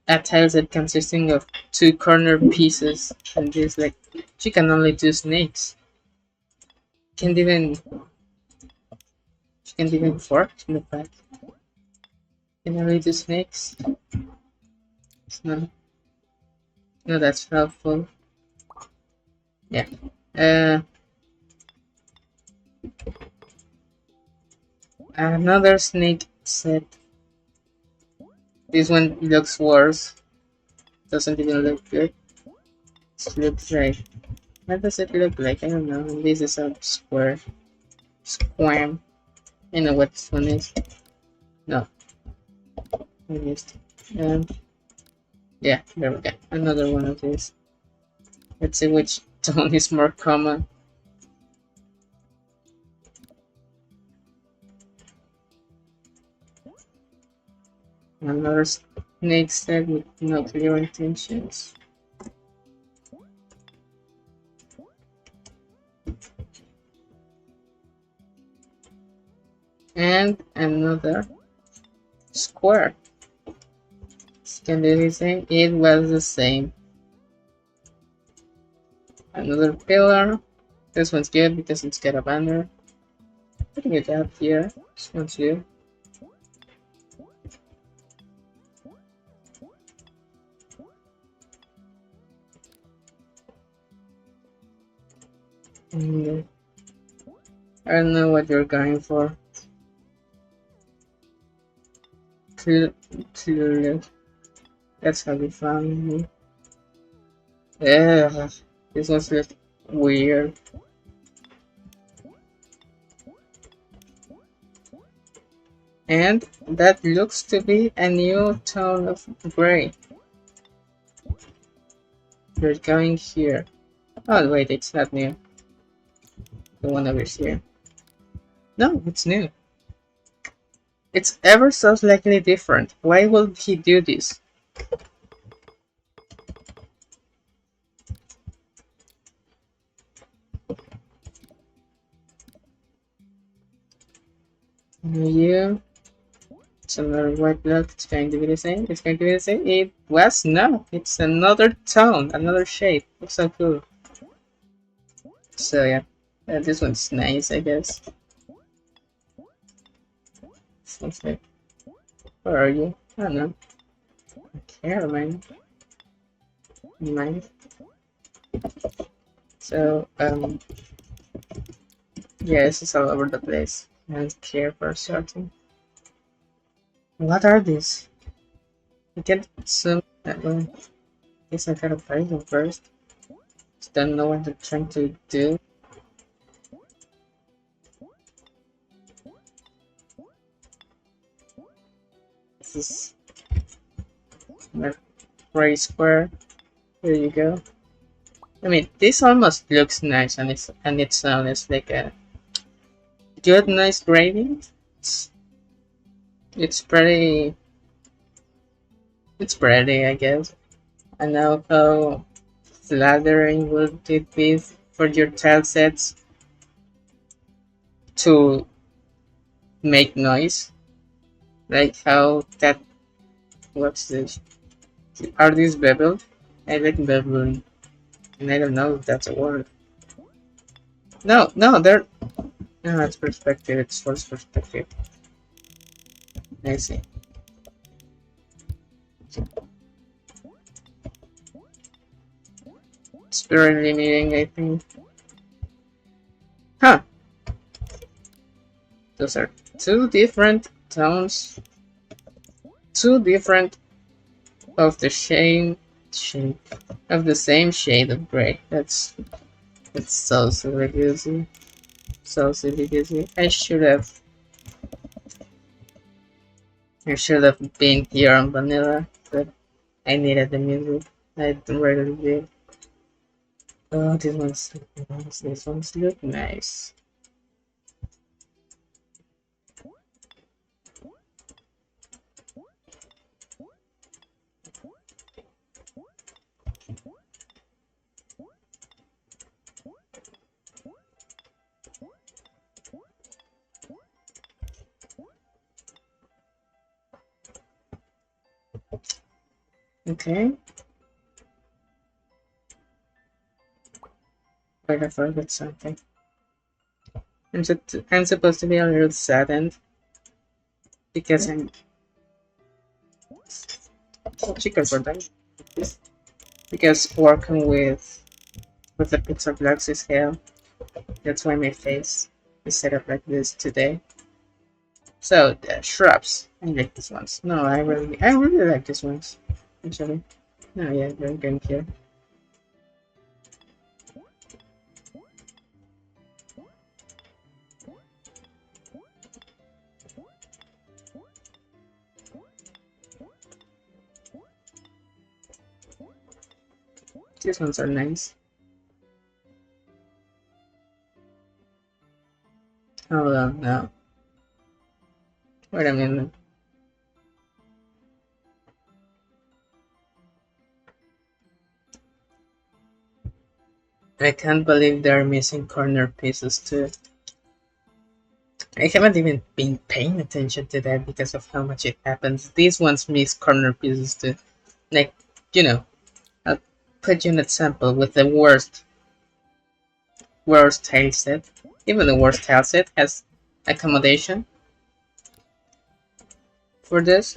a tile set consisting of two corner pieces and this like she can only do snakes. Can't even she can't even fork in the fact. Can only do snakes. It's not no that's helpful. Yeah. Uh Another snake set. This one looks worse. Doesn't even look good. It looks like what does it look like? I don't know. This is a square. Squam. I know what this one is. No, I missed. Yeah, there we go. Another one of these. Let's see which tone is more common. Another snake set with no clear intentions. And another square. Can be the same? It was the same. Another pillar. This one's good because it's got a banner. Putting it up here. This one's good. And I don't know what you're going for. Clearly. That's how you found me. Yeah, this one's just weird. And that looks to be a new tone of gray. We're going here. Oh wait, it's not new. The one over here. No, it's new. It's ever so slightly different. Why would he do this? You. It's another white block. It's going to be the same. It's going to be the same. It was no. It's another tone, another shade. Looks so cool. So yeah, this one's nice, I guess. Sounds like. Where are you? I don't know. I care, man. Mind. So yeah, this is all over the place. I don't care for certain. What are these? I get some. I guess I gotta find them first. Just don't know what they're trying to do. This is a gray square. There you go. I mean, this almost looks nice, and its own. It's like a good, nice gradient. It's it's pretty. It's pretty, I guess. I know how flattering would it be for your tile sets to make noise, like how that. What's this? Are these beveled? I like beveling, and I don't know if that's a word. No, no, they're. No, it's perspective. It's forced perspective. I see. It's very limiting, I think. Huh. Those are two different tones. Two different of the shade of the same shade of gray. That's so silly goosey. So silly goosey. I should have been here on vanilla, but I needed the music. I really did. Oh, these ones look nice. These ones look nice. Okay. Wait, I forgot something. I'm supposed to be a little saddened because I'm chicken for that. Because working with the pizza blocks is hell. That's why my face is set up like this today. So the shrubs. I like these ones. No, I really like these ones. Actually. No, yeah, they're going here. These ones are nice. Hold on now. Wait a minute. I can't believe they're missing corner pieces too. I haven't even been paying attention to that because of how much it happens. These ones miss corner pieces too. Like, you know, I'll put you an example with the worst tile set. Even the worst tile set has accommodation for this.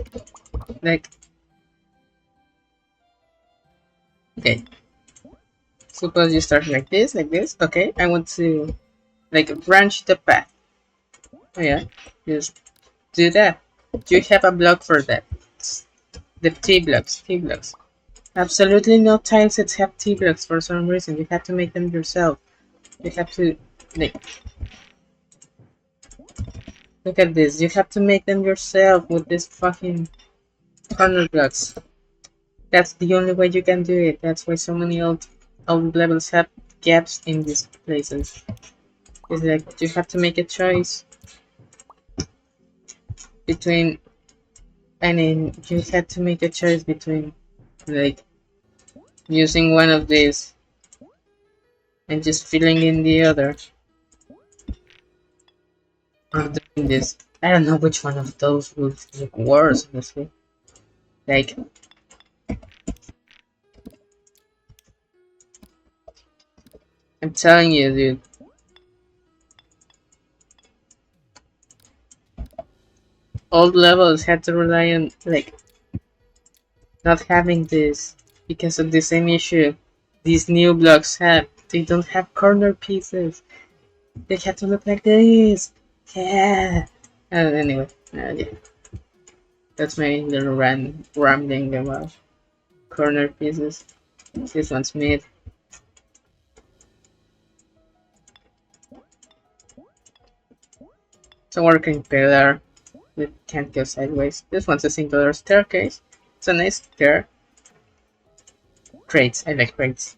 Like, okay, suppose you start like this, like this. Okay, I want to like branch the path. Oh yeah, just do that. You have a block for that. The T blocks, T blocks. Absolutely no tile sets have T blocks for some reason. You have to make them yourself. You have to like look at this. You have to make them yourself with this fucking corner blocks. That's the only way you can do it. That's why so many old levels have gaps in these places. It's like you have to make a choice between. I mean, you had to make a choice between like using one of these and just filling in the other, or doing this. I don't know which one of those would look worse, honestly. Like, I'm telling you, dude. Old levels had to rely on like not having this because of the same issue these new blocks have. They don't have corner pieces. They have to look like this. Yeah. Anyway, yeah. That's my little rambling about corner pieces. This one's mid. It's a working pillar. It can't go sideways. This one's a singular staircase. It's a nice pair. Crates. I like crates.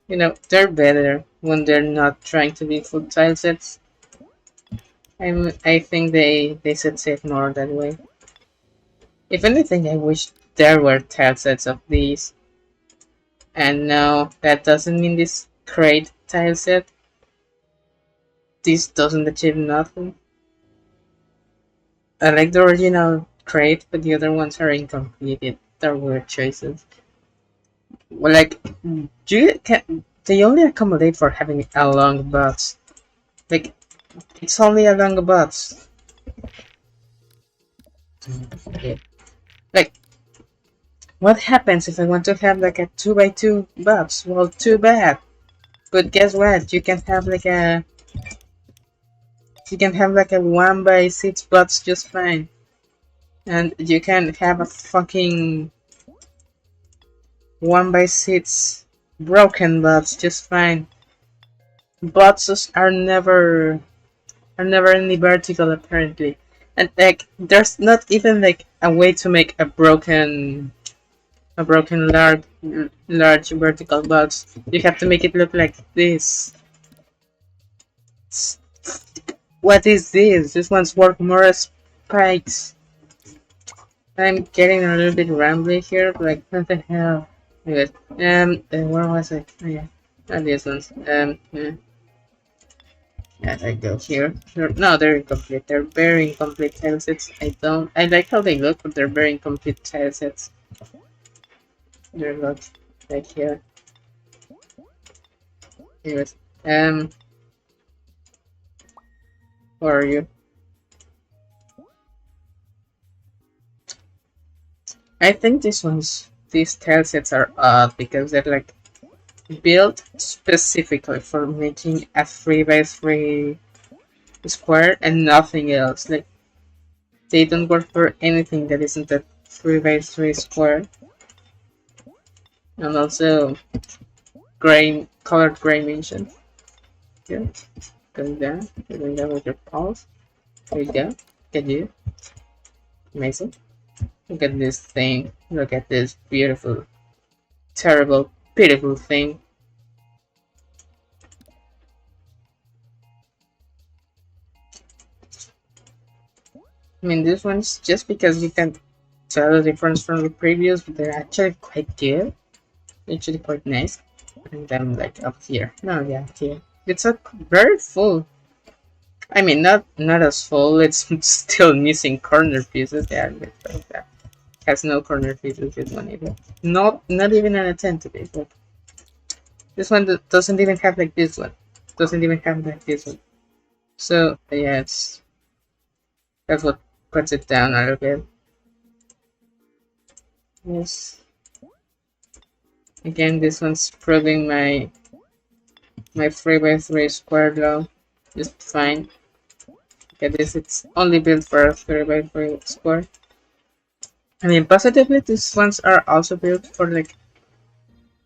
You know, they're better when they're not trying to be full tile sets. I think they should save more that way. If anything, I wish there were tile sets of these. And no, that doesn't mean this crate tile set. This doesn't achieve nothing. I like the original crate, but the other ones are incomplete. They're weird choices. Well, like, they only accommodate for having a long box. Like, it's only a long box. Okay. Like, what happens if I want to have like a 2x2 box? Well, too bad. But guess what? You can have like a 1x6 box just fine. And you can have a fucking 1x6 broken box just fine. Boxes are never any vertical apparently. And like there's not even like a way to make a broken large vertical box. You have to make it look like this. What is this? This one's worth more as spikes. I'm getting a little bit rambly here, but like what the hell? Anyways, where was I? Oh yeah, these ones. Yeah. As I go here. No, they're incomplete. They're very incomplete tile sets. I like how they look, but they're very incomplete tile sets. They're not like here. Anyways, where are you? I think these tile sets are odd because they're like built specifically for making a 3x3 square and nothing else. Like they don't work for anything that isn't a 3x3 square. And also colored gray mention. Here. Going down with your paws. There you go. Look at you. Amazing. Look at this thing. Look at this beautiful, terrible, pitiful thing. I mean, this one's just because you can tell the difference from the previous, but they're actually quite good. Actually quite nice. And then like up here. No, yeah, here. It's a very full. I mean, not as full. It's still missing corner pieces. Yeah, like that. Has no corner pieces. This one either. Not even an attempt to be. But this one doesn't even have like this one. Doesn't even have like this one. So yeah, that's what puts it down a little bit. Yes. Again, this one's proving my 3x3 square law just fine. Okay, it's only built for a 3x3 square. I mean, positively, these ones are also built for like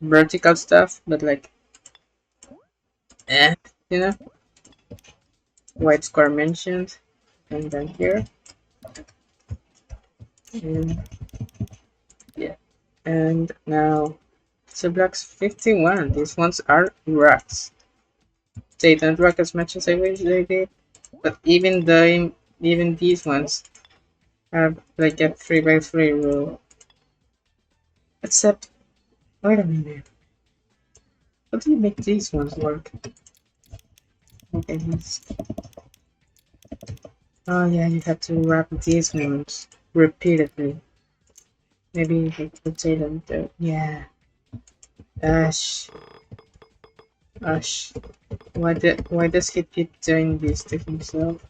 vertical stuff, but like, you know, white square mentioned, and then here, and yeah, and now. So blocks 51. These ones are rocks. They don't rock as much as I wish they did, but even these ones have like a 3x3 rule. Except, wait a minute. How do you make these ones work? Okay, oh yeah, you have to wrap these ones repeatedly. Maybe you can rotate them too. Yeah. Ash. Why does he keep doing this to himself?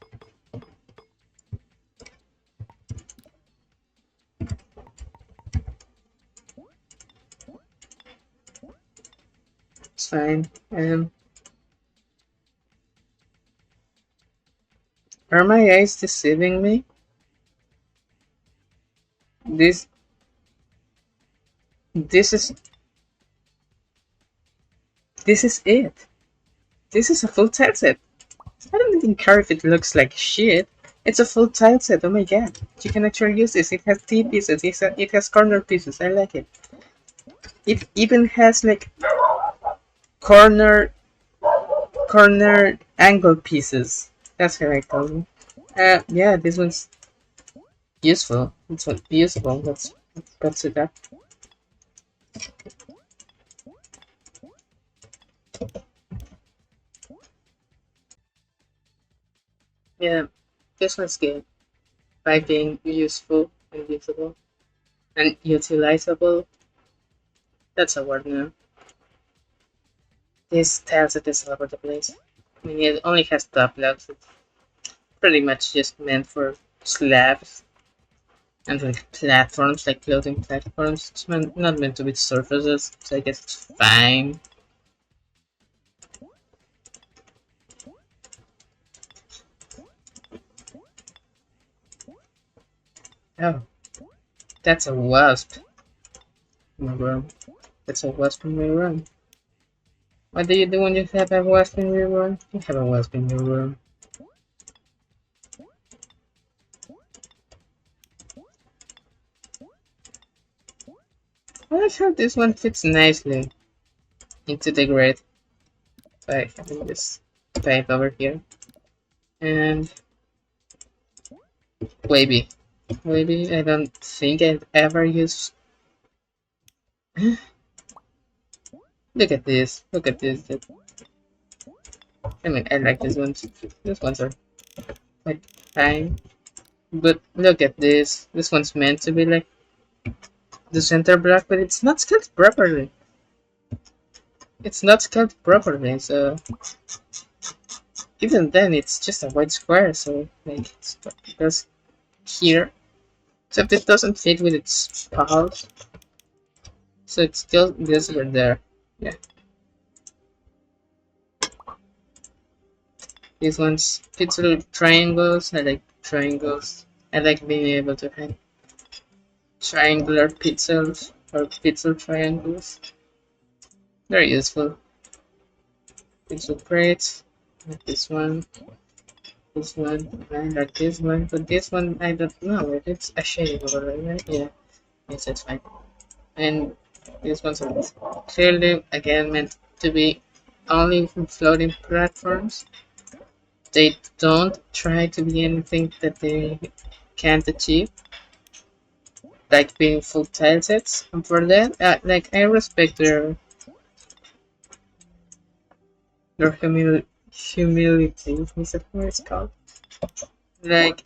It's fine. Are my eyes deceiving me? This is it. This is a full tile set. I don't even care if it looks like shit. It's a full tile set. Oh my god. You can actually use this. It has T pieces. It has corner pieces. I like it. It even has like corner corner angle pieces. That's what I call them. Yeah, this one's useful. It's useful. That's it. That. Yeah, this one's good by being useful and usable and utilizable. That's a word now. This tells it is all over the place. I mean, it only has top blocks. It's pretty much just meant for slabs and like platforms, like floating platforms. It's not meant to be surfaces, so I guess it's fine. Oh, that's a wasp in my room. That's a wasp in my room. What do you do when you have a wasp in your room? You have a wasp in your room. I like how this one fits nicely into the grid by having this pipe over here. And wavy. Wavy, I don't think I've ever used. Look at this. Look at this. I mean, I like these ones. These ones are quite fine. But look at this. This one's meant to be like the center block, but it's not scaled properly. It's not scaled properly, so even then it's just a white square, so like it's because here. Except it doesn't fit with its pals. So it's still this over there. Yeah. These ones pixel triangles. I like triangles. I like being able to have triangular pixels or pixel triangles. Very useful. Pixel crates. Like this one. This one. I like this one. But this one, I don't know. It's a shading overlay, right? Yeah. Yes, that's fine. And these ones are clearly, again, meant to be only from floating platforms. They don't try to be anything that they can't achieve, like being full tile sets. And for that, like I respect their humility. Is that what it's called? Like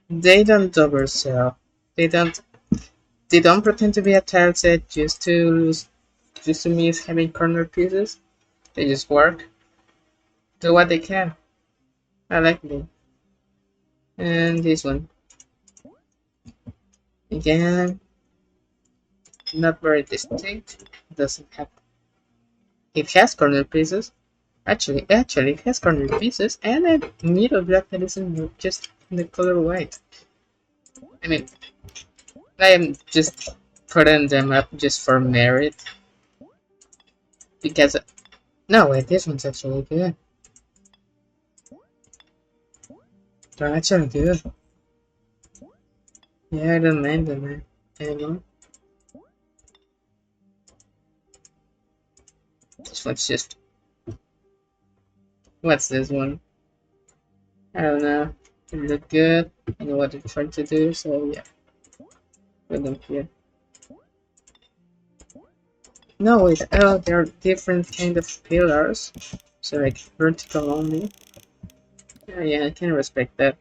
they don't oversell. They don't. They don't pretend to be a tile set just to miss having corner pieces. They just work, do what they can. I like them. And this one again, not very distinct. Doesn't have. It has corner pieces. Actually, it has corner pieces and a middle block that isn't just in the color white. I mean, I am just putting them up just for merit because no wait, this one's actually good. They're actually good. Yeah, I don't mind them anymore. This one's just. What's this one? I don't know. It looked good. I know what they're trying to do, so yeah. Put them here. No, wait. Oh, there are different kind of pillars. So like vertical only. Yeah, I can respect that.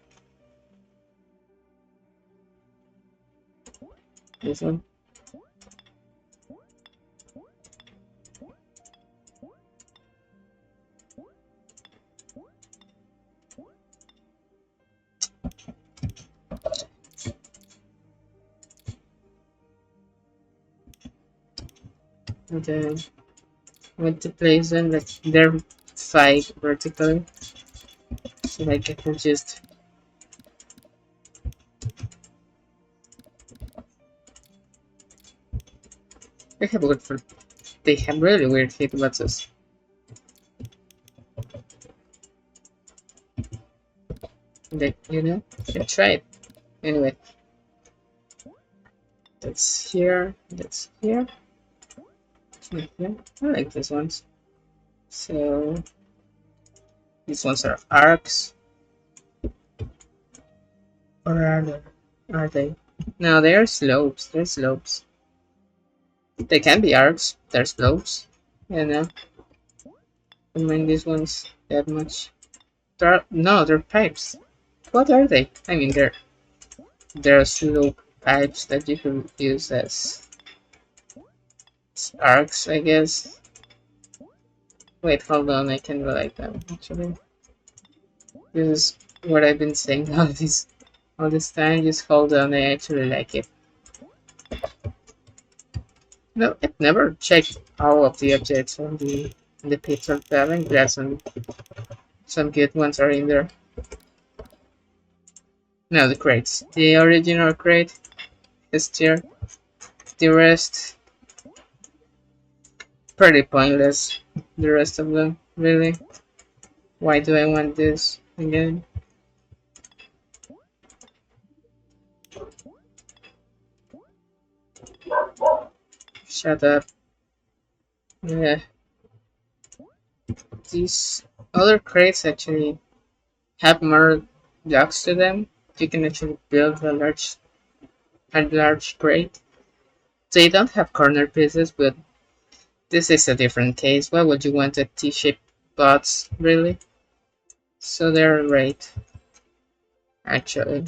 This one. Okay. Went to place them like they're 5 vertically. So like I can just they have weird for they have really weird hitboxes. That, you know, should try it. Anyway, that's here, that's here, that's here. I like these ones. So these ones are arcs, or are they? No, they are slopes. They're slopes. They can be arcs. They're slopes. You know, I don't mind these ones that much. No, they're pipes. What are they? I mean, they're slope pipes that you can use as arcs, I guess. Wait, hold on. I can like them actually. This is what I've been saying all this time. Just hold on. I actually like it. No, I've never checked all of the objects on the pixel pattern. Glad some good ones are in there. No, the crates. The original crate is here. The rest, pretty pointless. The rest of them, really. Why do I want this again? Shut up. Yeah, these other crates actually have more blocks to them. You can actually build a large crate. They don't have corner pieces, but this is a different case. Why would you want a T-shaped bots, really? So they're great, actually.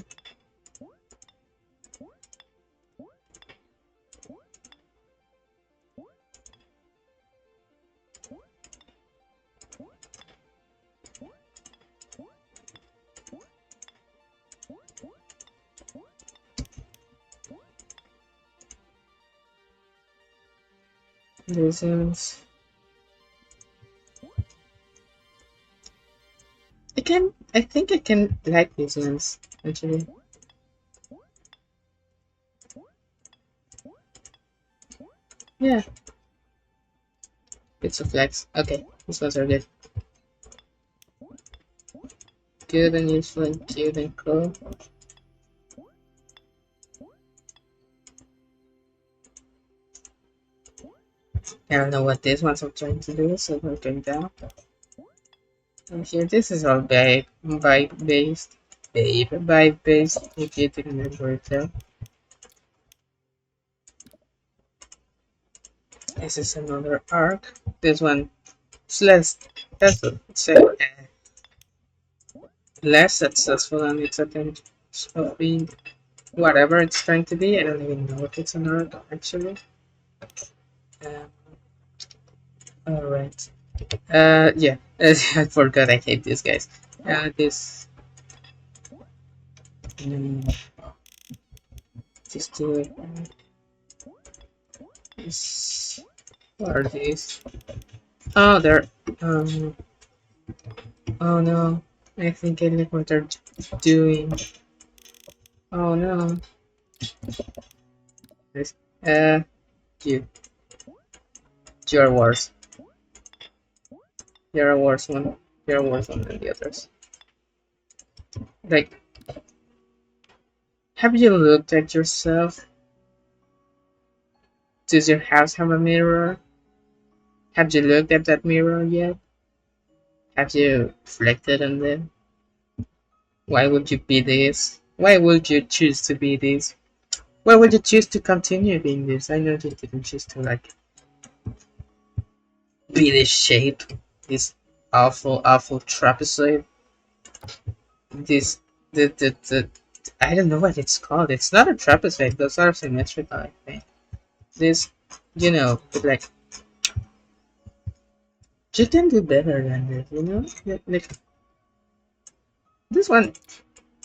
This is. I think I can like these ones, actually. Yeah, it's a flex. Okay, these ones are good. Good and useful and cute and cool. I don't know what these ones are trying to do, so we're going down. And here, this is all vibe based. Vibe based, if you didn't remember it there. This is another arc. This one is less successful on its attempt of being whatever it's trying to be. I don't even know if it's an arc, actually. Um, Alright. Yeah. I forgot I hate these guys. This. Um, just do it. This. What are these? Oh, they're. Um. Oh no. I think I know what they're doing. Oh no. This. You. You're worse. You're a worse one. You're worse one than the others. Like, have you looked at yourself? Does your house have a mirror? Have you looked at that mirror yet? Have you reflected on them? Why would you be this? Why would you choose to be this? Why would you choose to continue being this? I know you didn't choose to like be this shape, this awful trapezoid. This the I don't know what it's called. It's not a trapezoid. Those are symmetrical, I think. This, like you can do better than this. Like this one.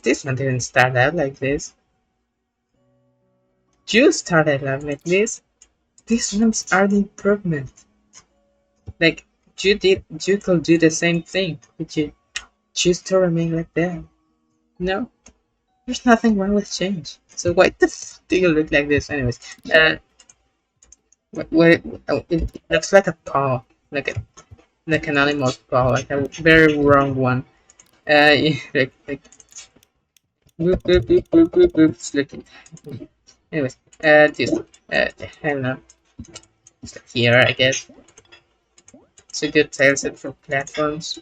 This one didn't start out like this. You started out like this. These ones are the improvement. Like you could do the same thing, but you choose to remain like that. No, there's nothing wrong with change. So why the do you look like this, anyways? It looks like a paw, like an animal's paw, like a very wrong one. Yeah, like Boop, boop, boop, boop, boop, boop. It's looking. Anyways, this, I don't know. It's like here, I guess. It's a good tile set for platforms.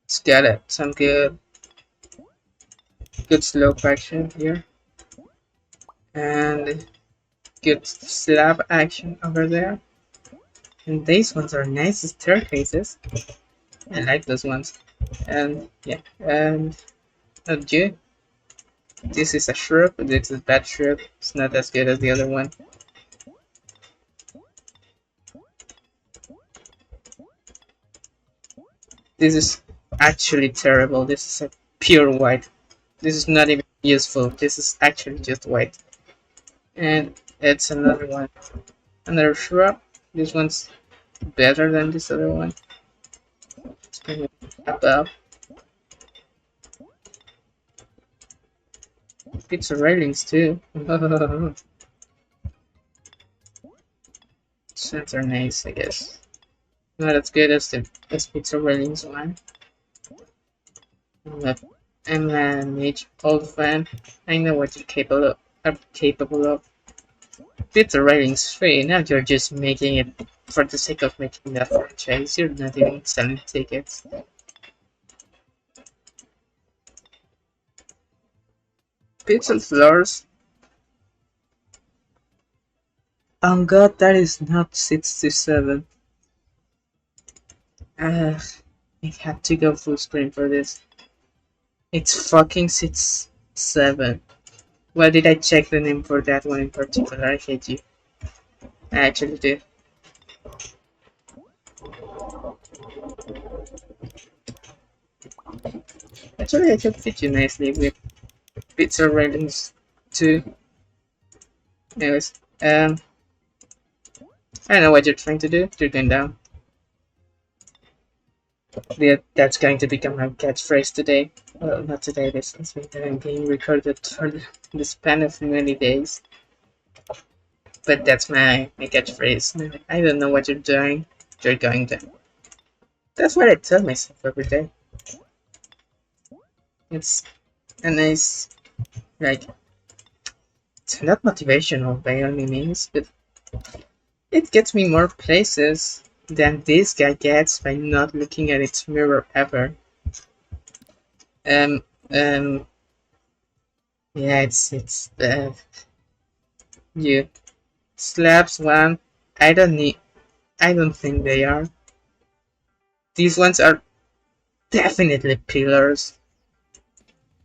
It's got some good slope action here, and good slab action over there. And these ones are nice staircases. I like those ones. And yeah, and G. This is a shrub. This is bad shrub. It's not as good as the other one. This is actually terrible. This is a pure white. This is not even useful. This is actually just white. And it's another one. Another shrub. This one's better than this other one. It's kind of above. Pizza railings too. Center nice, I guess. Not as good as the pizza railings one. I'm an age old fan. I know what you're capable of. Pizza railings free. Now you're just making it for the sake of making that franchise. You're not even selling tickets. Pixel floors. Oh god, that is not 67. I have to go full screen for this. It's fucking 67. Why did I check the name for that one in particular? I hate you. I actually did. Actually, I can fit you nicely with pizza railings too. Anyways, I know what you're trying to do. You're going down. Yeah, that's going to become my catchphrase today. Well, not today. This week that I'm being recorded for the span of many days. But that's my catchphrase. I don't know what you're doing. You're going down. That's what I tell myself every day. It's a nice, like, it's not motivational by any means, but it gets me more places than this guy gets by not looking at its mirror ever. Um, um, yeah, it's you slabs one. I don't need. I don't think they are. These ones are definitely pillars,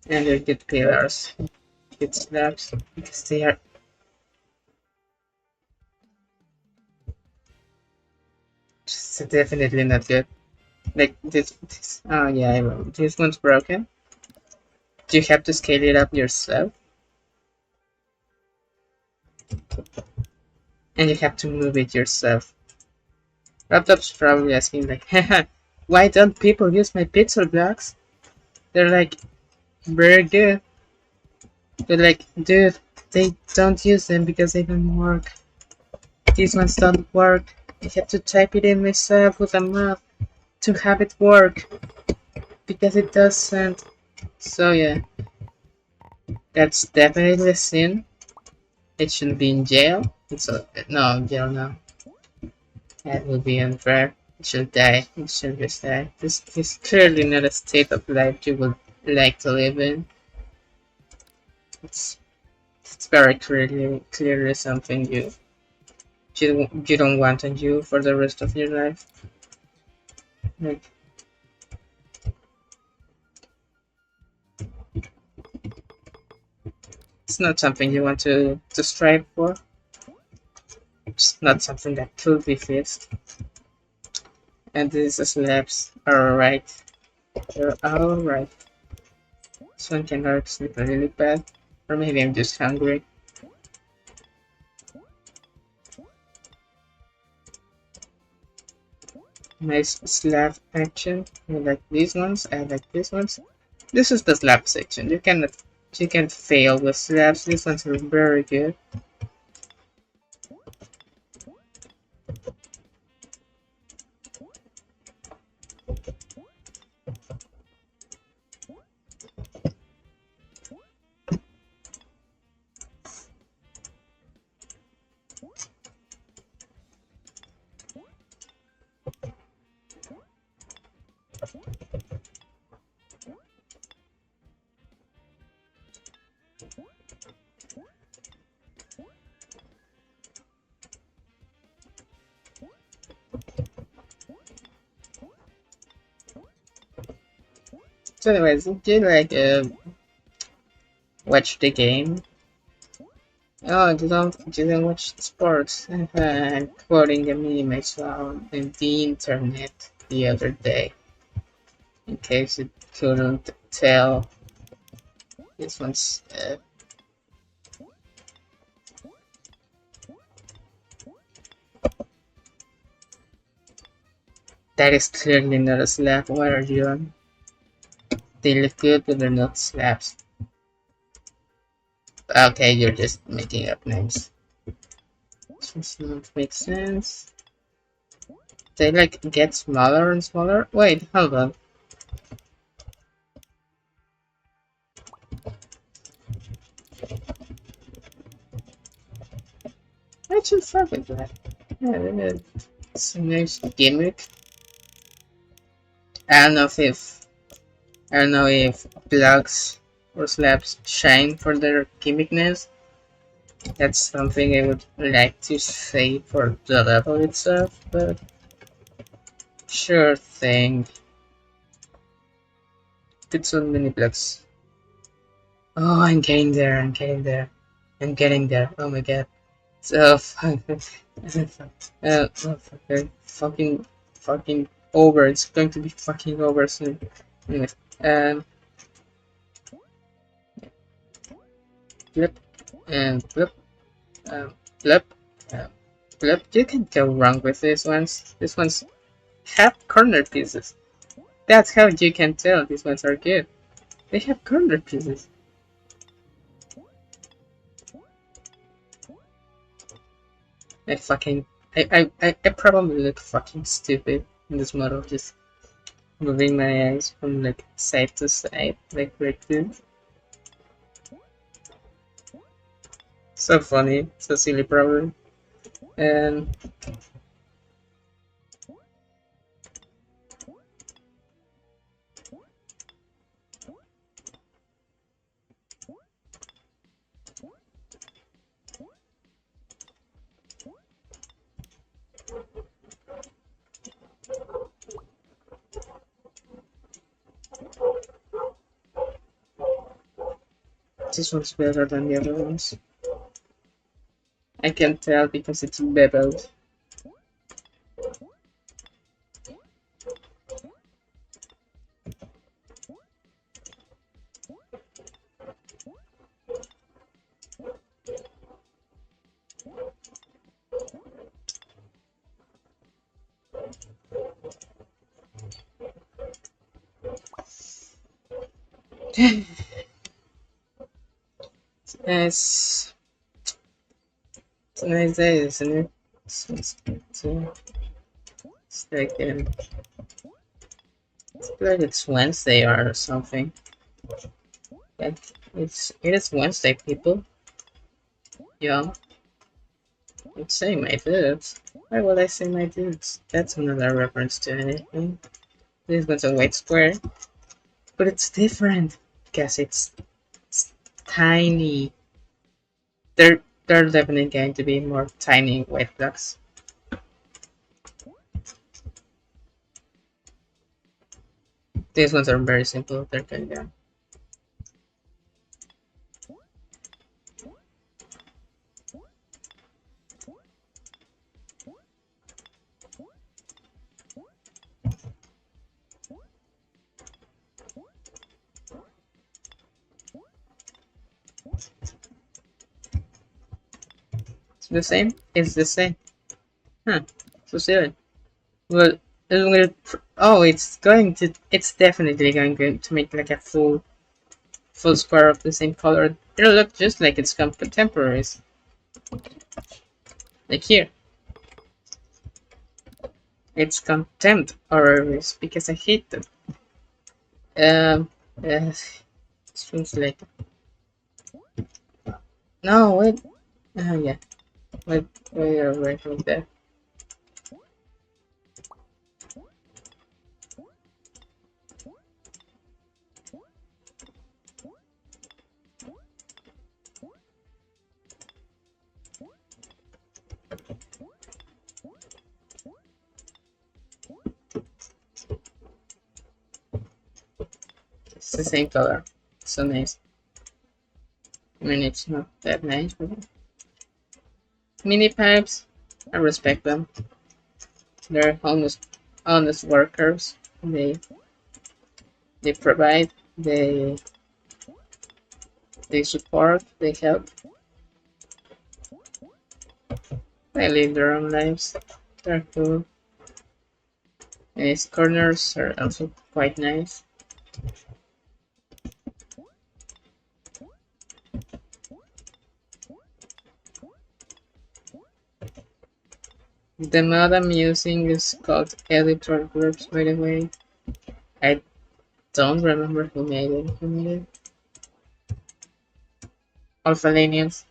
and they're good pillars. Good slabs because they are just definitely not good. Like this. Oh yeah, this one's broken. You have to scale it up yourself, and you have to move it yourself. Laptop's probably asking like, haha, why don't people use my pixel blocks? They're like, very good. They're like, dude, they don't use them because they don't work. These ones don't work. I have to type it in myself with a mouse to have it work because it doesn't. So yeah, that's definitely a sin. It shouldn't be in jail. It's no jail now. That would be unfair. It should die. It should just die. This is clearly not a state of life you would like to live in. It's it's very clearly something you don't want on you for the rest of your life. Like, it's not something you want to strive for. It's not something that could be fixed. And these slabs are alright. They're alright. This one can hurt sleep really bad. Or maybe I'm just hungry. Nice slab action. I like these ones. I like these ones. This is the slab section. You can fail with slabs. These ones are very good. So anyways, did you like watch the game? Oh, didn't watch sports. I'm quoting a meme I saw on the internet the other day. In case you couldn't tell, this one's that is clearly not a slap. What are you on? They look good, but they're not slaps. Okay, you're just making up names. This does not make sense. They like get smaller and smaller. Wait, hold on. I should fuck with that. Yeah, it's a nice gimmick. I don't know if blocks or slabs shine for their gimmickness. That's something I would like to say for the level itself, but sure thing. Put so many blocks. Oh, I'm getting there, I'm getting there. I'm getting there. Oh my god. So fucking over. It's going to be fucking over soon. Anyway, um, flip and flip, flip, flip. You can go wrong with these ones. These ones have corner pieces. That's how you can tell these ones are good. They have corner pieces. I fucking I probably look fucking stupid in this model, just moving my eyes from like side to side like this. So funny, so silly probably. And this one's better than the other ones. I can tell because it's beveled. It's, it's a nice day, isn't it? It's like it's Wednesday or something. But it is Wednesday, people. Yeah, it's say my dudes. Why would I say my dudes? That's another reference to anything. This one's a white square, but it's different because it's tiny. They're definitely going to be more tiny white blocks. These ones are very simple. They're kind of it's the same. It's the same. Huh? So silly. Well, oh, it's going to. It's definitely going to make like a full square of the same color. It'll look just like it's contemporaries. Like here, it's contemporaries because I hate them. Seems like no wait. Yeah, wait, you're right with that. It's the same color. So nice. I mean, it's not that nice, but mini pipes, I respect them. They're honest workers. They provide, they support, they help, they live their own lives. They're cool. And its corners are also quite nice. The mod I'm using is called Editor Groups, by the way. I don't remember who made it. Who made it? Alphalanians.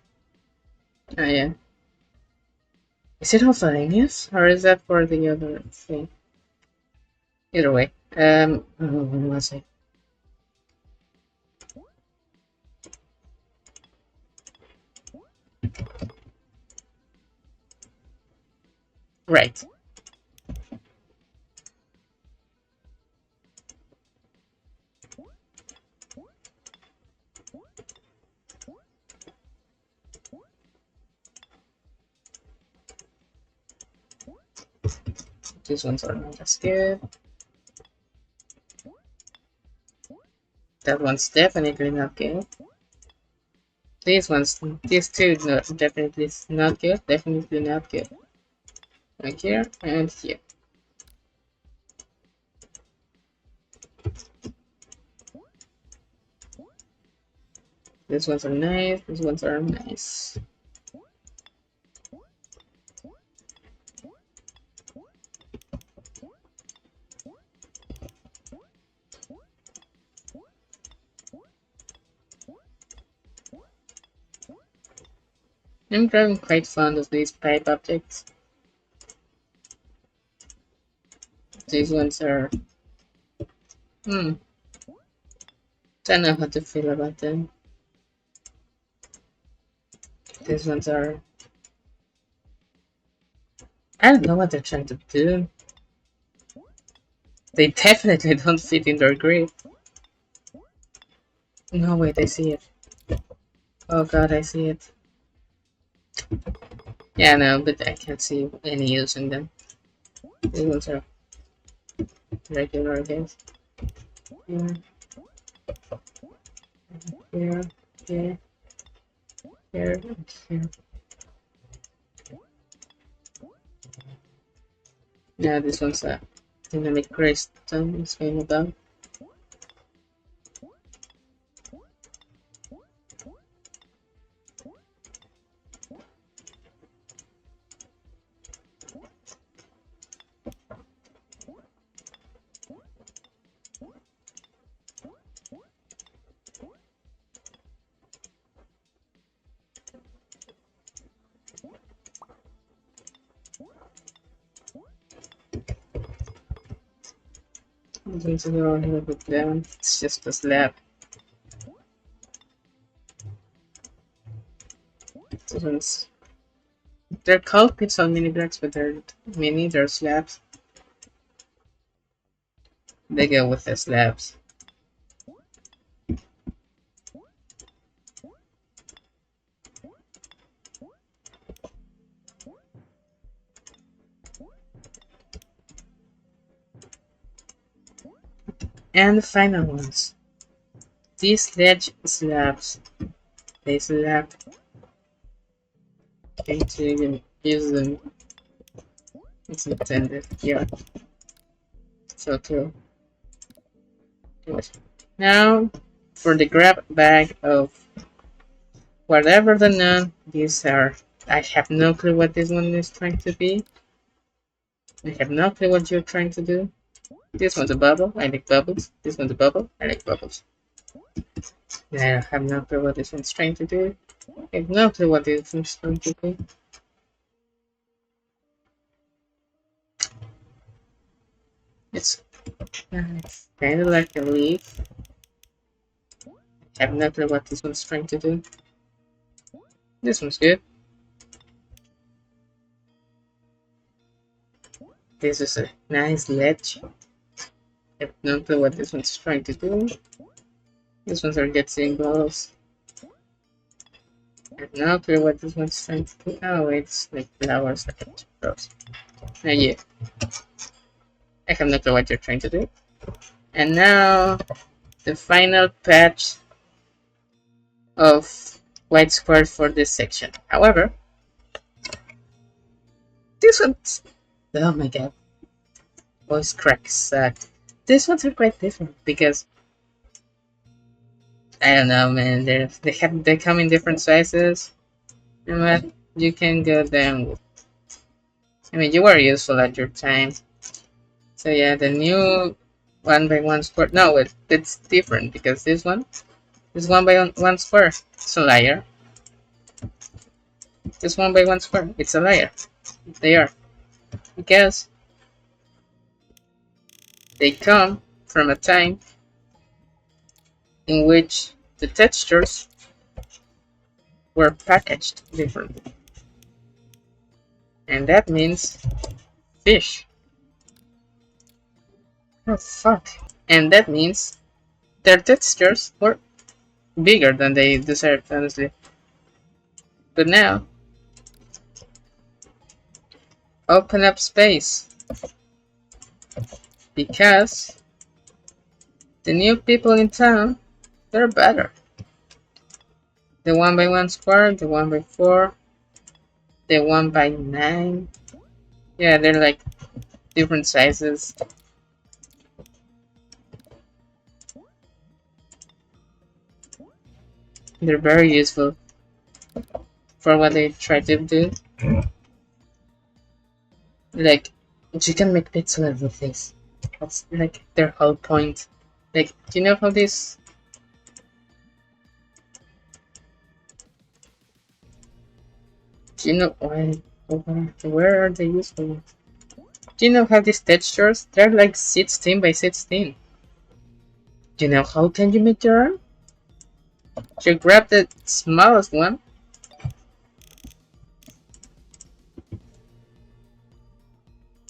Ah, yeah. Is it Alphalanians? Or is that for the other thing? Either way. When was it? Right. These ones are not as good. That one's definitely not good. These two, no, definitely not good. Definitely not good. Right here and here. These ones are nice. These ones are nice. I'm growing quite fond of these pipe objects. These ones are. Don't know how to feel about them. These ones are. I don't know what they're trying to do. They definitely don't fit in their grip. No, wait, I see it. Oh god, I see it. Yeah, no, but I can't see any use in them. These ones are regular, I guess. Here, here, here, here, here. Yeah, this one's a dynamic crystal is going about. These are all here with them. It's just a slab. These ones. They're called pixel mini blocks, but they're mini, they're slabs. They go with the slabs. And the final ones. These ledge slabs. They slab into use them. It's intended. Yeah. So cool. Now for the grab bag of whatever the none these are. I have no clue what this one is trying to be. I have no clue what you're trying to do. This one's a bubble. I like bubbles. This one's a bubble. I like bubbles. I have no clue what this one's trying to do. I have no clue what this one's trying to do. It's kind of like a leaf. I have no clue what this one's trying to do. This one's good. This is a nice ledge. I have no clue what this one's trying to do. This one's are get symbols. I have no clue what this one's trying to do. Oh, it's like flowers like it grows. Yeah, I have no clue what you're trying to do. And now the final patch of white squares for this section. However, this one's, oh my god, voice cracks suck. These ones are quite different because I don't know, man. They come in different sizes, and what you can go down. I mean, you were useful at your time. So yeah, the new 1x1 square. No, it's different because this one is 1x1 square. It's a liar. This 1x1 square. It's a liar. They are because they come from a time in which the textures were packaged differently, and that means fish. Oh fuck! And that means their textures were bigger than they deserved, honestly. But now, open up space because the new people in town, they're better. The 1x1 square, the 1x4, the 1x9. Yeah, they're like different sizes. They're very useful for what they try to do. Like, you can make pixel art with this. That's like their whole point. Like, do you know how this? Do you know where are they useful? Do you know how these textures? They're like 16 by 16. Do you know how can you make your arm? You grab the smallest one.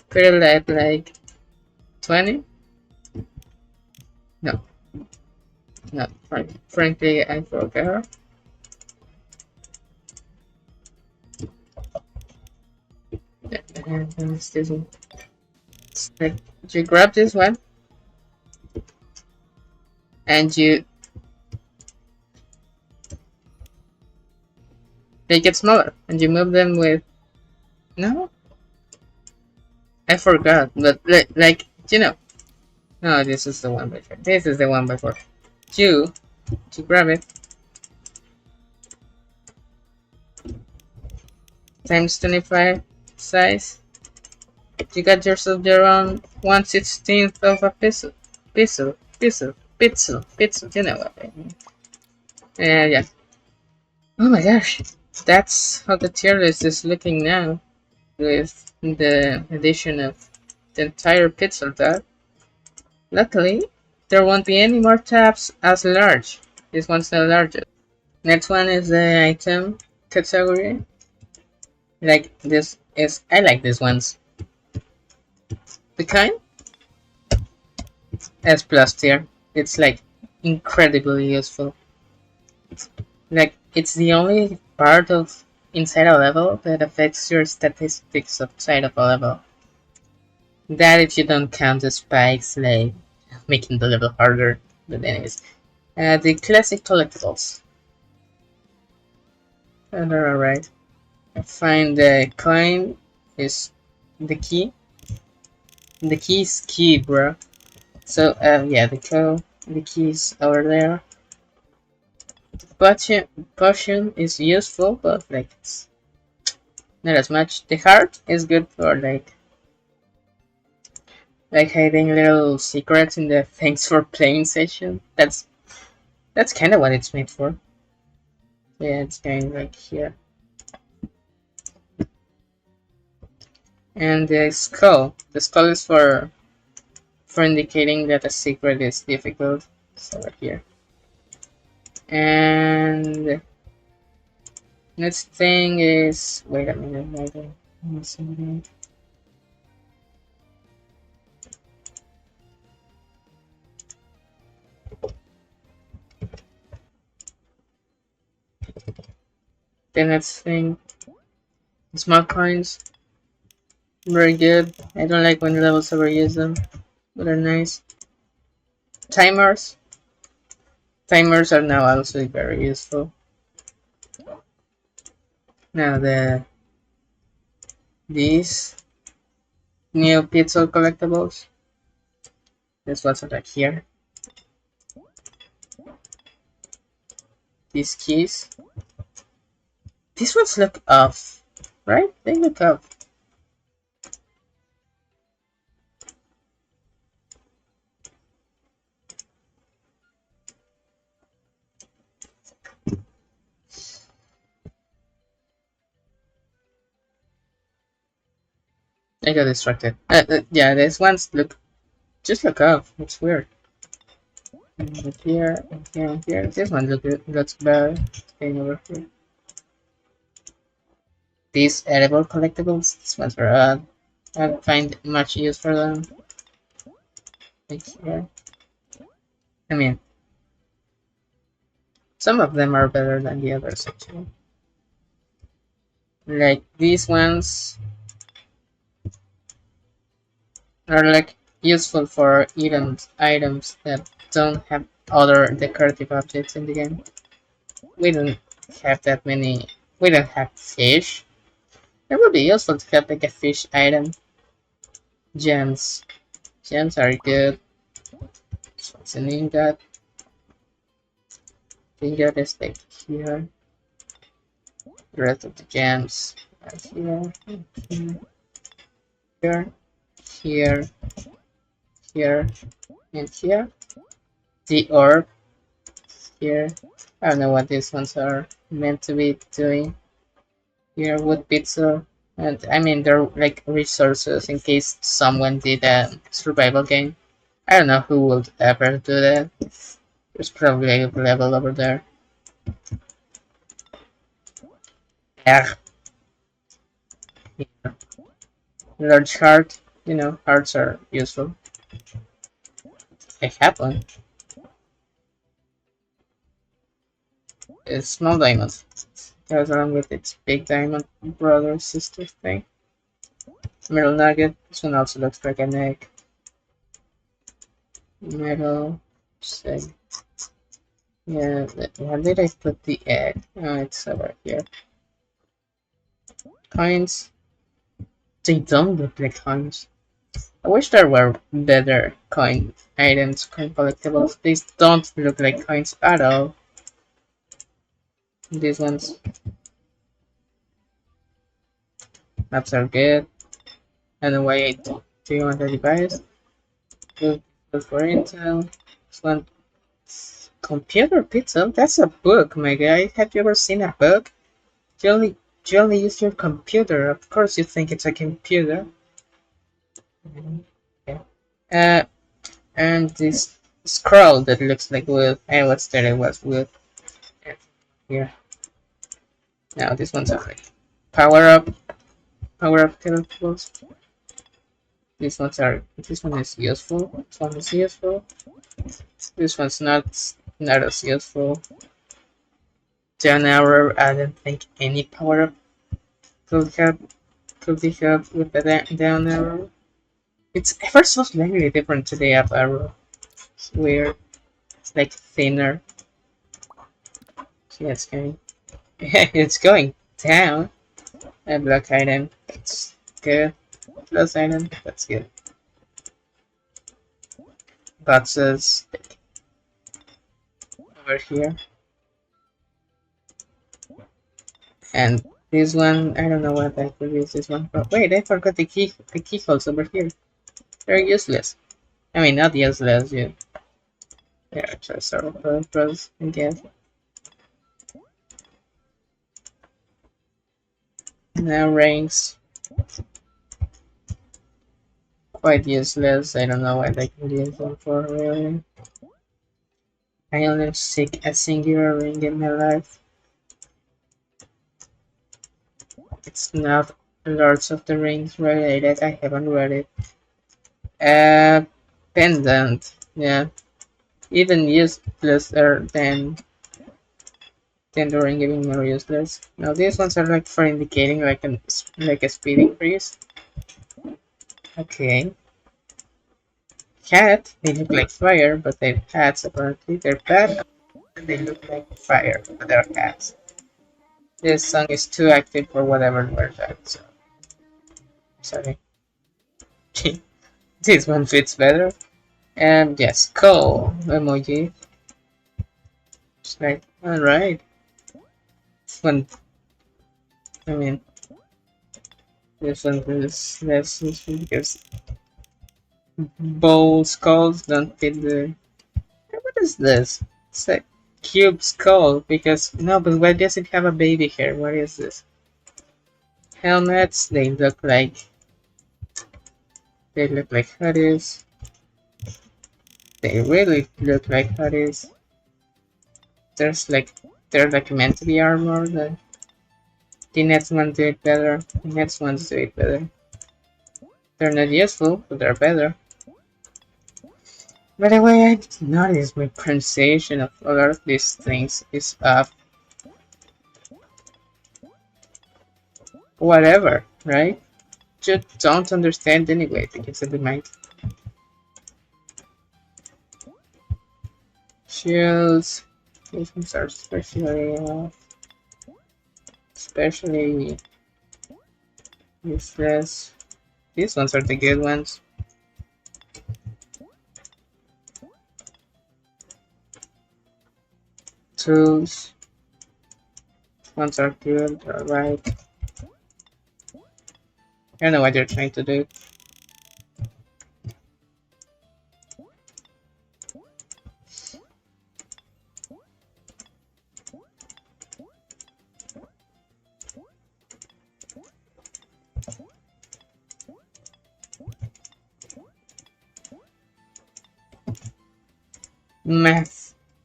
Put it at like 20. No, not frankly, I forgot. This one. Like, you grab this one and you make it smaller and you move them with. No, I forgot, but like you know. No, this is the 1x4. This is the 1x4. To grab it times 25 size. You got yourself your own 1/16th of a pixel. Pixel. You know what I mean. Yeah. Oh my gosh. That's how the tier list is looking now. With the addition of the entire pixel tab. Luckily, there won't be any more tabs as large. This one's the largest. Next one is the item category. Like this is, I like these ones. The kind S plus tier. It's like incredibly useful. Like it's the only part of inside a level that affects your statistics outside of a level. That if you don't count the spikes, like making the level harder. But anyways, the classic collectibles. They're alright. I find the coin is the key. The key is key, bro. So yeah, the key is over there. Potion is useful, but like it's not as much. The heart is good for like hiding little secrets in the thanks for playing session. That's kind of what it's made for. Yeah, it's kind of like here. And the skull. The skull is for indicating that a secret is difficult. So right here. And next thing is, wait a minute. The next thing, small coins, very good. I don't like when levels overuse them, but they're nice. Timers, timers are now also very useful. Now these new pixel collectibles. This one's right here. These keys. These ones look off, right? They look off. I got distracted. Yeah, these ones look off. It's weird. And here, and here, and here. This one looks better. Staying over here. These edible collectibles. These ones are odd. I don't find much use for them. Like here. I mean, some of them are better than the others actually. Like these ones are like useful for items that don't have other decorative objects in the game. We don't have that many. We don't have fish. It would be useful to have like a fish item. Gems. Gems are good. So it's an ingot. The ingot is like here. The rest of the gems are here. Here. Here. Here. And here. The orb. Here. I don't know what these ones are meant to be doing. Here, wood pizza. And I mean, they're like resources in case someone did a survival game. I don't know who would ever do that. There's probably a level over there. Yeah. Yeah. Large heart. You know, hearts are useful. I have one. It's small diamond. Goes along with its big diamond brother sister thing. Metal nugget. This one also looks like an egg. Metal. Say. Yeah, where did I put the egg? Oh, it's over here. Coins. They don't look like coins. I wish there were better coin items, coin collectibles. These don't look like coins at all. These ones. Maps are good. And the way do you want the device? Good for Intel. This one. Computer pixel? That's a book, my guy. Have you ever seen a book? You only use your computer. Of course you think it's a computer. Yeah. And this scroll that looks like wood. I was that it was wood. Here. Now this one's okay. Power up collectibles. These ones are. This one is useful. This one is useful. This one's not as useful. Down arrow. I don't think any power up could help with the down arrow. It's ever so slightly different to the up arrow. It's weird. It's like thinner. See, it's going. It's going down. A black item. That's good. Plus item. That's good. Boxes over here. And this one, I don't know what I could use this one for. Wait, I forgot the keyholes over here. They're useless. I mean, not useless, you. Yeah, just sort of purpose, I guess. Now rings. Quite useless. I don't know what I can use them for, really. I only seek a singular ring in my life. It's not Lords of the Rings related. I haven't read it. Pendant. Yeah. Even useless than Tendoring giving more useless. Now these ones are like for indicating like a speed increase. Okay. Cat, they look like fire, but they're cats apparently. They're bad and they look like fire, but they're cats. This song is too active for whatever word that, so sorry. This one fits better. And yes, cool emoji. It's like, alright. One, I mean, this one is less useful because bowl skulls don't fit the. What is this? It's a cube skull because no, but why does it have a baby here? What is this? Helmets. They look like hoodies. They really look like hoodies. There's like they're like meant to be armor. The next ones do it better. The next ones do it better. They're not useful, but they're better. By the way, I did notice my pronunciation of a lot of these things is whatever, right? Just don't understand anyway because of the mic. Shields. These ones are especially useless. These ones are the good ones. Tools. Ones are good, alright. I don't know what you're trying to do.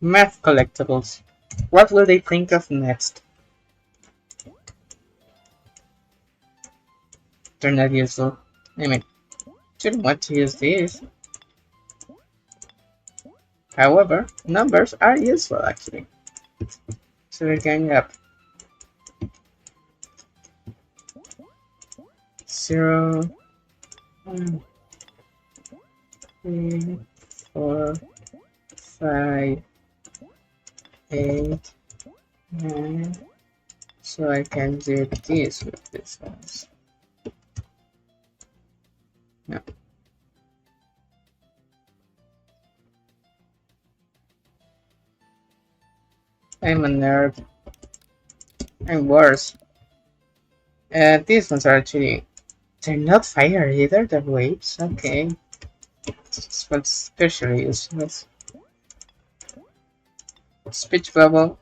Math collectibles. What will they think of next? They're not useful. I mean, shouldn't want to use these. However, numbers are useful actually. So we're going up. 0, 1, 3, 4, 5, 8, 9. So I can do this with this ones. No. I'm a nerd. I'm worse. These ones are actually... They're not fire either, they're waves. Okay. This one's especially useless. Speech bubble.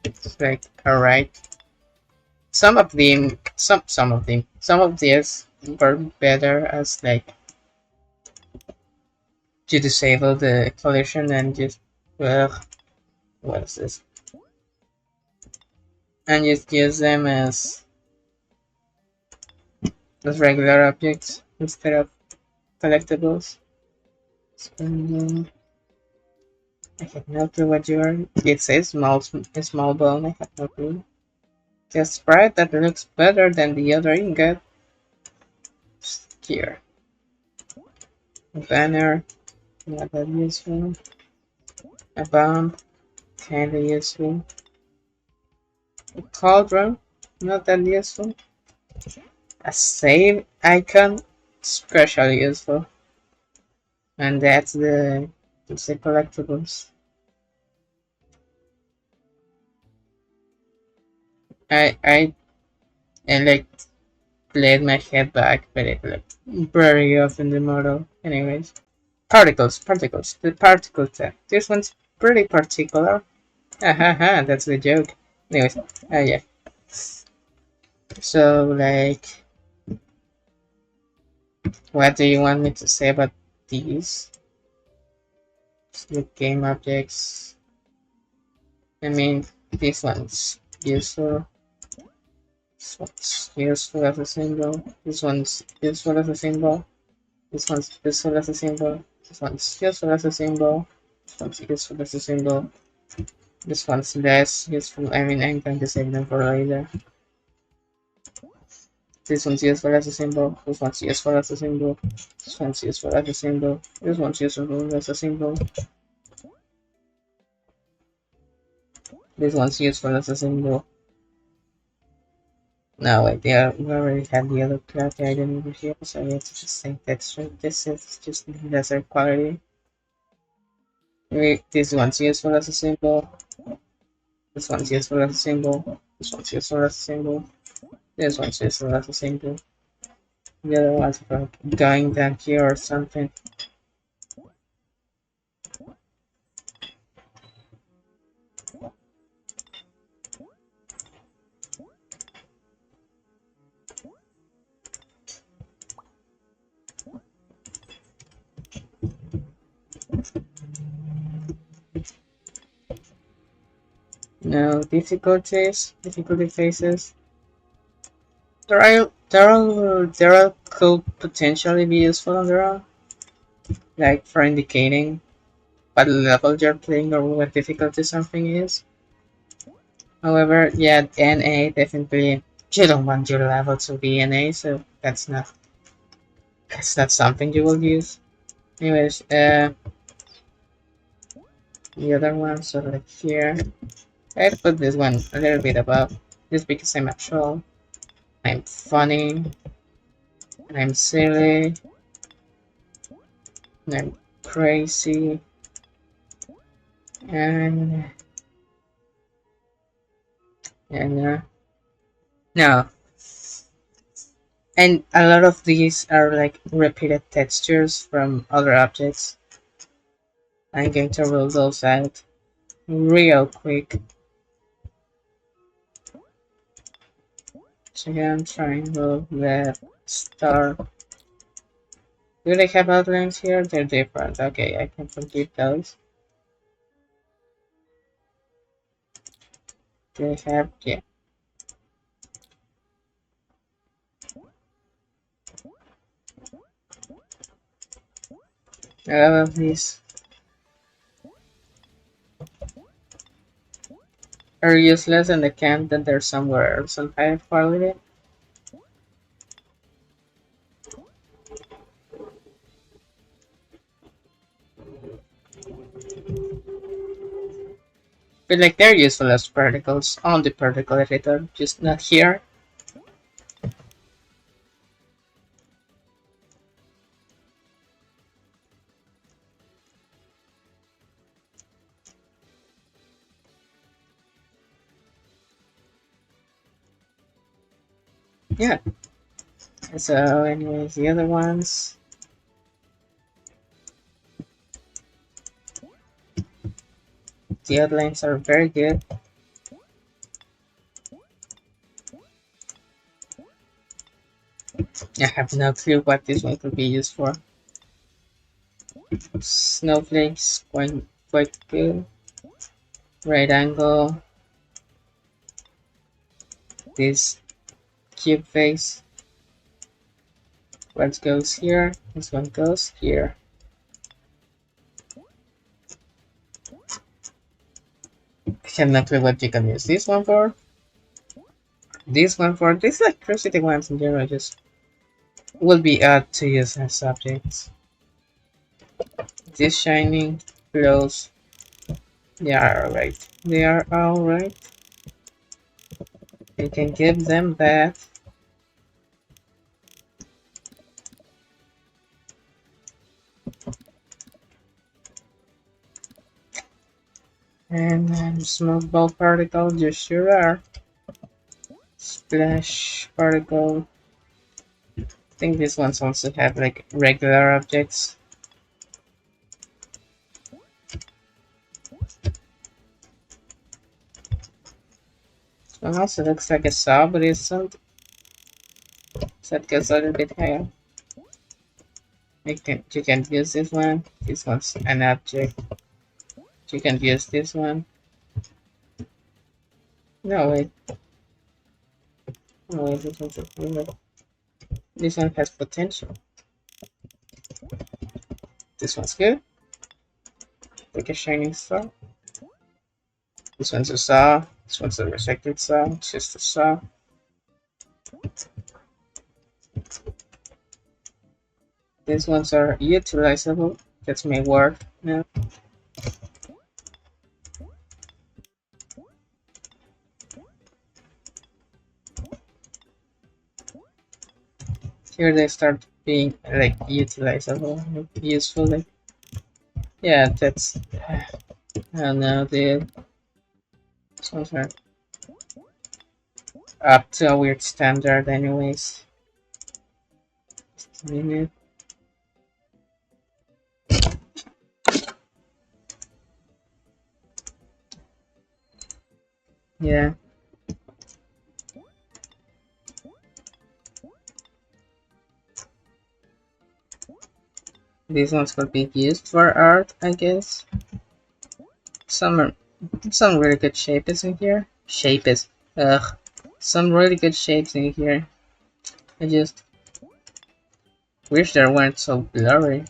It's like, alright. Some of these were better as like you disable the collision and just what is this? And just use them as regular objects instead of collectibles. So, I have no clue what you are. It says small bone. I have no clue. Just sprite that looks better than the other ingot. Here. A banner. Not that useful. A bomb. Kinda useful. A cauldron. Not that useful. A save icon. Especially useful. And that's the collectibles. I like laid my head back, but it like very often the model. Anyways, particles. The particle tab. This one's pretty particular. Haha, that's the joke. Anyways, yeah. So like, what do you want me to say about these? The game objects. I mean, this one's useful. This one's useful as a symbol. This one's useful as a symbol. This one's useful as a symbol. This one's useful as a symbol. One's useful as a symbol. This one's less useful. I mean, I'm going to save them for later. This one's useful as a symbol. This one's useful as a symbol. This one's useful as a symbol. This one's useful as a symbol. This one's useful as a symbol. No, wait, yeah, we already had the other clarity item over here, so we have to just say texture. This is just lesser quality. Wait, this one's useful as a symbol. This one's useful as a symbol. This one's useful as a symbol. This one's useful as a symbol. The other one's like going down here or something. No difficulty phases. There could potentially be useful on their own, like for indicating what level you're playing or what difficulty something is. However, yeah, NA definitely you don't want your level to be NA, so that's not something you will use. Anyways, the other ones are like here. I put this one a little bit above, just because I'm actual. I'm funny, and I'm silly, and I'm crazy, and no. And a lot of these are like repeated textures from other objects. I'm going to rule those out real quick. So again, triangle, left, star. Do they have outlines here? They're different. Okay, I can complete those. Do they have? Yeah. All of these are useless and they can't that they're somewhere else on higher quality. But like they're useful as particles on the particle editor, just not here. Yeah. So anyways, the other ones. The outlines are very good. I have no clue what this one could be used for. Snowflakes, quite good. Right angle. This cube face. What goes here? This one goes here. I have no clue what you can use this one for. This one for. These electricity ones in general just will be odd to use as subjects. This shining glows. They are alright. They are alright. You can give them that. And smoke ball particle, you sure are. Splash particle. I think these ones also have like regular objects. This one also looks like a saw, but it isn't. So it goes a little bit higher. You can use this one. This one's an object. You can use this one. No wait. No wait, this one's a window. This one has potential. This one's good. Like a shining star. This one's a saw. This one's a recycled saw. It's just a saw. These ones are utilizable. That's my word now. Here they start being like utilizable, like, useful. Like, yeah, that's. I don't know, dude. These ones are up to a weird standard, anyways. Just a minute. Yeah, these ones could be used for art, I guess. Some are, some really good shape is in here. Shape is, ugh. Some really good shapes in here. I just wish they weren't so blurry.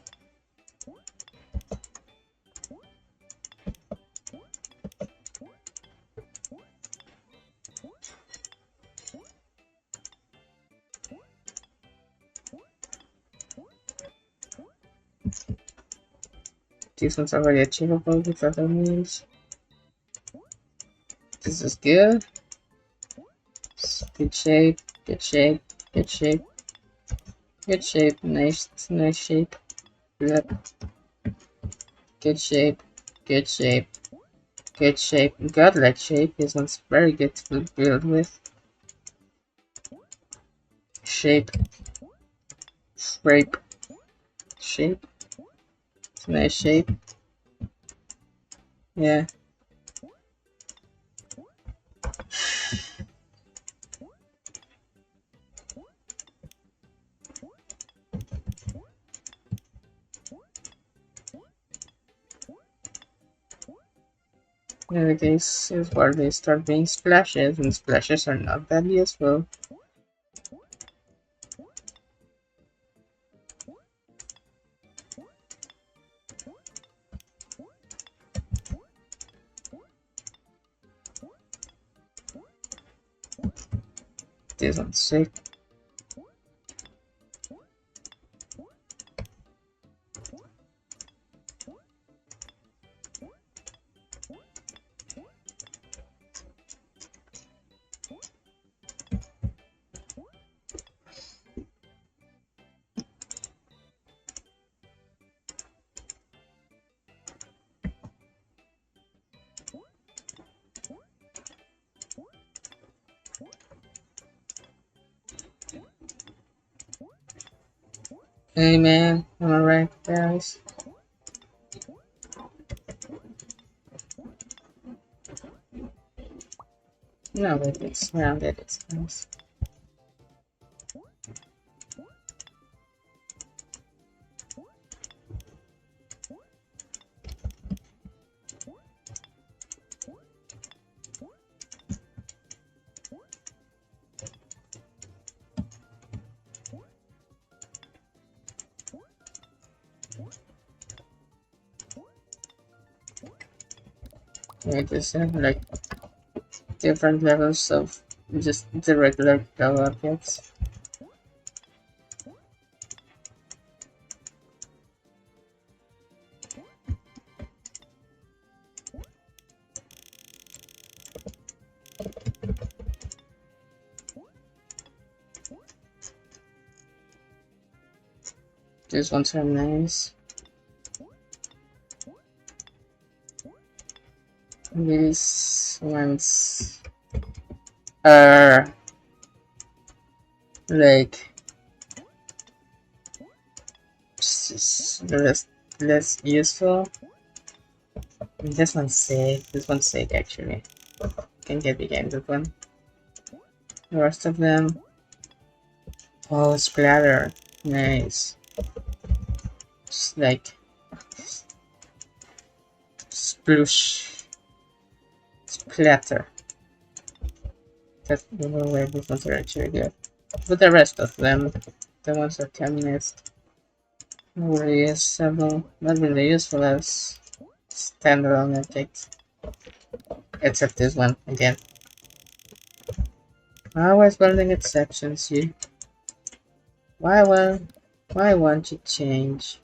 These ones are already achievable with other means. This is good. Good shape, good shape, good shape, good shape, nice shape. Yep. Good shape, good shape, good shape, godlike shape. This one's very good to build with. Shape, shape, shape. It's a nice shape. Yeah. This is where they start being splashes, and splashes are not that useful. This one's sick. Hey man, am I right, guys? No, but it's rounded, it's nice. Yeah, just have like different levels of just the regular glow objects. These ones are nice. These ones are like less useful. This one's sick. This one's sick actually. Can get behind that one. The rest of them, oh, splatter, nice. It's like sploosh, splatter. That's the way these ones are actually good. But the rest of them, the ones that can missed, not really useful, not really useful as standalone objects. Except this one again. Always building exceptions, you. Why won't you change?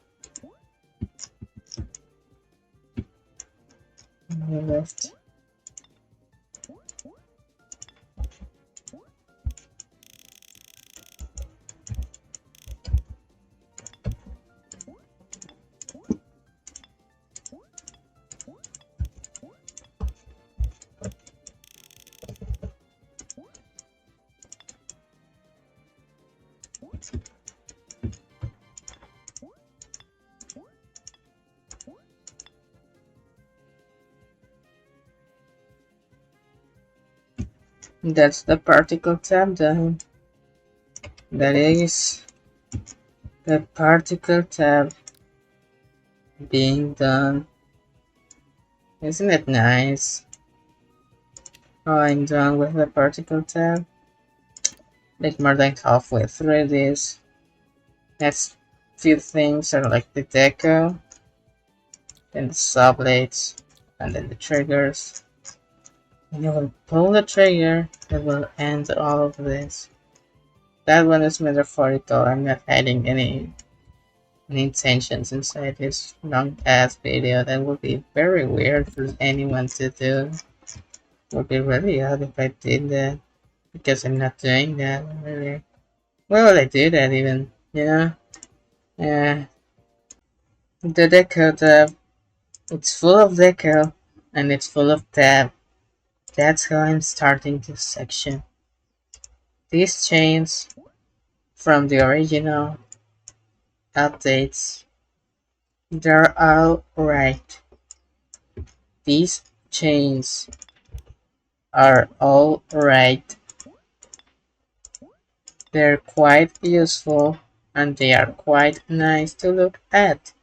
You left. That's the particle tab done. That is the particle tab being done. Isn't it nice? Oh, I'm done with the particle tab. Like more than halfway through this. Next few things are like the deco, then the saw blades, and then the triggers. And you will pull the trigger, it will end all of this. That one is metaphorical. I'm not hiding any intentions inside this long ass video. That would be very weird for anyone to do. Would be really odd if I did that. Because I'm not doing that really. Why would I do that even? You know? Yeah. The deco tab. It's full of deco and it's full of tab. That's how I'm starting this section. These chains from the original updates, they're all right. These chains are all right. They're quite useful and they are quite nice to look at.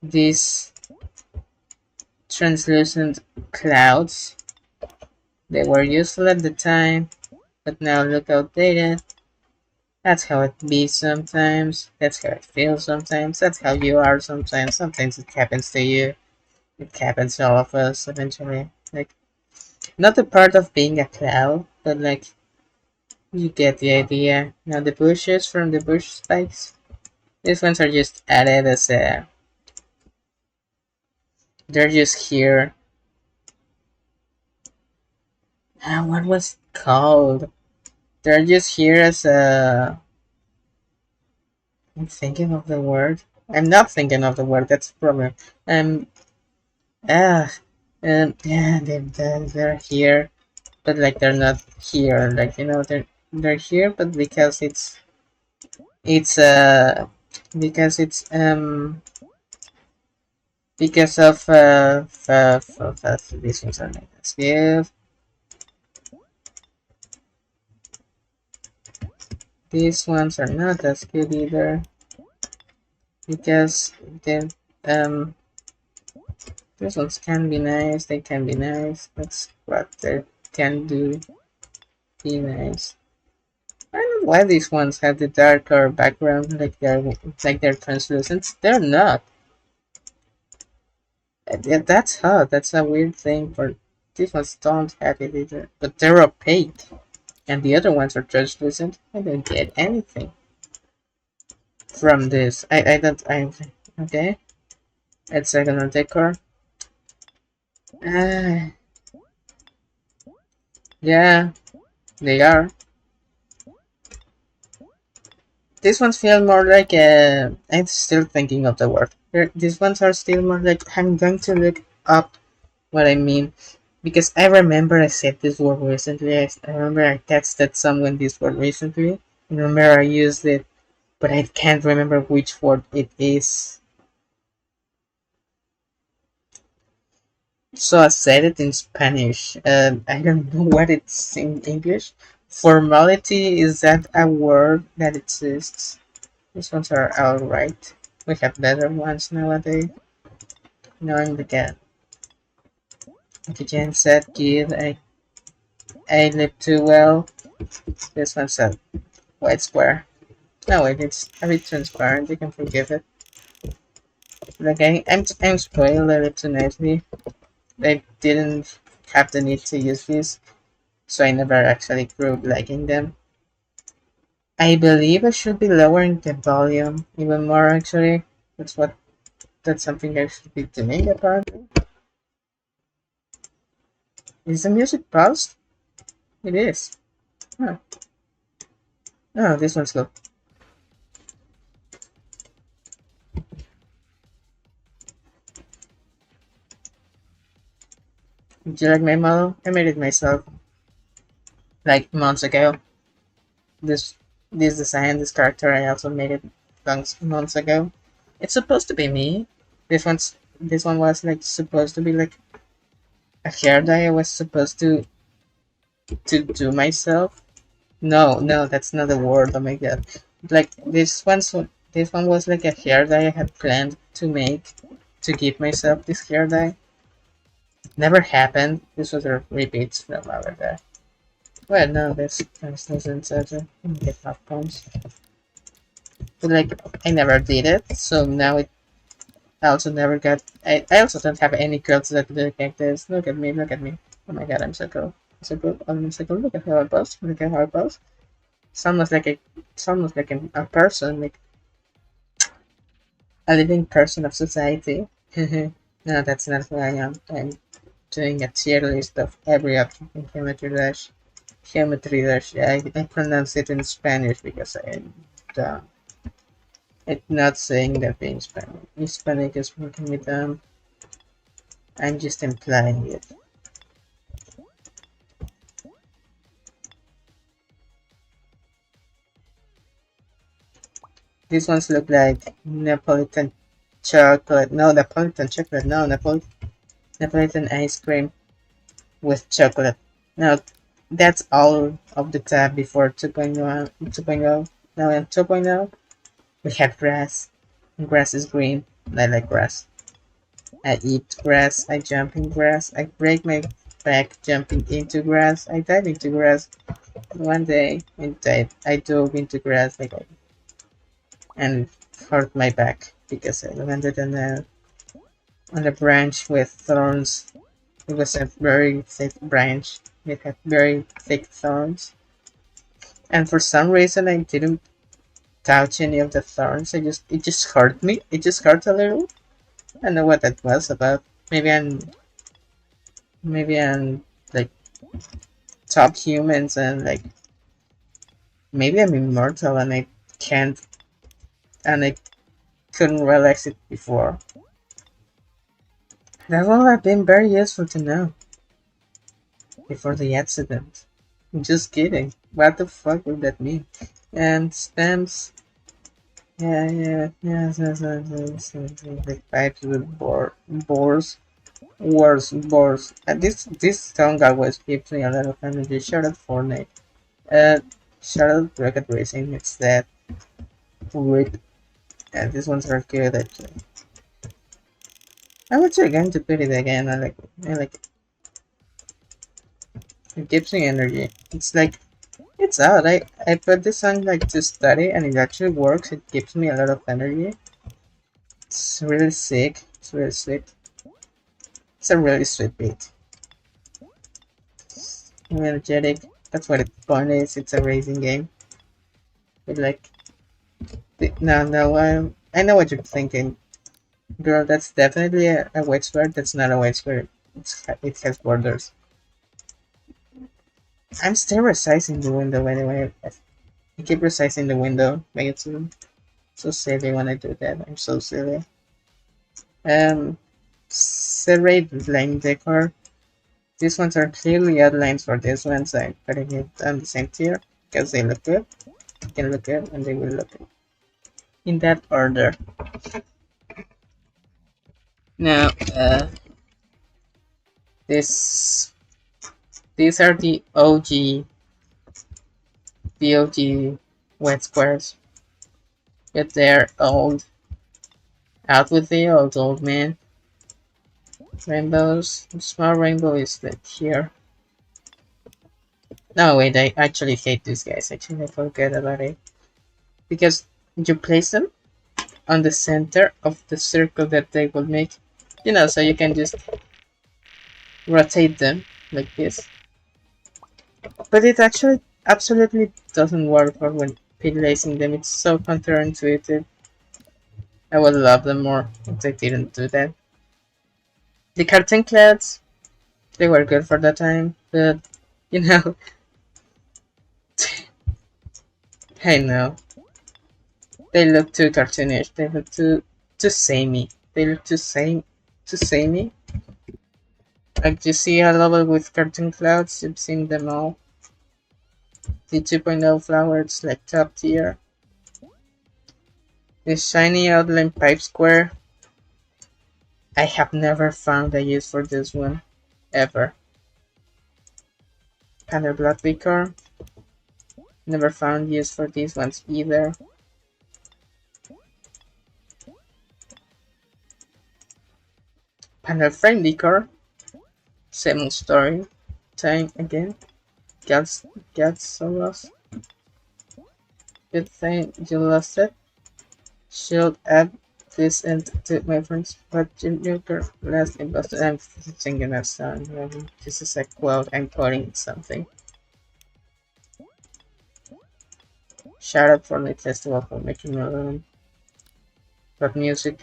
These translucent clouds, they were useful at the time, but now look outdated. That's how it be sometimes. That's how it feels sometimes. That's how you are sometimes. Sometimes it happens to you. It happens to all of us eventually. Like, not the part of being a cloud, but like, you get the idea. Now the bushes from the bush spikes, these ones are just added as a... They're just here. What was it called? They're just here as a... I'm thinking of the word. I'm not thinking of the word, that's the problem. Ah, yeah, they're here, but like they're not here. Like, you know, they're here, but because it's because it's because of these ones are not as good. These ones are not as good either because then these ones can be nice. They can be nice. That's what they can do. Be nice. I don't know why these ones have the darker background, like they're translucent. They're not. Yeah, that's hard. That's a weird thing. For these ones don't have it either, but they're opaque, and the other ones are translucent. I don't get anything from this. I don't. I okay. It's second decor. Ah, yeah, they are. These ones feel more like I'm still thinking of the word. These ones are still more like I'm going to look up what I mean, because I remember I said this word recently. I remember I texted someone this word recently. I remember I used it, but I can't remember which word it is. So I said it in Spanish. I don't know what it's in English. Formality, is that a word that exists? These ones are alright. We have better ones nowadays. Knowing the cat. The Jen said, "Give I live too well." This one said, "White square." No, wait, it's a bit transparent. You can forgive it. Like I'm spoiled a little too nicely. I didn't have the need to use this, so I never actually grew up liking them. I believe I should be lowering the volume even more actually. That's what that's something I should be doing apparently. Is the music paused? It is. Huh. Oh, this one's good. Do you like my model? I made it myself like months ago. This this design, this character, I also made it months ago. It's supposed to be me. This one was like supposed to be like a hair dye I was supposed to do myself. No, no, that's not the word. Oh my god! Like this one was like a hair dye I had planned to make to give myself this hair dye. Never happened. This was a repeat from over there. Well, no, this doesn't get headphones. But like I never did it, so now it I also never got. I also don't have any girls that look like this. Look at me, look at me. Oh my god, I'm so cool. So cool. I'm so cool. Look at how I pose. Look at how I pose. Sounds like a person, like a living person of society. No, that's not who I am. I'm doing a tier list of every object in Geometry Dash. Geometry Dash. I pronounce it in Spanish because uh, it's not saying that being Spanish. Hispanic is making me dumb. I'm just implying it. These ones look like Neapolitan chocolate. No, Neapolitan chocolate. No, Neapolitan ice cream with chocolate. No, that's all of the tab before 2.0. 2.0. Now in 2.0, we have grass. Grass is green. And I like grass. I eat grass. I jump in grass. I break my back jumping into grass. I dive into grass. One day, I dove into grass like and hurt my back because I landed on a branch with thorns. It was a very thick branch. It had very thick thorns, and for some reason I didn't touch any of the thorns. It just hurt me. It just hurt a little. I don't know what that was about. Maybe I'm like top humans and like maybe I'm immortal and can't I couldn't relax it before. That would have been very useful to know before the accident. Just kidding. What the fuck would that mean? And spams. Like pipes with bores. And this song always gives me a lot of energy. Shout out Fortnite. Uh, shout out Rocket Racing. It's that great. And these ones are good actually. I'm actually going to put it again. I like it gives me energy. It's like it's out. I put this on like to study and it actually works. It gives me a lot of energy. It's really sick. It's really sweet. It's a really sweet beat. Energetic. That's what the point is. It's a racing game. But like, no, I know what you're thinking. Girl, that's definitely a white square. That's not a white square. It has borders. I'm still resizing the window by the way. I keep resizing the window. Make it so silly when I do that. I'm so silly. Serrate line decor. These ones are clearly outlines for this one, so I'm putting it on the same tier because they look good. They can look good and they will look good. In that order. Now, this these are the OG wet squares. But they're old. Out with the old man. Rainbows. Small rainbow is like here. No, wait, I actually hate these guys. Actually, I forget about it. Because you place them on the center of the circle that they will make. You know, so you can just rotate them like this. But it actually absolutely doesn't work for when placing them. It's so counterintuitive. I would love them more if they didn't do that. The cartoon clouds, they were good for the time, but you know, I know. They look too cartoonish. They look too samey. They look too samey. Like you see a level with cartoon clouds, you've seen them all. The 2.0 flower, it's like top tier. This shiny outline pipe square, I have never found a use for this one, ever. Panel Black Decor, never found use for these ones either. Panel Frame Decor, same story, time again. Gats so lost. Good thing you lost it. Should add this into my friends, but Joker last imposter. I'm singing that song. This is a quote. I'm quoting something. Shout out for the festival for making me learn about music.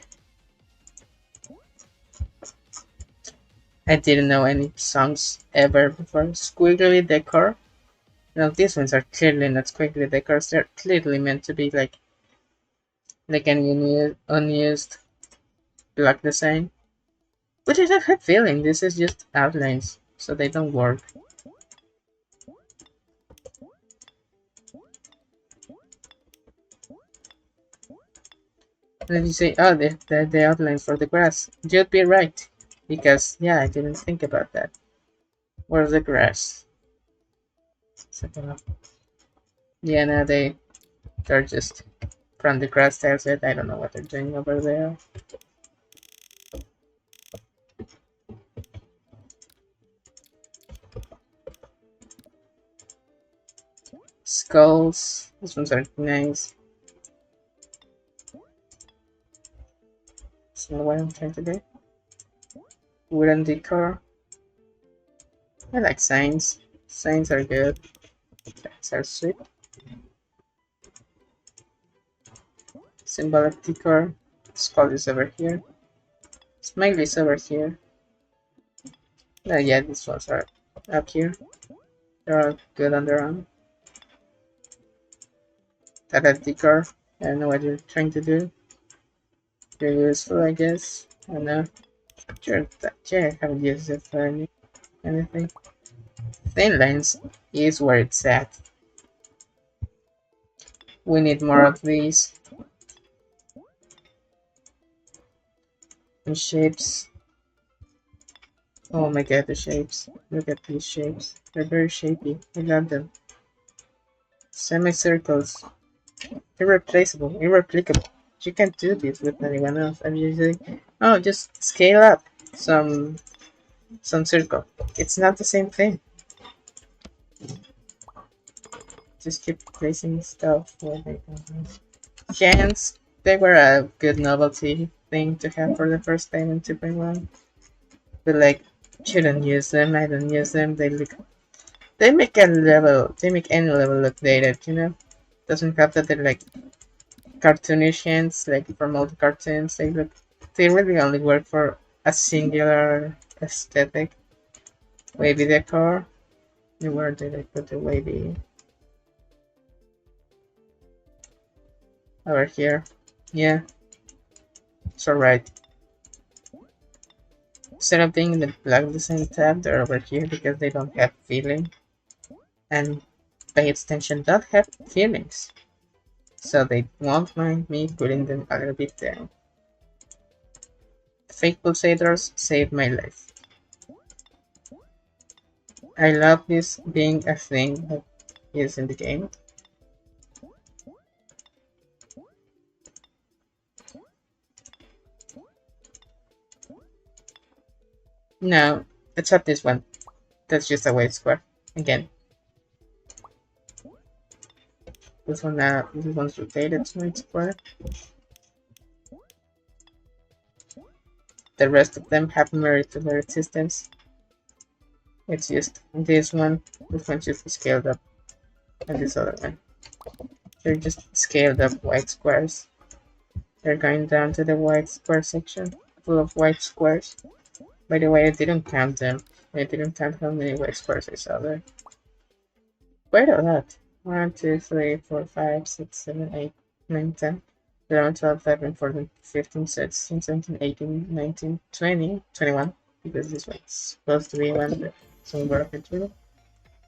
I didn't know any songs ever before. Squiggly decor. Now these ones are clearly not squiggly decors. They're clearly meant to be like an unused block design. But I don't have feeling. This is just outlines, so they don't work. Then you say, oh, the outlines for the grass. You'd be right. Because, yeah, I didn't think about that. Where's the grass? Yeah, no, they're just from the grass tiles. I don't know what they're doing over there. Skulls. These ones are nice. That's not what I'm trying to do. Wooden decor. I like signs. Signs are good. Signs are sweet. Symbolic decor. Skull is over here. Smiley is over here. Yeah, these ones are up here. They're all good on their own. That decor. I don't know what you're trying to do. You're useful, I guess. I don't know. Sure, I haven't used it for anything. Thin lines is where it's at. We need more of these. And shapes. Oh my god, the shapes. Look at these shapes. They're very shapy. I love them. Semicircles. Irreplaceable. Irreplicable. You can't do this with anyone else. I'm usually, oh, just scale up some circle. It's not the same thing. Just keep placing stuff where they go. Cans, they were a good novelty thing to have for the first time in 2.1. But like, shouldn't use them. I don't use them. They make They make any level look dated. You know, doesn't have that they're like cartoonish hands like from old cartoons. They really only work for a singular aesthetic. Wavy decor. Where did I put the wavy? Over here. Yeah, it's alright. Instead of being in the black design tab, they're over here because they don't have feeling. And by extension, don't have feelings. So they won't mind me putting them a little bit down. Fake pulsators saved my life. I love this being a thing that is in the game. No, except this one. That's just a white square. Again. This one's rotated, so it's square. the rest of them have merit to their existence. It's just this one just scaled up, and this other one. They're just scaled up white squares. They're going down to the white square section, full of white squares. By the way, I didn't count them. I didn't count how many white squares I saw there. Quite a lot. 1, 2, 3, 4, 5, 6, 7, 8, 9, 10, 11, 12, 13, 14, 15, 16, 17, 18, 19, 20, 21. Because this one's supposed to be one of the song of VTuber.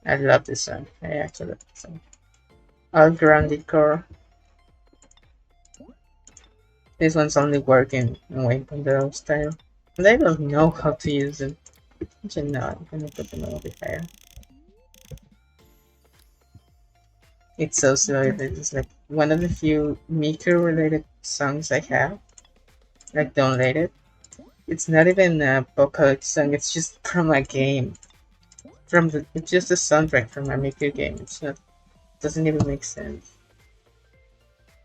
I love this song. I actually love this song. All grounded core. This one's only working in Wayne Pandero style. And I don't know how to use it. Actually, no, I'm gonna put them a little bit higher. It's so silly. It's like one of the few Miku related songs I have. Like downloaded. It's not even a vocal song, it's just from a game. It's just a soundtrack from a Miku game. It's not, doesn't even make sense.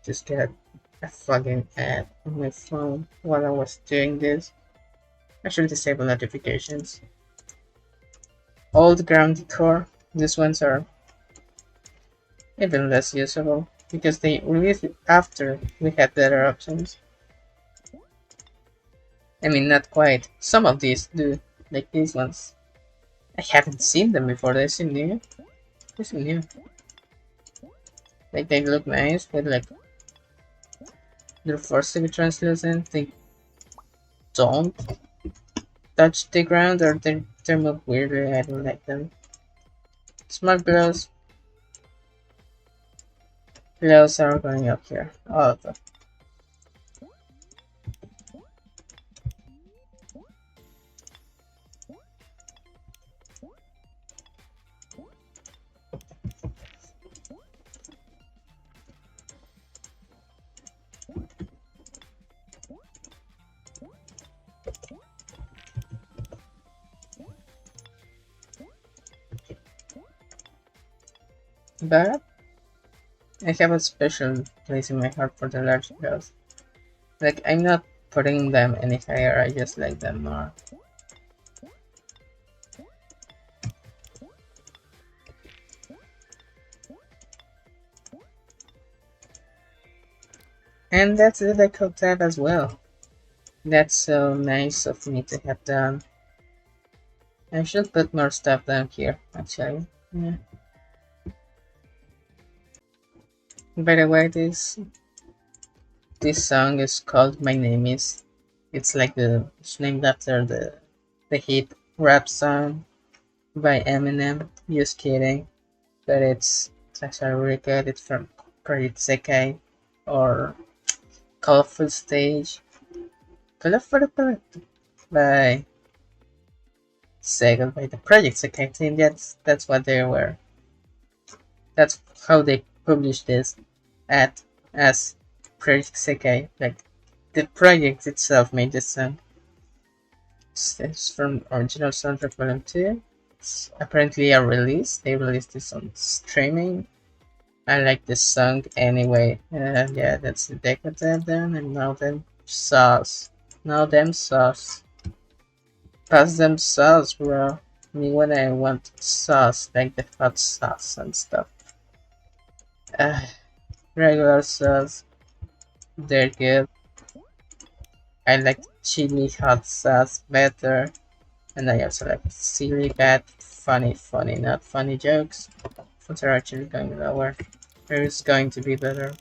Just got a fucking ad on my phone while I was doing this. I should disable notifications. Old ground decor. These ones are even less usable because they released it after we had better options. I mean, not quite. Some of these do, like these ones. I haven't seen them before. They seem new. They seem new. Like they look nice, but like they're forced to be translucent. They don't touch the ground, or they move weirdly. I don't like them. Smart glows. Glows are going up here. All of them. But I have a special place in my heart for the large glows. Like, I'm not putting them any higher, I just like them more. And that's the deco tab as well. That's so nice of me to have done. I should put more stuff down here, actually. Yeah. By the way, this song is called "My Name Is." It's like it's named after the hit rap song by Eminem. Just kidding, but it's actually really good. It's from Project Sekai or Colorful Stage. Colorful by Sega, by the Project Sekai team. That's what they were. That's how they published this as Project Sekai. Like the project itself made this song. It's from original soundtrack volume 2. It's apparently a release. They released this on streaming. I like this song anyway. Yeah, that's the deco tab then, and now them sauce. Now them sauce. Pass them sauce, bro. Me when I want sauce, like the hot sauce and stuff. Regular sauce, they're good. I like chili hot sauce better, and I also like silly, bad, funny, not funny jokes. Ones are actually going lower. It's going to be better.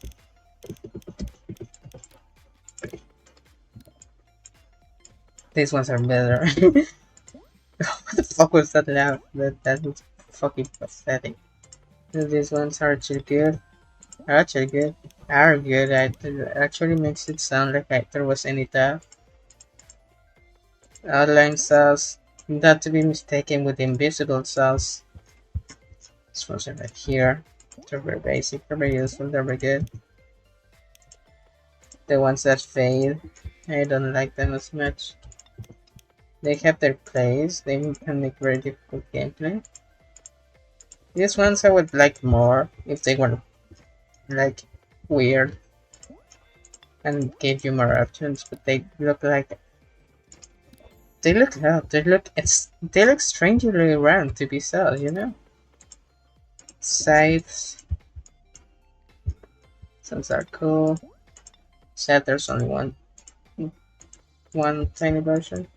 These ones are better. What the fuck was that laugh? That was fucking pathetic. These ones are actually good. Are good. It actually makes it sound like there was any doubt. Outline sauce, not to be mistaken with invisible sauce. This one's right here. They're very basic, they're very useful, they're very good. The ones that fade, I don't like them as much. They have their place, they can make very difficult gameplay. These ones I would like more if they were like weird and gave you more options, but they look like they look strangely round to be so, you know? Sides, some are cool. Sad there's only one tiny version.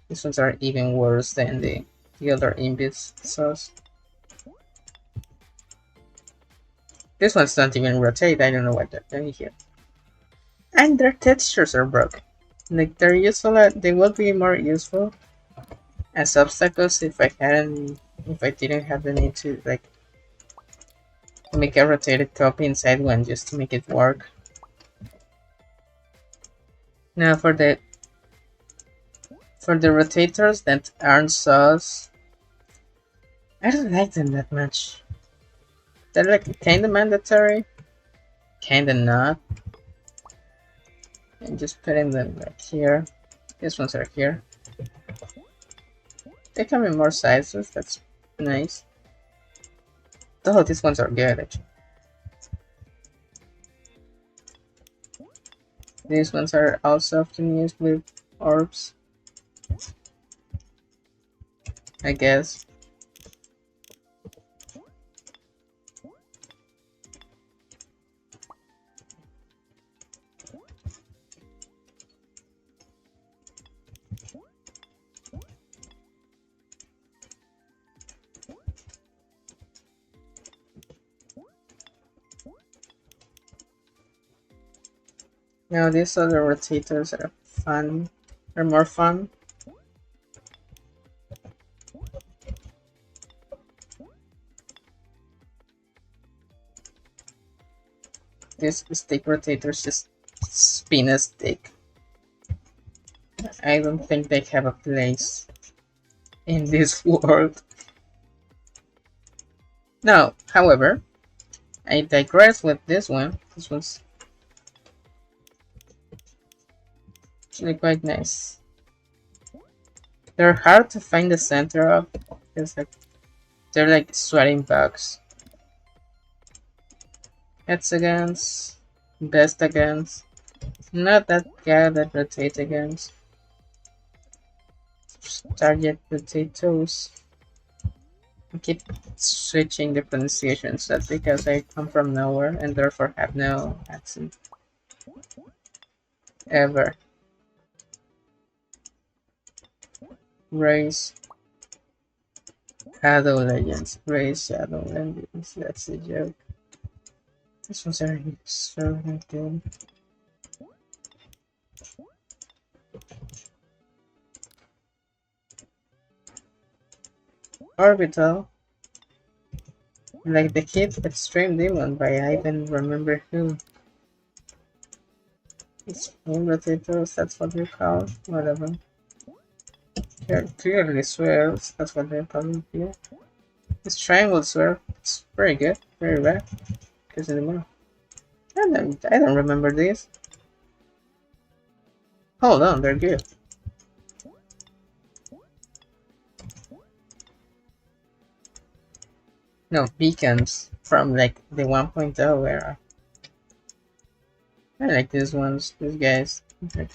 These ones are even worse than the other Imbis sauce. This one's don't even rotate, I don't know what they're doing here. And their textures are broken. Like they're useful, they will be more useful as obstacles if I didn't have the need to like make a rotated copy inside one just to make it work. Now for the rotators that aren't sauce, I don't like them that much. They're like kinda mandatory, kinda not. And just putting them like here. These ones are here. They come in more sizes, that's nice. Oh, these ones are good actually. These ones are also often used with orbs, I guess. Now these other rotators are fun. They're more fun. These stick rotators just spin a stick. I don't think they have a place in this world. Now, however, I digress with this one. This one's actually quite nice. They're hard to find the center of. It's like they're like sweating bugs. Heads against, best against, not that guy that rotate against. Target potatoes. I keep switching the pronunciations. That's because I come from nowhere and therefore have no accent. Ever. Race Shadow Legends. Race Shadow Legends. That's the joke. This was already so good. Orbital. Like the Kid Extreme Demon by I even remember who. Extreme Rotators, that's what they call. Whatever. Clearly swears, that's what they're calling here. This triangle swear, it's very good, very rare. Because anymore. I don't remember these. Hold on, they're good. No, beacons from like the 1.0 era. I like these ones, these guys. Okay.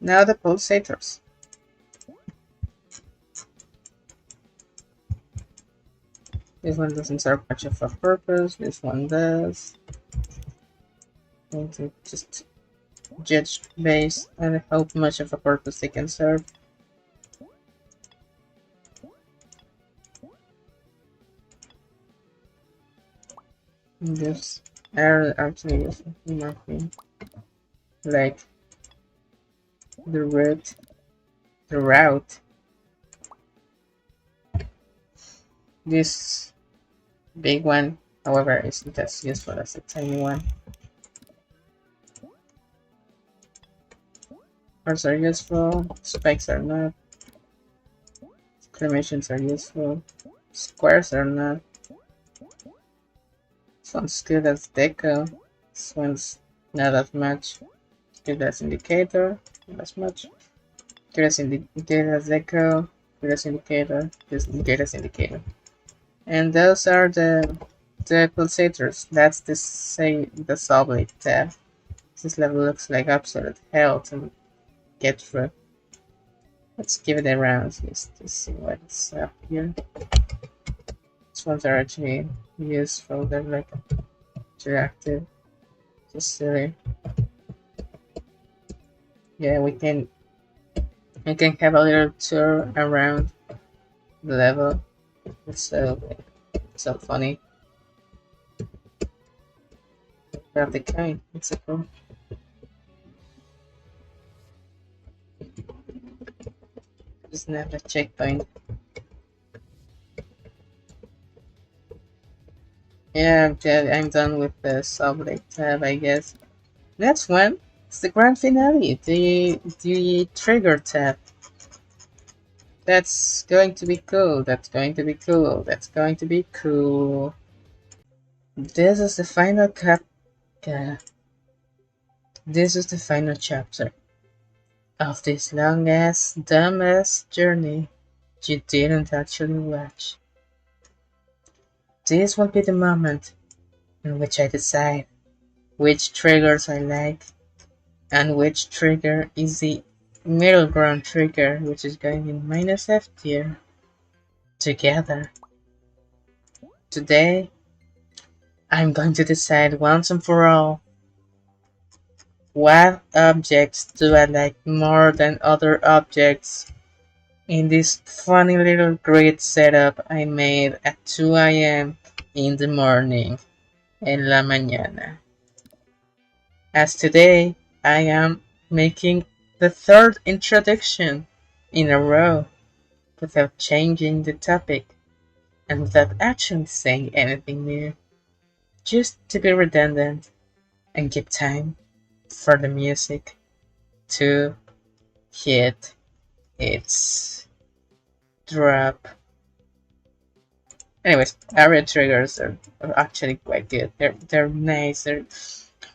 Now the Pulsators. This one doesn't serve much of a purpose, this one does. Going to just judge base and how much of a purpose they can serve. This are actually useful in my opinion. Like the route. This big one, however, isn't as useful as the tiny one. Parts are useful, spikes are not. Exclamations are useful. Squares are not. This one's good as deco. This one's not that much. Good as indicator, not as much. Good as deco. Good as indicator. Just good as indicator. And those are the pulsators. That's the Solid tab. This level looks like absolute hell to get through. Let's give it a round just to see what's up here. These ones are actually useful, they're like interactive. Just silly. Yeah, we can have a little tour around the level. It's so funny. Grab the coin. It's so cool. Just have a checkpoint. Yeah, I'm done with the subject tab, I guess. Next one, it's the grand finale, the trigger tab. That's going to be cool. That's going to be cool. That's going to be cool. This is the final cap. This is the final chapter of this long ass, dumb ass journey you didn't actually watch. This will be the moment in which I decide which triggers I like and which trigger is the middle ground trigger, which is going in minus F tier. Together. Today, I'm going to decide once and for all what objects do I like more than other objects in this funny little grid setup I made at 2 a.m. in the morning, en la mañana. As today, I am making the third introduction in a row without changing the topic and without actually saying anything new, just to be redundant and give time for the music to hit its drop. Anyways, area triggers are actually quite good. They're nice. Oh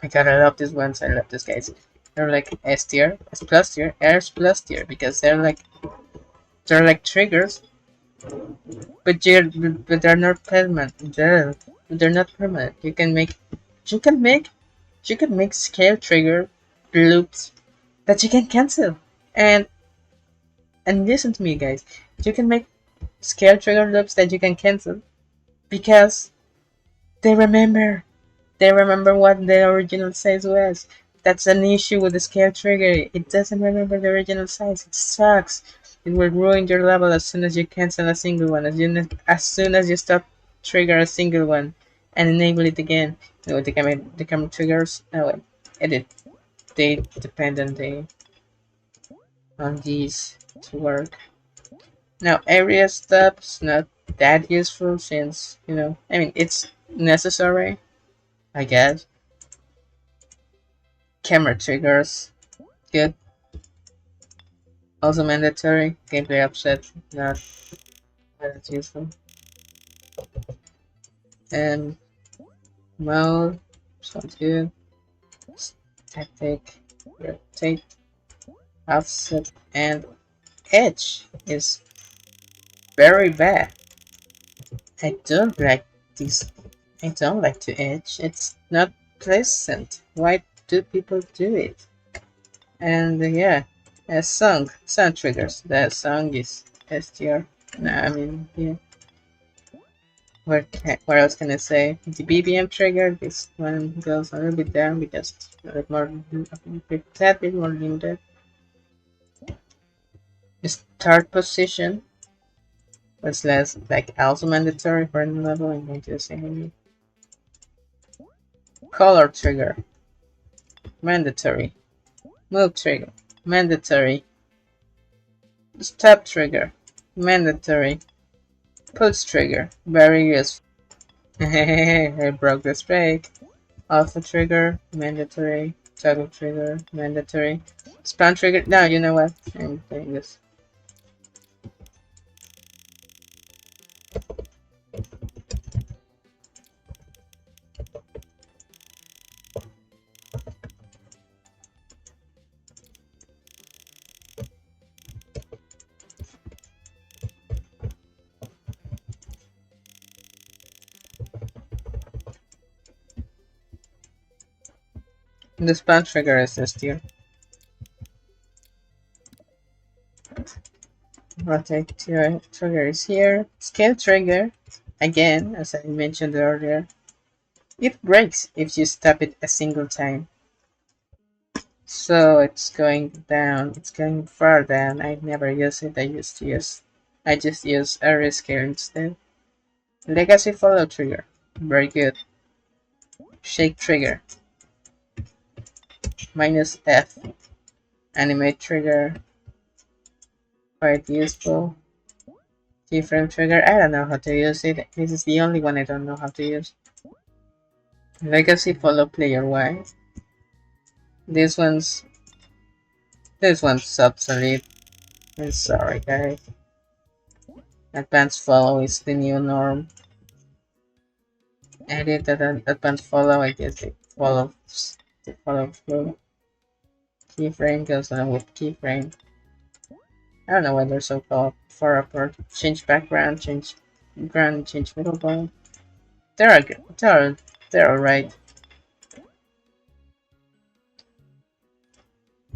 my god, I love these ones. I love these guys. They're like S tier, S plus tier, S plus tier because they're like triggers, but they're not permanent. They're not permanent. You can make you can make scale trigger loops that you can cancel. And listen to me, guys. You can make scale trigger loops that you can cancel because they remember. They remember what the original size was. That's an issue with the scale trigger. It doesn't remember the original size. It sucks. It will ruin your level as soon as you cancel a single one. As soon as you stop trigger a single one and enable it again. No, the camera triggers. No, wait. Edit. They depend on these to work. Now, area stuff's not that useful since, I mean, it's necessary, I guess. Camera triggers, good. Also mandatory. Gameplay upset, not that useful. And mode, sounds good. Static, rotate, offset, and edge is very bad. I don't like this. I don't like to edge. It's not pleasant. Why do people do it? And yeah, a sound triggers. The song is STR. No, I mean, yeah. What else can I say? The BBM trigger. This one goes a little bit down because it's a bit more, that bit more limited. The start position was less like also mandatory for any level. I'm going to say color trigger, mandatory. Move trigger, mandatory. Stop trigger, mandatory. Pulse trigger, very useful. I broke the spike. Alpha trigger, mandatory. Toggle trigger, mandatory. Spam trigger, no, you know what? I'm doing this. The spawn trigger is this tier. Rotate trigger is here. Scale trigger, again, as I mentioned earlier, it breaks if you stop it a single time. So it's going down, it's going far down. I never use it, I just use a rescale instead. Legacy follow trigger, very good. Shake trigger, minus F. Animate trigger, quite useful. Keyframe trigger, I don't know how to use it. This is the only one I don't know how to use. Legacy follow player Y. This one's obsolete. I'm sorry guys. Advanced follow is the new norm. Edit that advanced follow, I guess it follows the follow through. Keyframe goes along with keyframe. I don't know why they're so far apart. Change background, change ground, change middle bone. They're alright.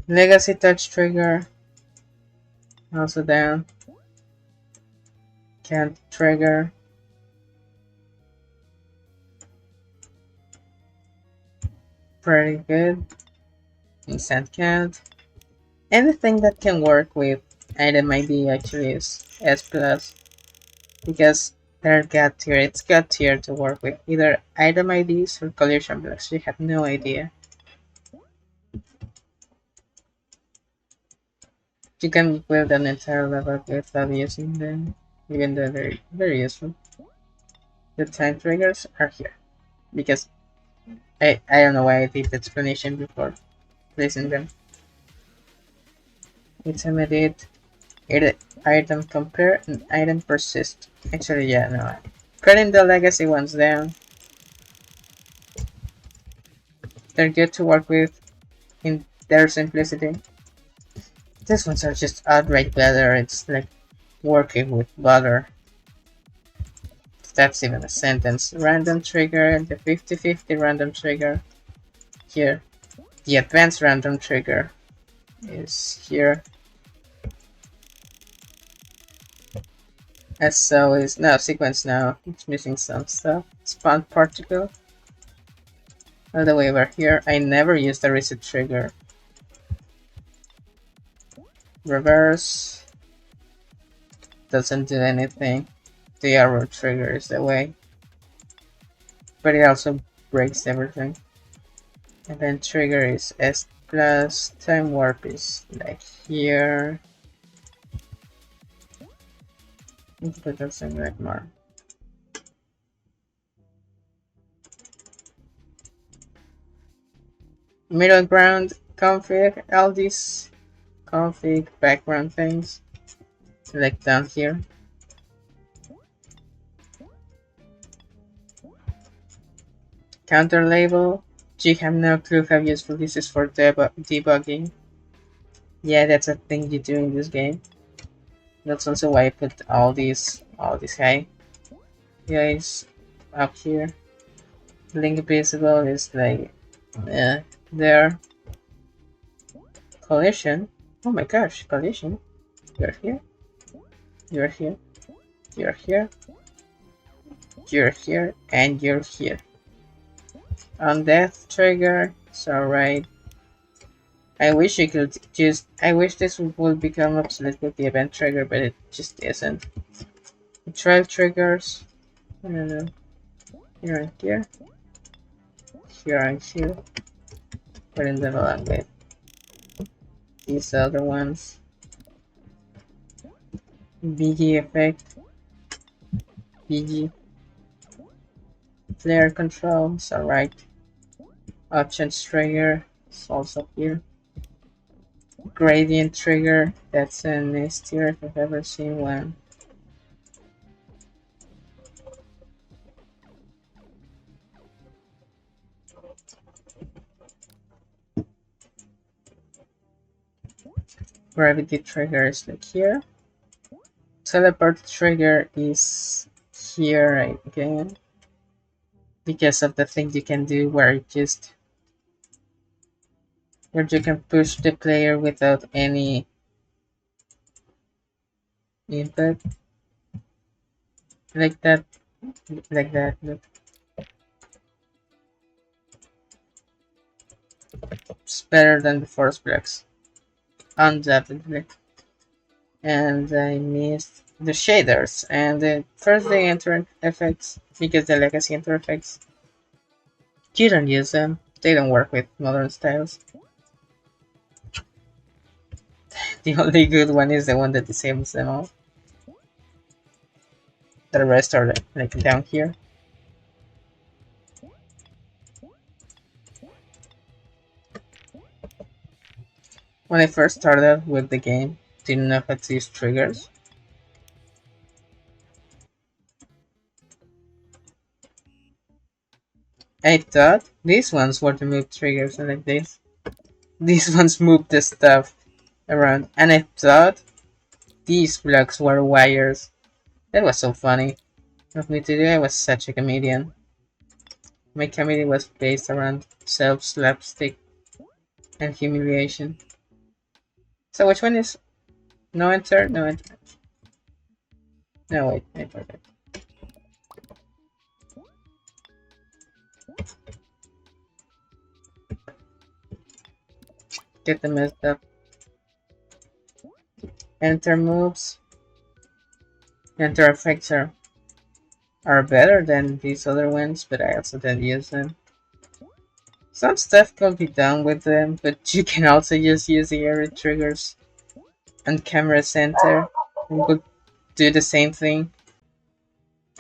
Legacy touch trigger. Also down. Can't trigger. Pretty good. Instant count. Anything that can work with item ID actually is S plus, because it's got tier to work with either item IDs or collision blocks. You have no idea. You can build an entire level without using them, even though they're very useful. The time triggers are here, because I don't know why I did the explanation before placing them. Item edit, item compare, and item persist. Actually, yeah, no. Putting the legacy ones down. They're good to work with in their simplicity. These ones are just outright better. It's like working with butter. That's even a sentence. Random trigger and the 50-50 random trigger here. The advanced random trigger is here. SO is no sequence now. It's missing some stuff. Spawn particle. All the way over here. I never use the reset trigger. Reverse. Doesn't do anything. The arrow trigger is the way. But it also breaks everything. And then trigger is S plus. Time warp is like here. Let's put that something like more. Middle ground config, all these config background things. Select down here. Counter label. You have no clue how useful this is for debugging. Yeah, that's a thing you do in this game. That's also why I put all these high guys up here. Link visible is like there. Collision. Oh my gosh, collision. You're here. You're here. You're here. You're here, and you're here. On death trigger, it's alright. I wish you could just. I wish this would become obsolete with the event trigger, but it just isn't. Trial triggers. I don't know. Here and here. Here and here. Putting them along with these other ones. BG effect. BG. Flare control, it's alright. Options trigger, it's also here. Gradient trigger, that's an S tier if I've ever seen one. Gravity trigger is like here. Teleport trigger is here again, because of the thing you can do where it just where you can push the player without any impact, like that, like that. Look, it's better than the force blocks, undoubtedly. And I missed the shaders and the first day enter effects because the legacy enter effects. You don't use them; they don't work with modern styles. The only good one is the one that disables them all. The rest are like down here. When I first started with the game, didn't know how to use triggers. I thought these ones were the move triggers like this. These ones move the stuff around, and I thought these blocks were wires. That was so funny of me to do. I was such a comedian. My comedy was based around self-slapstick and humiliation. So which one is no enter? No enter. No wait, I forgot. Get the messed up. Enter moves. Enter effects are better than these other ones, but I also don't use them. Some stuff can be done with them, but you can also just use the area triggers and camera center and would do the same thing.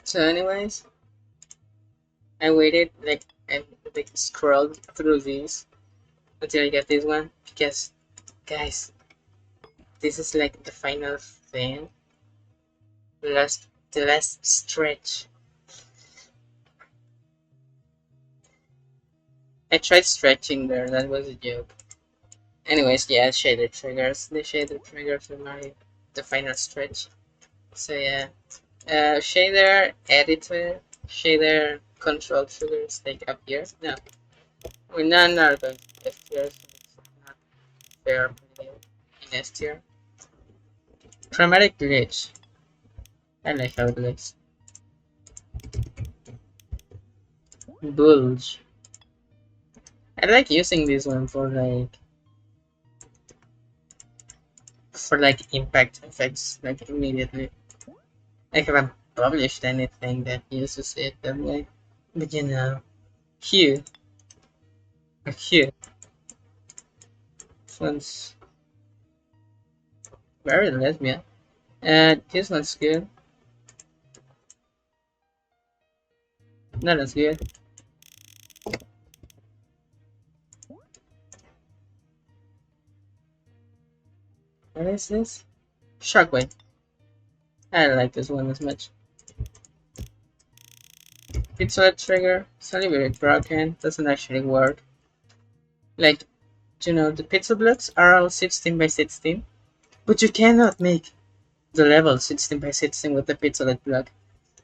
So anyways, I waited like I like scrolled through these until I get this one because guys, this is like the final thing. The last stretch. I tried stretching there, that was a joke. Anyways, yeah, shader triggers. The shader triggers are my the final stretch. So yeah. Shader editor, shader control triggers like up here. No. We're not going to S tier, so it's not fair in S tier. Chromatic glitch. I like how it looks. Bulge. I like using this one for like impact effects like immediately. I haven't published anything that uses it that way. But you know, Hue. Hue. This one's very lesbian. This one's good. Not as good. What is this? Shockwave. I don't like this one as much. Pixel trigger. It's a little bit broken. Doesn't actually work. Like, you know, the pixel blocks are all 16 by 16. But you cannot make the level 16 by 16 with the pixelate block.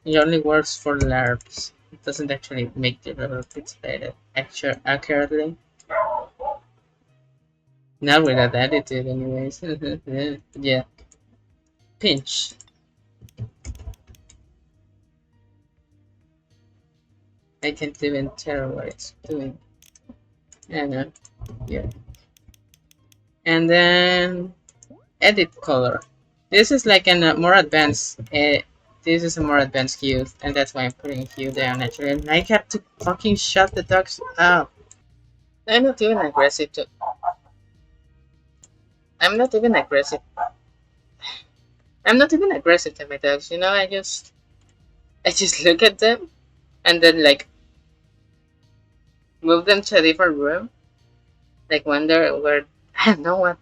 It only works for LARPs. It doesn't actually make the level pixelated accurately. Not with that attitude, anyways. Yeah. Pinch. I can't even tell what it's doing. And yeah. And then edit color. This is like a more advanced. This is a more advanced hue, and that's why I'm putting hue down. Actually, I have to fucking shut the dogs up. I'm not even aggressive to. I'm not even aggressive. I'm not even aggressive to my dogs. You know, I just look at them and then like move them to a different room. Like wonder where I don't know what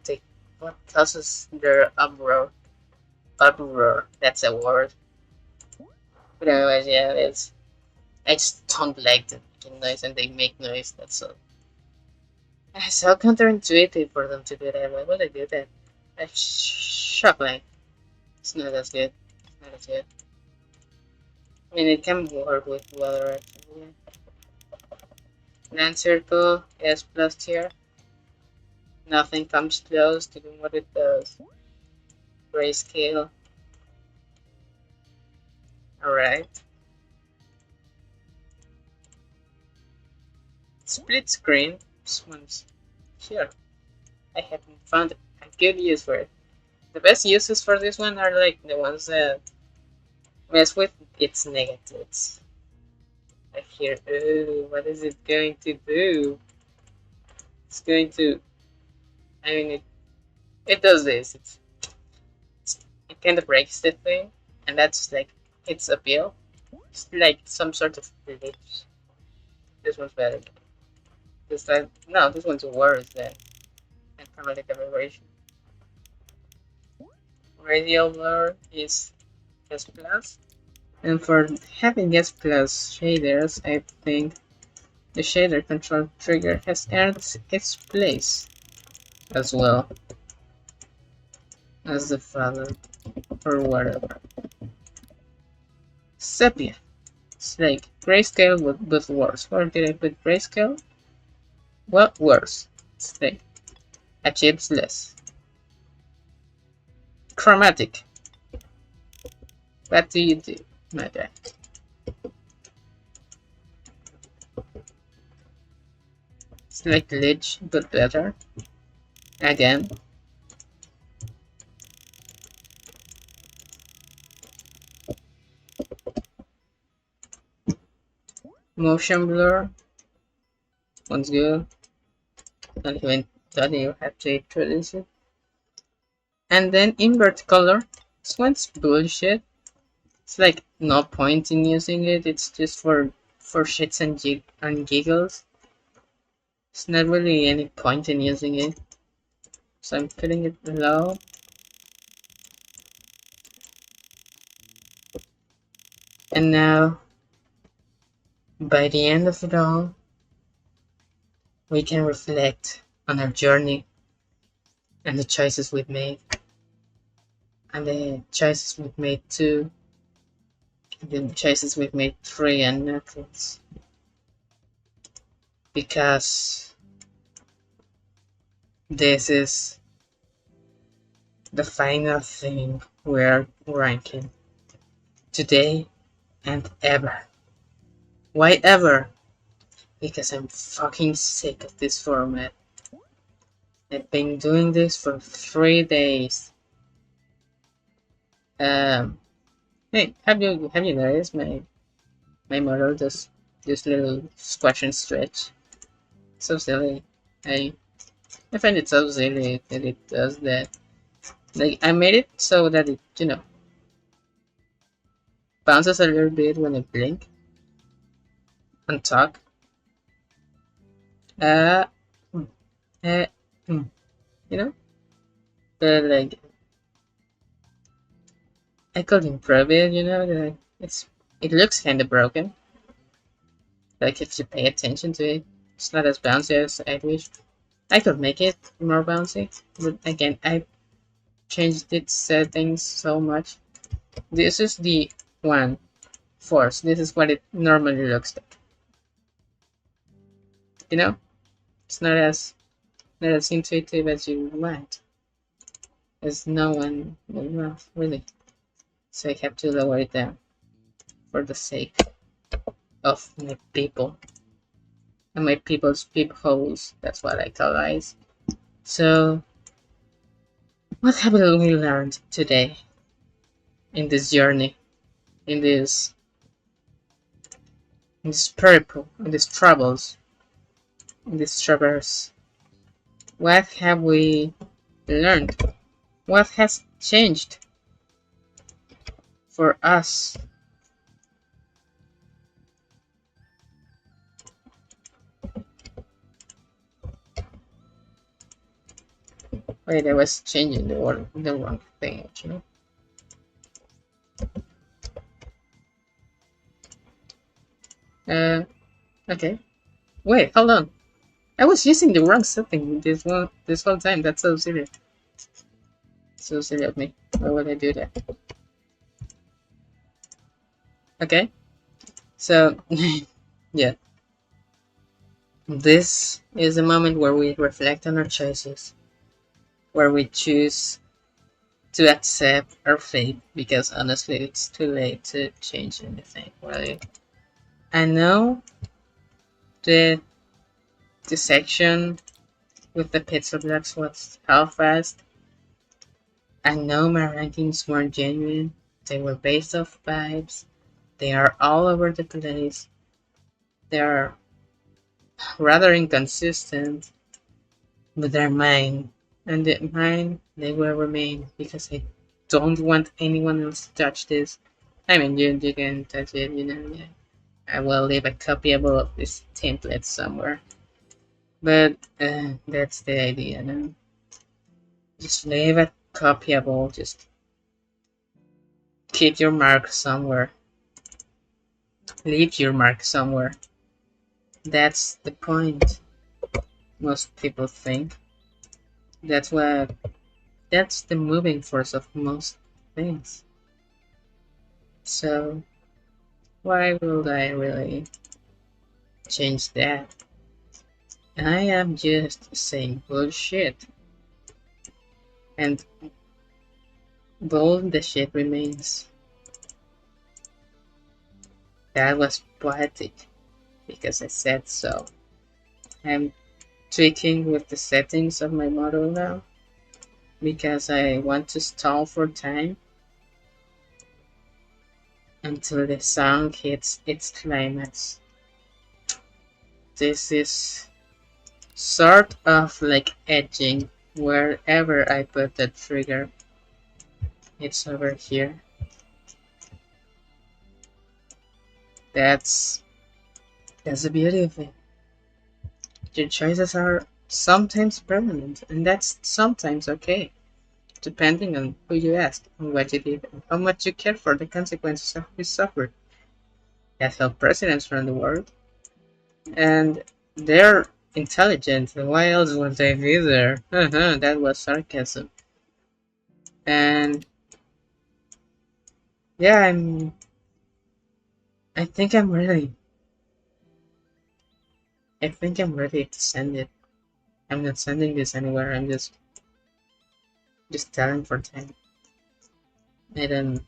causes their uproar. Uproar. That's a word. But anyways, yeah, it's I just don't like the making noise and they make noise. That's all. It's so counterintuitive for them to do that. Why would they do that? I shock like it's not as good. It's not as good. I mean, it can work with weather actually. Land circle S plus tier. Nothing comes close to doing what it does. Grayscale. Alright. Split screen. This one's here. I haven't found a good use for it. The best uses for this one are like the ones that mess with its negatives. Like here, ooh, what is it going to do? It's going to, I mean, it does this. It kind of breaks the thing, and that's like its appeal. It's like some sort of glitch. This one's better. This time, no, this one's worse than chromatic aberration. Radial blur is S plus, and for having S plus shaders, I think the shader control trigger has earned its place as well as the father or whatever. Sepia. It's like grayscale but worse. Where did I put grayscale? Well, worse. It's like achieves less. Chromatic. What do you do, my guy? It's like glitch but better. Again. Motion blur. One's good. Don't even have to introduce it. And then invert color. This one's bullshit. It's like no point in using it. It's just for shits and giggles. There's not really any point in using it. So I'm putting it low. And now, by the end of it all, we can reflect on our journey and the choices we've made. And the choices we've made 2. And the choices we've made 3 and nothings. Because this is the final thing we're ranking. Today and ever. Why ever? Because I'm fucking sick of this format. I've been doing this for 3 days. Hey, have you noticed my model does this little squash and stretch? So silly. I find it so silly that it does that. Like I made it so that it bounces a little bit when I blink and talk. Uh, mm, uh, mm, you know, but like I could improve it. It looks kind of broken. Like if you pay attention to it, it's not as bouncy as I wish. I could make it more bouncy, but again, I changed its settings so much. This is the one force. This is what it normally looks like. It's not as intuitive as you want, as no one will want, really. So I have to lower it down for the sake of my people and my people's peepholes. That's what I call eyes. So, what have we learned today in this journey, in this purple, in these troubles, in this traverse? What have we learned? What has changed for us? Wait, I was changing the wrong thing actually. Okay. Wait, hold on. I was using the wrong setting this whole time. That's so silly. So silly of me. Why would I do that? Okay. So, yeah. This is a moment where we reflect on our choices, where we choose to accept our fate, because honestly, it's too late to change anything, really. I know the the section with the pixel blocks was how fast. I know my rankings weren't genuine. They were based off vibes. They are all over the place. They are rather inconsistent, but they're mine. And mine, they will remain because I don't want anyone else to touch this. I mean, you can touch it, yeah. I will leave a copyable of this template somewhere. But that's the idea, no? Just leave it copyable, just keep your mark somewhere. Leave your mark somewhere. That's the point, most people think. That's what that's the moving force of most things. So why would I really change that? I am just saying bullshit. And bold the shit remains. That was poetic because I said so. I'm tweaking with the settings of my model now because I want to stall for time until the song hits its climax. This is sort of like edging. Wherever I put the trigger, it's over here. That's that's the beauty of it. Your choices are sometimes permanent, and that's sometimes okay, depending on who you ask and what you did and how much you care for the consequences of what you suffered. That helped presidents around the world, and they're intelligent. Why else would they be there? That was sarcasm. And yeah, I think I'm ready. I think I'm ready to send it. I'm not sending this anywhere. I'm just telling for time. I don't.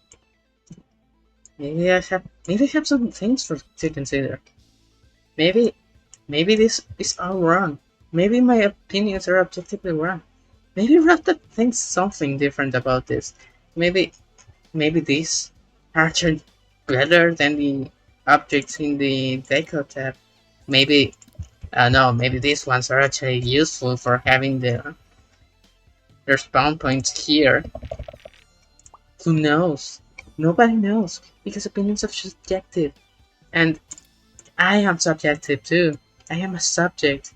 Maybe I have some things for to consider. Maybe maybe this is all wrong. Maybe my opinions are objectively wrong. Maybe Raptor thinks something different about this. Maybe these are actually better than the objects in the deco tab. Maybe no, maybe these ones are actually useful for having their spawn points here. Who knows? Nobody knows because opinions are subjective, and I am subjective too. I am a subject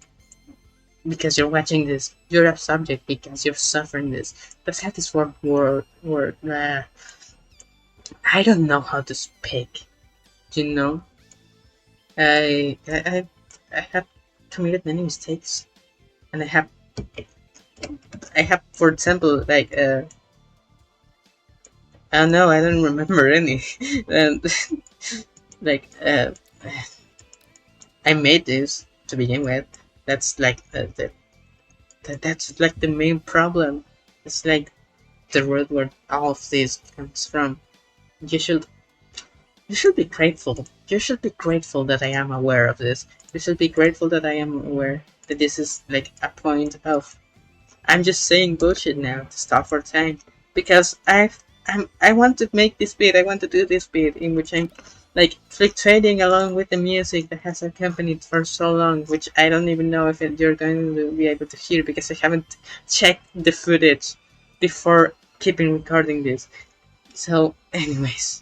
because you're watching this. You're a subject because you're suffering this. But that is word. I don't know how to speak. You know, I I I, I have committed many mistakes, and I have, for example, like I don't know, I don't remember any, and like I made this to begin with. That's like that's like the main problem. It's like the root where all of this comes from. You should you should be grateful. You should be grateful that I am aware of this. You should be grateful that I am aware that this is like a point of I'm just saying bullshit now to stop for time because I want to make this beat. I want to do this beat in which I'm like fluctuating along with the music that has accompanied for so long, which I don't even know if you're going to be able to hear because I haven't checked the footage before keeping recording this. So, anyways,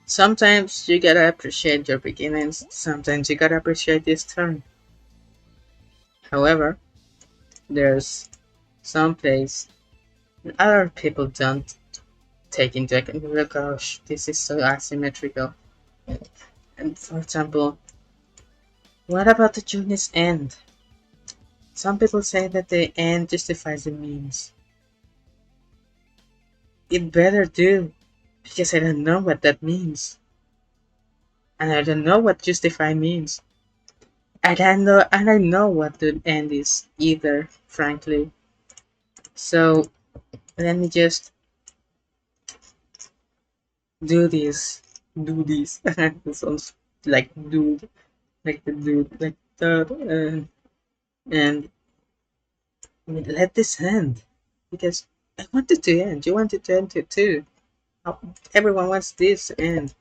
sometimes you gotta appreciate your beginnings. Sometimes you gotta appreciate this turn. However, there's some place other people don't take into account. Oh gosh, this is so asymmetrical. And for example, what about the journey's end? Some people say that the end justifies the means. It better do, because I don't know what that means. And I don't know what justify means. And I know what the end is either, frankly. So let me just do this. Do this. It sounds like dude, like the dude, like the and let this end because I want it to end. You want it to end too. Uh, Everyone wants this to end,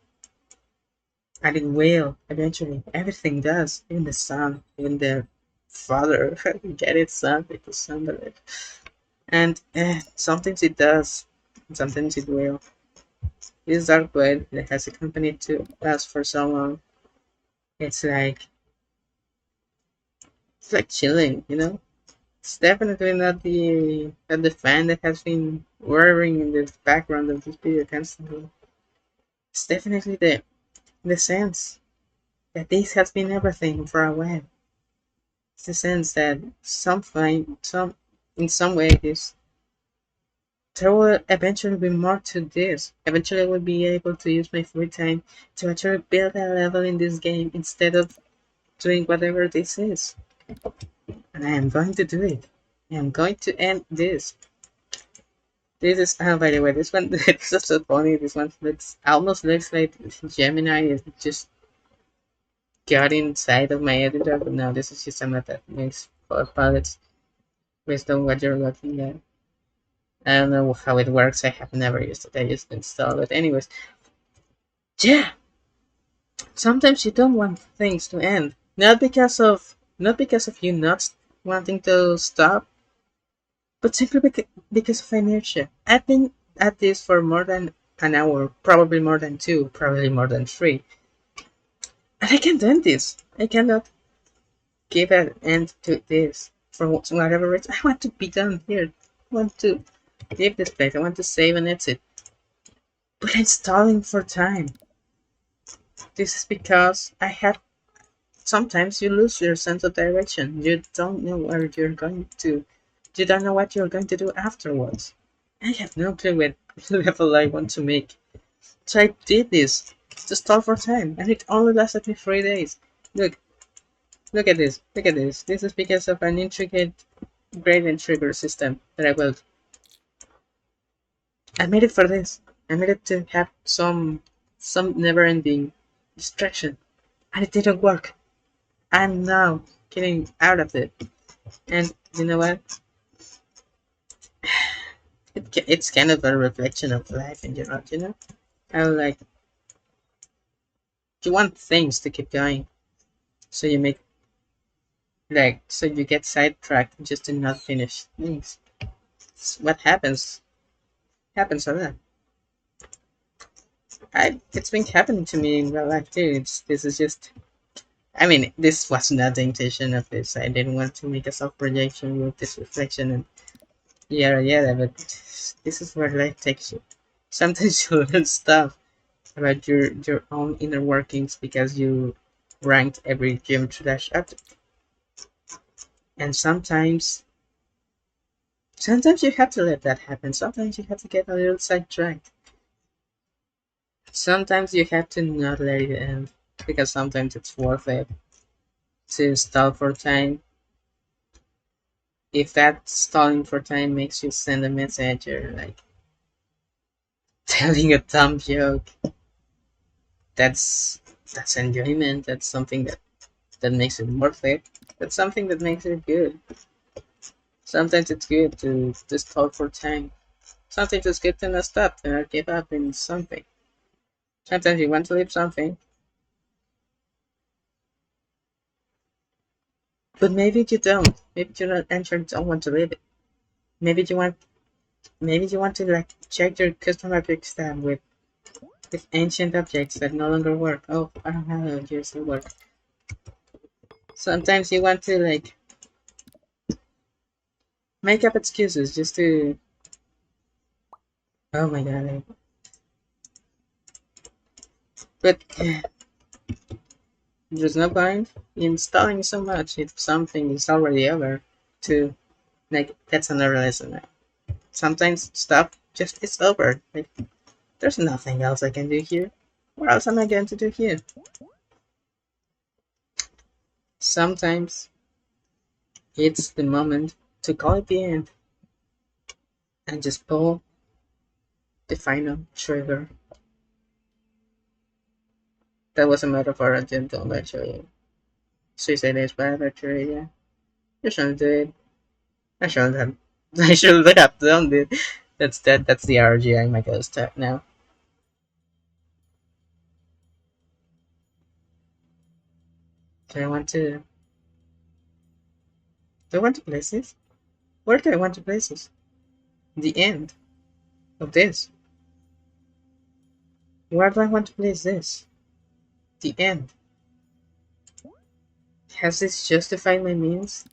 and it will eventually. Everything does. Even the son, even the father. Get it, son? Because son of it. And sometimes it does. Sometimes it will. This dark web that has accompanied to us for so long. It's like it's like chilling, you know. It's definitely not the fan that has been whirring in the background of this video constantly. It's definitely the sense that this has been everything for a while. It's the sense that in some way this there will eventually be more to this. Eventually I will be able to use my free time to actually build a level in this game instead of doing whatever this is. And I am going to do it. I am going to end this. This is, by the way, this one, it's just so funny. This one almost looks like Gemini is just got inside of my editor, but no, this is just a method that makes color palettes based on what you're looking at. I don't know how it works. I have never used it. I just installed it. Anyways, yeah. Sometimes you don't want things to end, not because of you not wanting to stop, but simply because of inertia. I've been at this for more than an hour, probably more than two, probably more than three, and I can't end this. I cannot give an end to this for whatever reason. I want to be done here. I want to leave this place. I want to save and exit. But I'm stalling for time. This is because I have. Sometimes you lose your sense of direction. You don't know where you're going to. You don't know what you're going to do afterwards. I have no clue what level I want to make. So I did this to stall for time, and it only lasted me 3 days. Look, look at this. Look at this. This is because of an intricate gradient trigger system that I built. I made it for this. I made it to have some never-ending distraction, and it didn't work. I'm now getting out of it, and you know what? It's kind of a reflection of life in general. You know, I like you want things to keep going, so you make so you get sidetracked just to not finish things. It's what happens a lot. It's been happening to me in real life too. This is just. I mean, this was not the intention of this. I didn't want to make a self projection with this reflection and yada yada. But this is where life takes you. Sometimes you learn stuff about your own inner workings because you ranked every geometry dash object. And sometimes you have to let that happen. Sometimes you have to get a little sidetracked. Sometimes you have to not let it end because sometimes it's worth it to stall for time. If that stalling for time makes you send a message or like telling a dumb joke, that's that's enjoyment. That's something that makes it worth it. That's something that makes it good. Sometimes it's good to just talk for time. Sometimes it's good to not stop and not give up in something. Sometimes you want to leave something, but maybe you don't. Maybe you don't and you don't want to leave it. Maybe you want to like check your custom objects tab with ancient objects that no longer work. Oh, I don't have objects that work. Sometimes you want to like make up excuses just to. Oh my god! But there's no point in stalling so much if something is already over. To like that's another lesson. Sometimes stuff just is over. Like there's nothing else I can do here. What else am I going to do here? Sometimes it's the moment to call it the end and just pull the final trigger. That was a metaphor. I didn't actually. Suicide is bad, actually. Yeah, you shouldn't do it. I shouldn't have. I shouldn't have done it. That's the RGI my ghost tap now. Do I want to? Do I want to place this? Where do I want to place this? The end of this. Where do I want to place this? The end. Has this justified my means?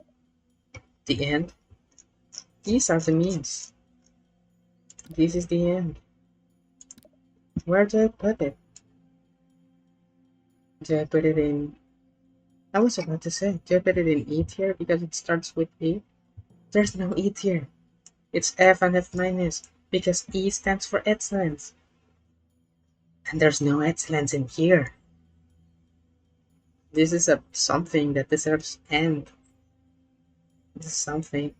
The end. These are the means. This is the end. Where do I put it? Do I put it in? I was about to say, do I put it in E tier because it starts with E? There's no E tier. It's F and F minus because E stands for excellence. And there's no excellence in here. This is a something that deserves end. This is something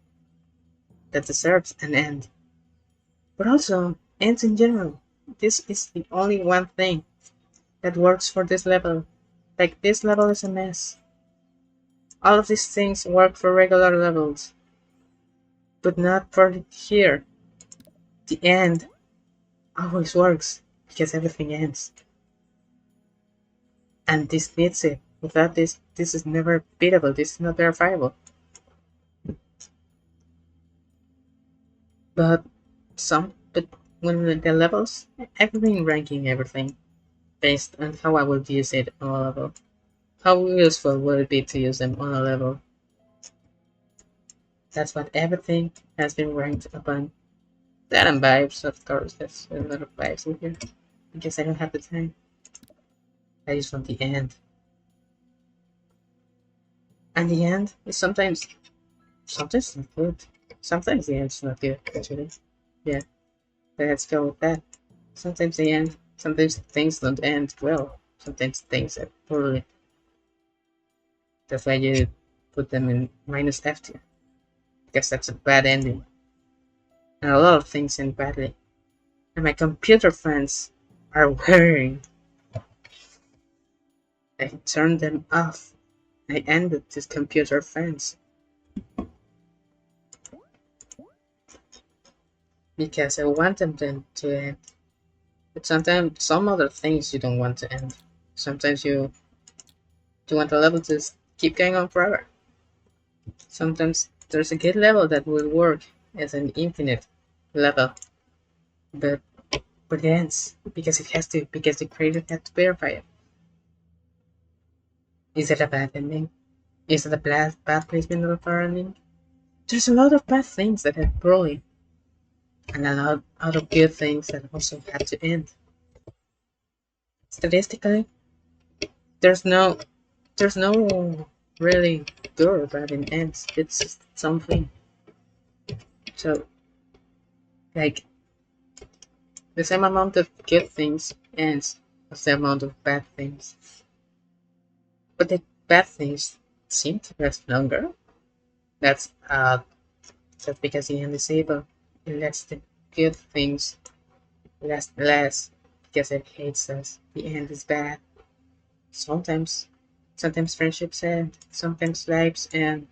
that deserves an end. But also, ends in general. This is the only one thing that works for this level. Like, this level is a mess. All of these things work for regular levels, but not for here. The end always works because everything ends. And this needs it. Without this, this is never beatable. This is not verifiable. But but when the levels, I've been ranking everything based on how I would use it on a level. How useful would it be to use them on a level? That's what everything has been ranked upon. That and vibes, of course. There's a lot of vibes in here. Because I don't have the time. I just want the end. And the end is sometimes not good. Sometimes the end's not good, actually. Yeah, let's go with that. Sometimes things don't end well. Sometimes things are poorly. That's why you put them in minus F tier. Because that's a bad ending. And a lot of things end badly. And my computer fans are worrying. I turned them off. I ended these computer fans. Because I want them to end. But sometimes some other things you don't want to end. Sometimes you want a level to keep going on forever. Sometimes there's a good level that will work as an infinite level. But it ends because the creator had to verify it. Is it a bad ending? Is it a bad placement of our ending? There's a lot of bad things that have poorly, and a lot of good things that also had to end. Statistically, there's no really good or bad in ends. It's just something. So, like, the same amount of good things ends the same amount of bad things. But the bad things seem to last longer. That's that's because the end is evil. It lets the good things last less because it hates us. The end is bad. Sometimes friendships end. Sometimes lives end.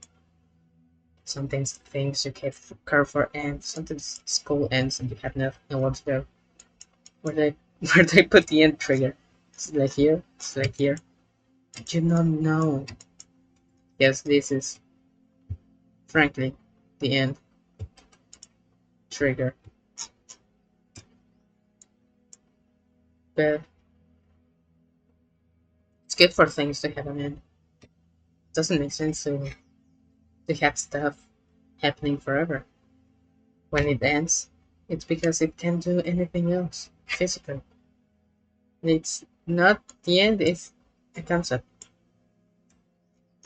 Sometimes things you care for end. Sometimes school ends and you have nowhere to go. Where they where they put the end trigger? It's like here. It's like here. You don't know. Yes, this is frankly the end trigger. But it's good for things to have an end. It doesn't make sense to have stuff happening forever. When it ends, it's because it can't do anything else physically. It's not the end is a concept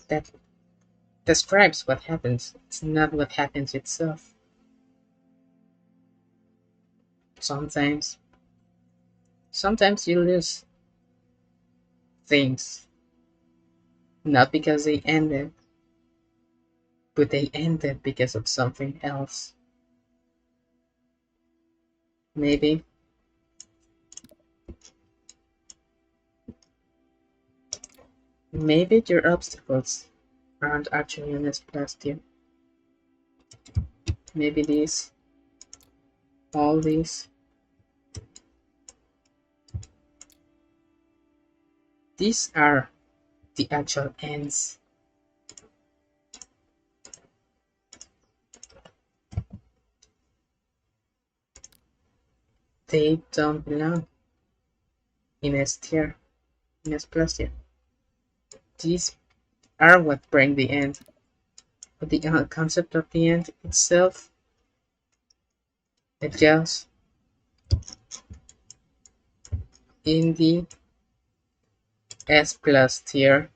that describes what happens. It's not what happens itself. Sometimes sometimes you lose things Not because they ended, but they ended because of something else. Maybe, maybe your obstacles aren't actually misplaced here. Maybe these, all these are the actual ends. They don't belong in S tier, in S plus tier. These are what bring the end. But the concept of the end itself, it just in the S plus tier